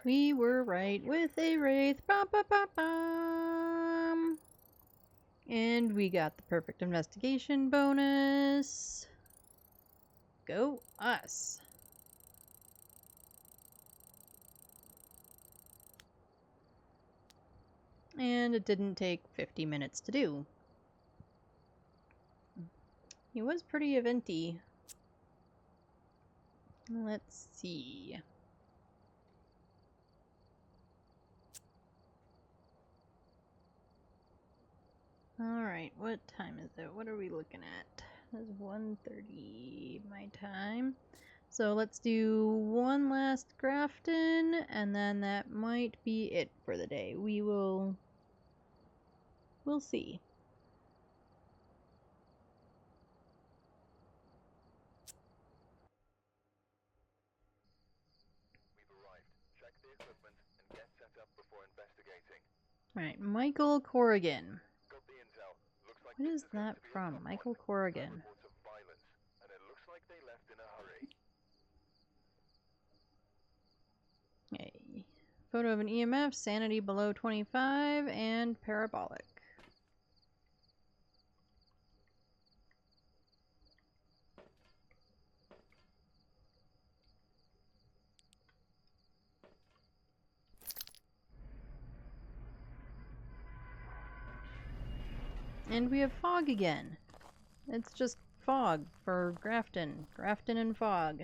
We were right with a wraith. Bum, bum, bum, bum. And we got the perfect investigation bonus. Go us. And it didn't take 50 minutes to do. He was pretty eventy. Let's see. Alright, what time is it? What are we looking at? It's 1:30 my time. So let's do one last Grafton, and then that might be it for the day. We'll see. We've arrived. Check the equipment and get set up before investigating. Alright, Michael Corrigan. Got the intel. Looks like What this is is going that to be a from? tough Michael one. Corrigan. Reports of violence, and it looks like they left in a hurry. Okay. Photo of an EMF, sanity below 25, and parabolic. And we have fog again. It's just fog for Grafton. Grafton and fog.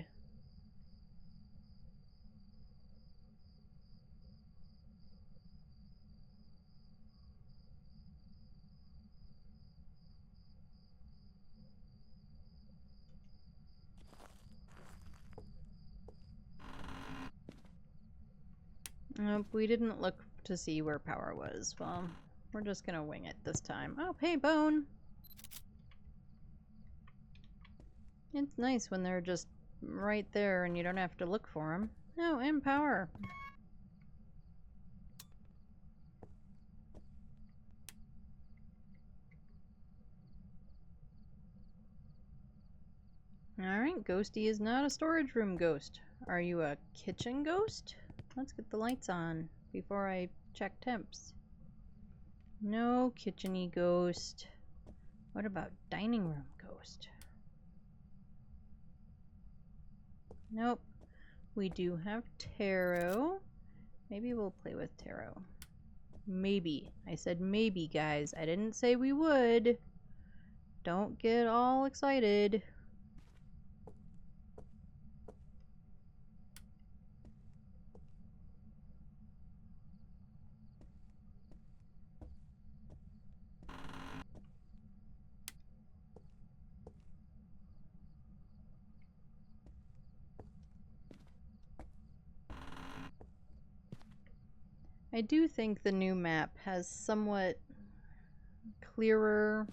Nope, we didn't look to see where power was. Well, we're just gonna wing it this time. Oh, hey, Bone! It's nice when they're just right there and you don't have to look for them. Oh, and power. Alright, Ghosty is not a storage room ghost. Are you a kitchen ghost? let's get the lights on before I check temps. No kitchen-y ghost. What about dining room ghost? Nope. We do have tarot. Maybe we'll play with tarot. Maybe. I said maybe, guys. I didn't say we would. Don't get all excited. I do think the new map has somewhat clearer,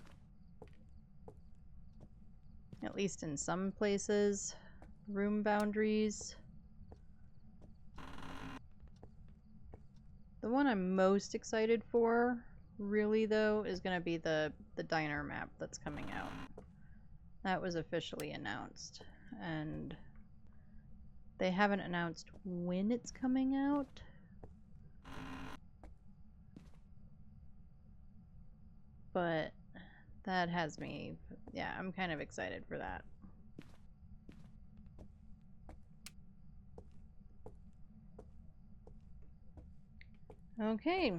at least in some places, room boundaries. The one I'm most excited for, really though, is going to be the diner map that's coming out. That was officially announced, and they haven't announced when it's coming out. But that has me, yeah, I'm kind of excited for that. Okay,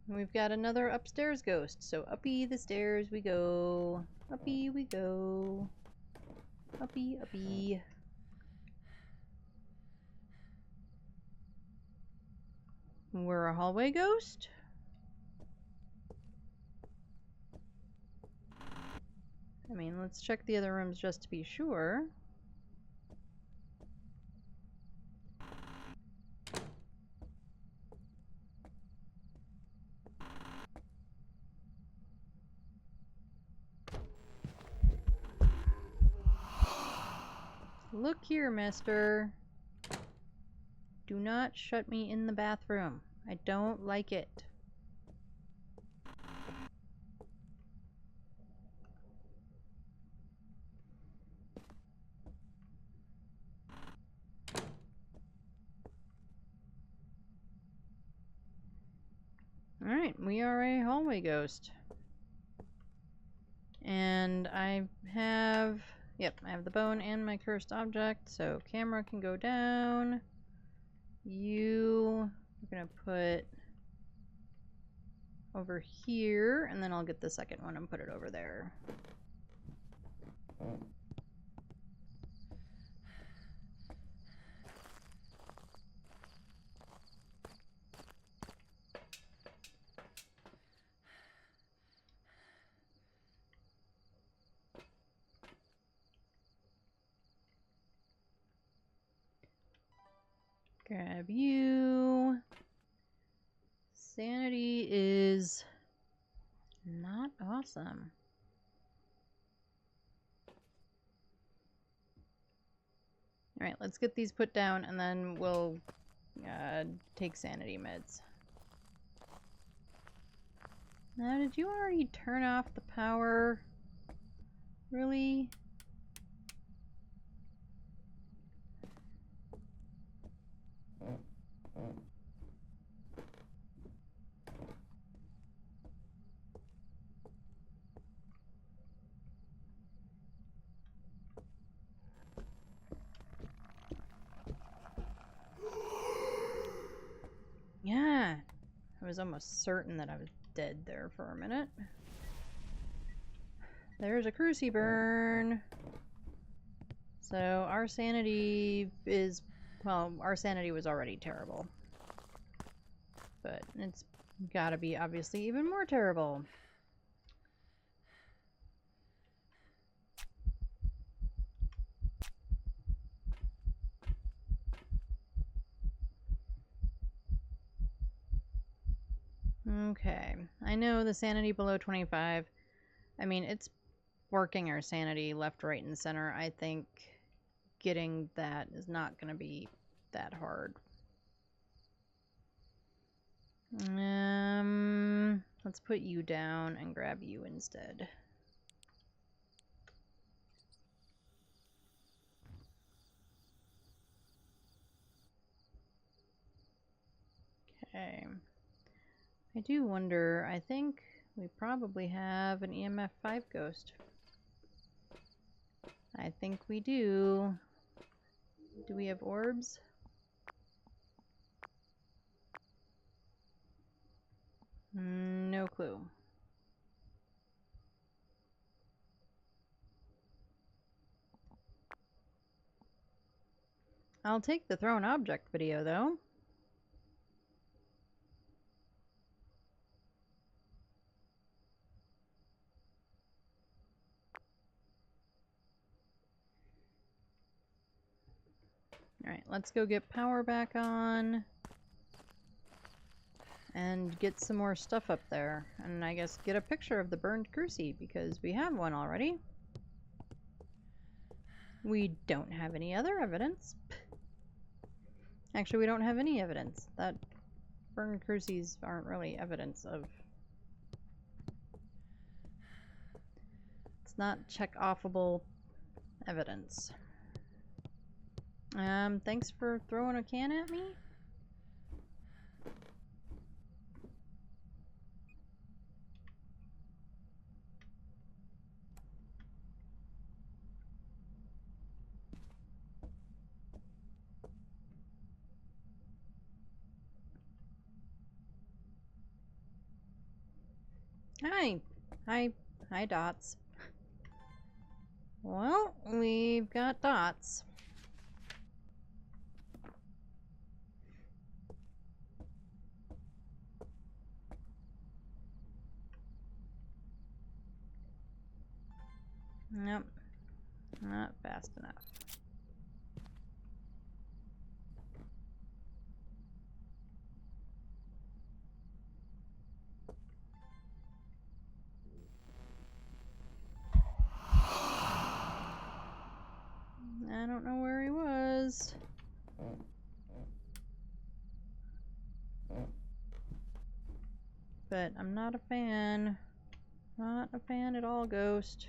we've got another upstairs ghost, so uppy the stairs we go. Uppy we go. Uppy, uppy. We're a hallway ghost? I mean, let's check the other rooms just to be sure. Look here, mister. Do not shut me in the bathroom. I don't like it. Alright, we are a hallway ghost. And I have... Yep, I have the bone and my cursed object, so camera can go down. We're gonna put over here, and then I'll get the second one and put it over there. Grab you. Sanity is not awesome. Alright, let's get these put down and then we'll take sanity meds. Now, did you already turn off the power? Really? Yeah, I was almost certain that I was dead there for a minute. There's a cruci burn. So our sanity is, well, our sanity was already terrible. But it's gotta be obviously even more terrible. Okay, I know the sanity below 25. I mean, it's working our sanity left, right, and center. I think getting that is not going to be that hard. Let's put you down and grab you instead. Okay. I do wonder, I think we probably have an EMF 5 ghost. I think we do. Do we have orbs? No clue. I'll take the thrown object video, though. Alright, let's go get power back on. And get some more stuff up there. And I guess get a picture of the burned cruci, because we have one already. We don't have any other evidence. Actually, we don't have any evidence. That burned crucis aren't really evidence of... It's not check-offable evidence. Thanks for throwing a can at me? Hi. Hi, Dots. Well, we've got Dots. Nope. Not fast enough. I don't know where he was. But I'm not a fan. Not a fan at all, Ghost.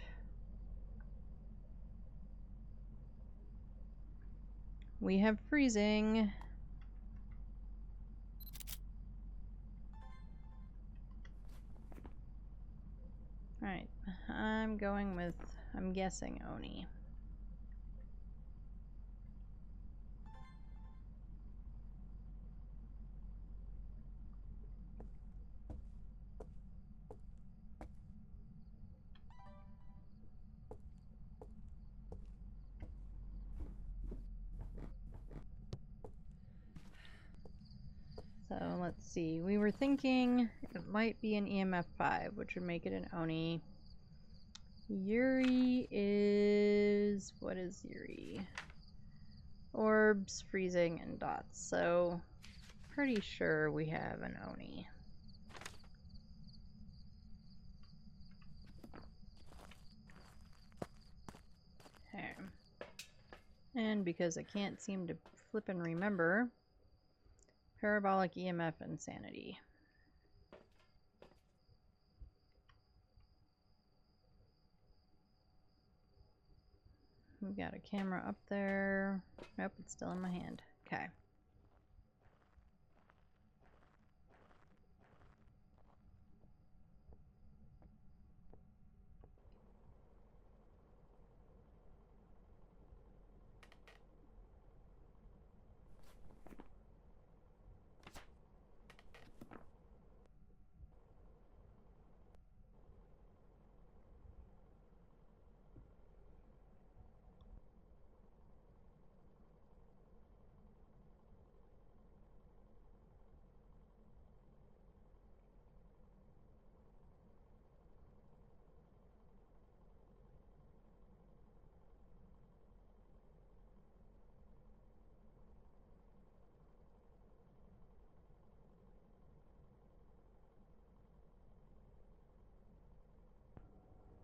We have freezing. Alright, I'm going with, I'm guessing Oni. So let's see, we were thinking it might be an EMF 5, which would make it an Oni. Yuri is... what is Yuri? Orbs, freezing, and dots. So, pretty sure we have an Oni. Okay. And because I can't seem to flip and remember, parabolic EMF insanity. We've got a camera up there. Nope, it's still in my hand. Okay.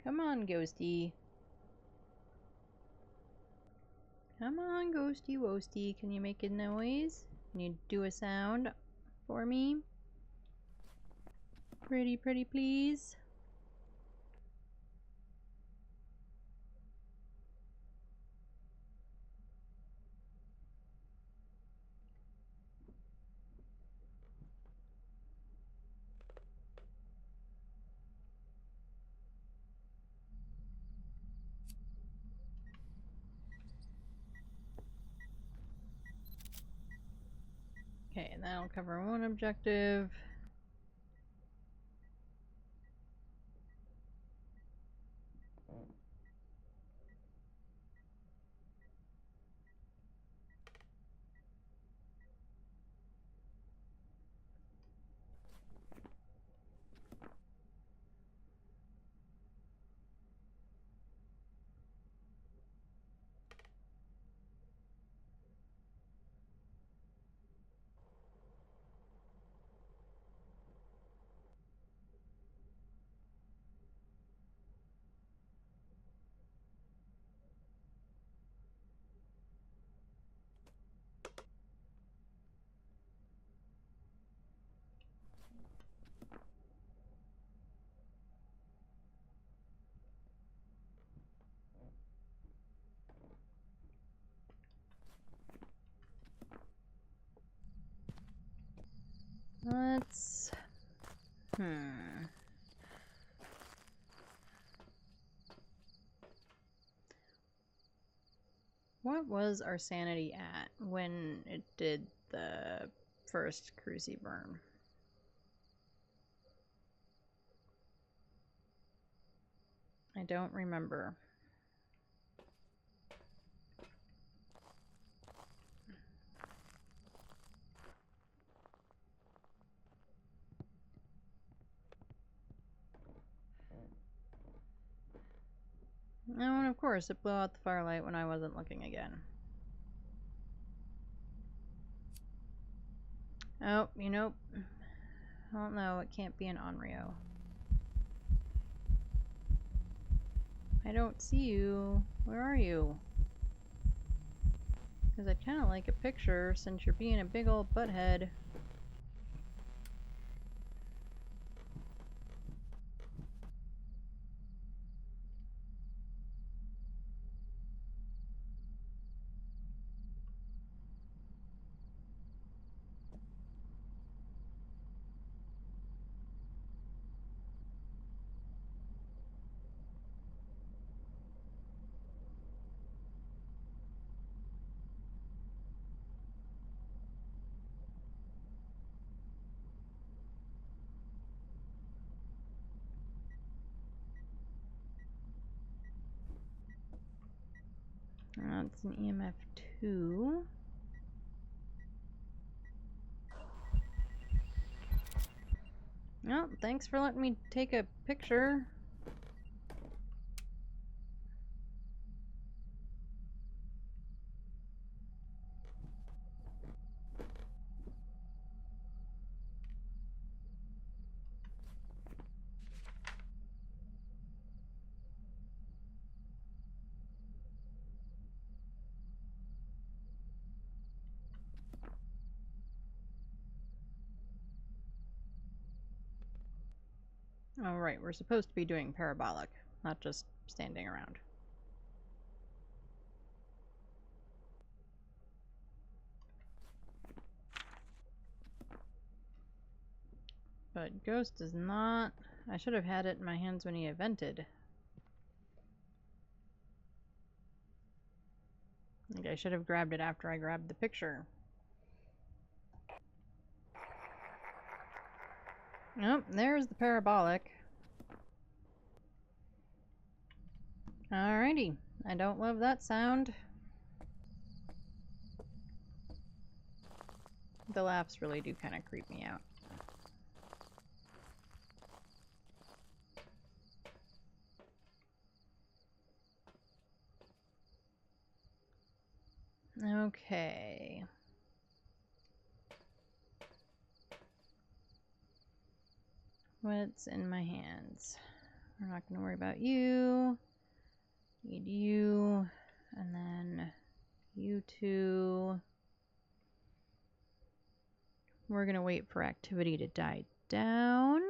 Come on, Ghosty. Come on, Ghosty Woasty. Can you make a noise? Can you do a sound for me? Pretty, please. that'll cover one objective. Let's... What was our sanity at when it did the first cruci burn? I don't remember. Oh, and of course, it blew out the firelight when I wasn't looking again. Oh, you know, oh no, it can't be an Onryo. I don't see you. Where are you? Because I'd kind of like a picture since you're being a big old butthead. That's an EMF 2. Oh, thanks for letting me take a picture. Oh, right, we're supposed to be doing parabolic, not just standing around. But Ghost does not... I should have had it in my hands when he evented. Like, I should have grabbed it after I grabbed the picture. Nope, there's the parabolic. Alrighty, I don't love that sound. The laughs really do kind of creep me out. Okay. What's in my hands? We're not going to worry about you. Need you. And then you two. We're going to wait for activity to die down.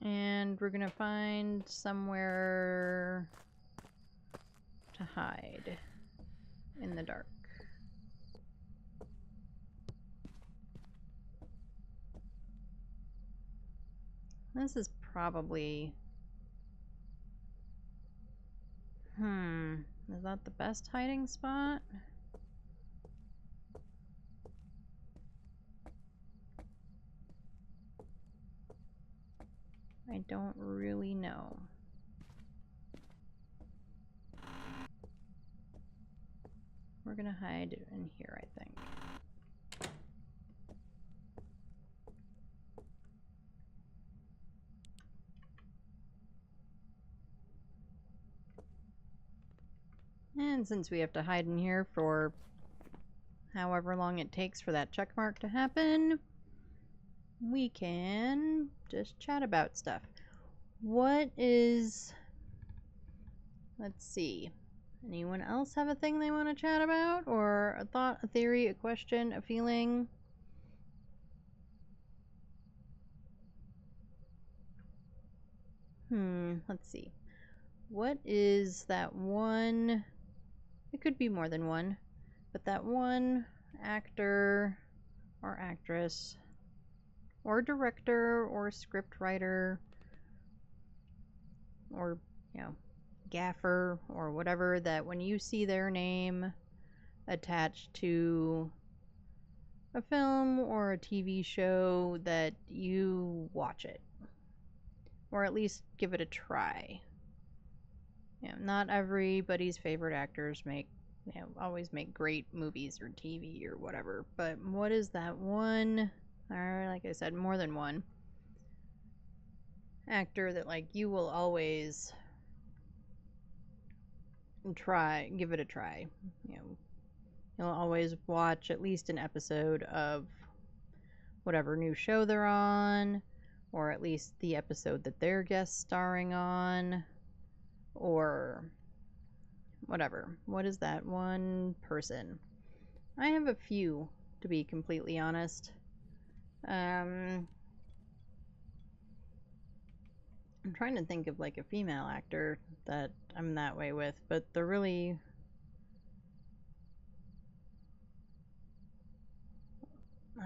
And we're going to find somewhere to hide in the dark. This is probably... Is that the best hiding spot? I don't really know. We're gonna hide in here, I think. And since we have to hide in here for however long it takes for that check mark to happen, we can just chat about stuff. What is... Let's see. Anyone else have a thing they want to chat about? Or a thought, a theory, a question, a feeling? Let's see. What is that one... It could be more than one, but that one actor or actress or director or script writer or, you know, gaffer or whatever, that when you see their name attached to a film or a TV show, that you watch it, or at least give it a try. You know, not everybody's favorite actors always make great movies or TV or whatever, but what is that one, or like I said, more than one actor that, like, you will always give it a try. You know, you'll always watch at least an episode of whatever new show they're on, or at least the episode that they're guest starring on, or whatever. What is that one person? I have a few, to be completely honest. I'm trying to think of like a female actor that I'm that way with, but they're really...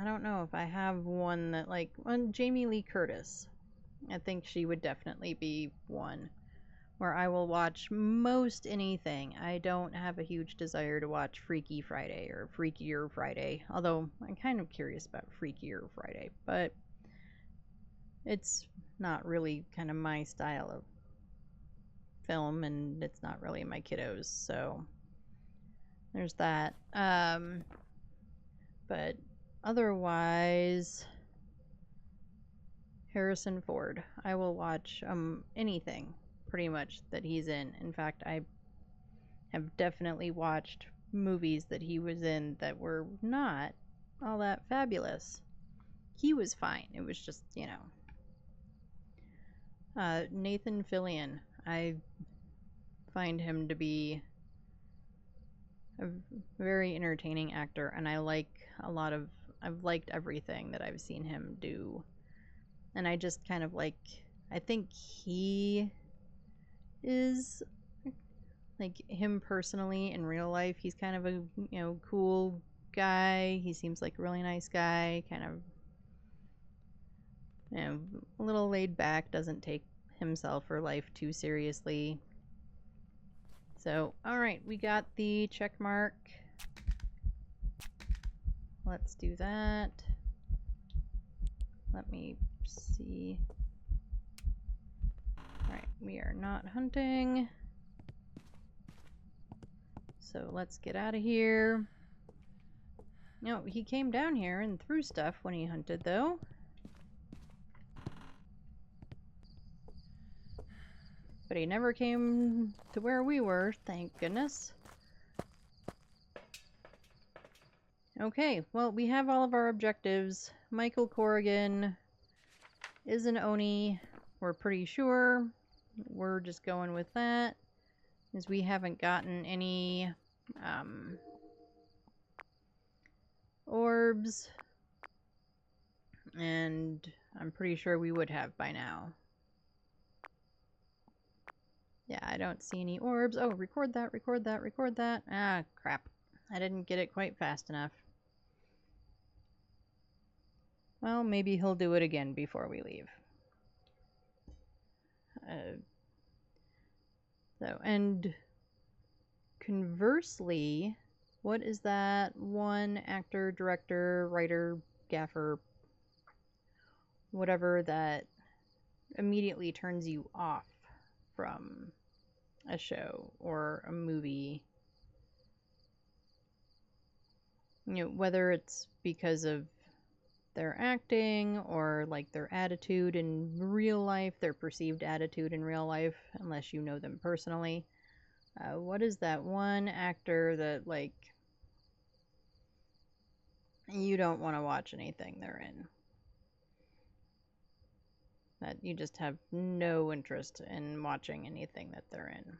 I don't know if I have one that, like, Jamie Lee Curtis. I think she would definitely be one where I will watch most anything. I don't have a huge desire to watch Freaky Friday or Freakier Friday, although I'm kind of curious about Freakier Friday, but it's not really kind of my style of film, and it's not really my kiddos, so there's that. But otherwise, Harrison Ford. I will watch anything pretty much that he's in. In fact, I have definitely watched movies that he was in that were not all that fabulous. He was fine. It was just, you know. Nathan Fillion. I find him to be a very entertaining actor, and I've liked everything that I've seen him do. And I just kind of like, I think he is, like, him personally in real life, he's kind of a, you know, cool guy. He seems like a really nice guy, kind of, you know, a little laid back, doesn't take himself or life too seriously. So, alright, we got the check mark. Let's do that. Let me see. Alright, we are not hunting. So let's get out of here. No, he came down here and threw stuff when he hunted, though. But he never came to where we were, thank goodness. Okay, well, we have all of our objectives. Michael Corrigan is an Oni, we're pretty sure. We're just going with that, as we haven't gotten any orbs, and I'm pretty sure we would have by now. Yeah, I don't see any orbs. Oh, record that, record that, record that. Ah, crap. I didn't get it quite fast enough. Well, maybe he'll do it again before we leave. And conversely, what is that one actor, director, writer, gaffer, whatever that immediately turns you off from a show or a movie? You know, whether it's because of their acting or like their attitude in real life, their perceived attitude in real life, unless you know them personally. What is that one actor that, like, you don't want to watch anything they're in? That you just have no interest in watching anything that they're in.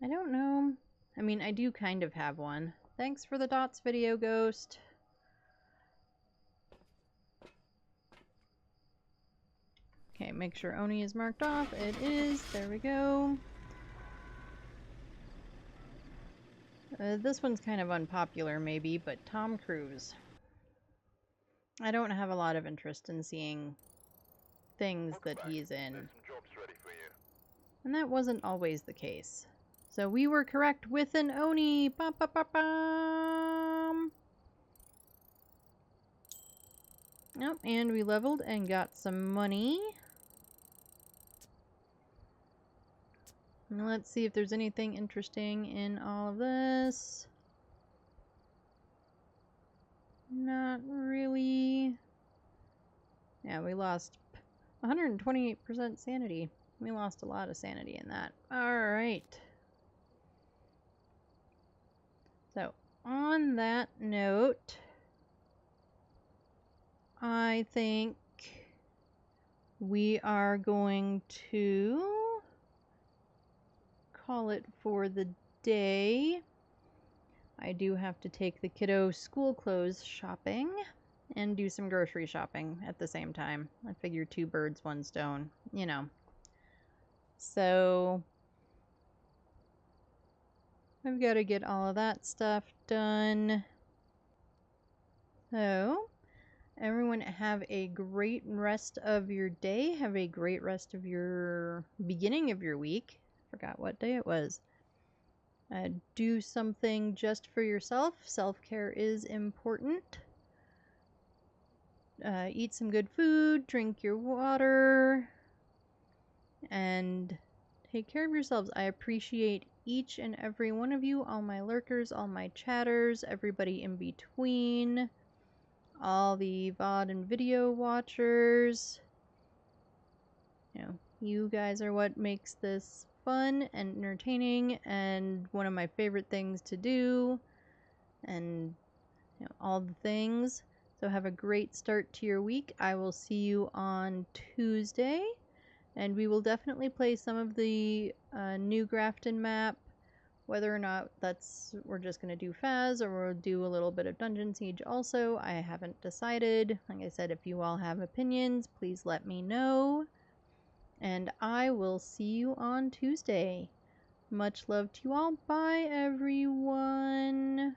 I don't know. I mean, I do kind of have one. Thanks for the dots video, Ghost. Okay, make sure Oni is marked off. It is. There we go. This one's kind of unpopular, maybe, but Tom Cruise. I don't have a lot of interest in seeing things that he's in. There's some jobs ready for you. And that wasn't always the case. So we were correct with an Oni. Bum, bum, bum, bum. Yep, and we leveled and got some money. And let's see if there's anything interesting in all of this. Not really. Yeah, we lost 128% sanity. We lost a lot of sanity in that. Alright. So, on that note, I think we are going to call it for the day. I do have to take the kiddo school clothes shopping and do some grocery shopping at the same time. I figure 2 birds, 1 stone, you know. So I've got to get all of that stuff done. So everyone have a great rest of your day. Have a great rest of your beginning of your week. Forgot what day it was. Do something just for yourself. Self-care is important. Eat some good food, drink your water, and take care of yourselves. I appreciate each and every one of you, all my lurkers, all my chatters, everybody in between, all the VOD and video watchers. You know, you guys are what makes this fun and entertaining and one of my favorite things to do, and you know, all the things. So have a great start to your week. I will see you on Tuesday, and we will definitely play some of the new Grafton map. Whether or not we're just going to do Phas or we'll do a little bit of Dungeon Siege also, I haven't decided. Like I said, if you all have opinions, please let me know. And I will see you on Tuesday. Much love to you all. Bye, everyone.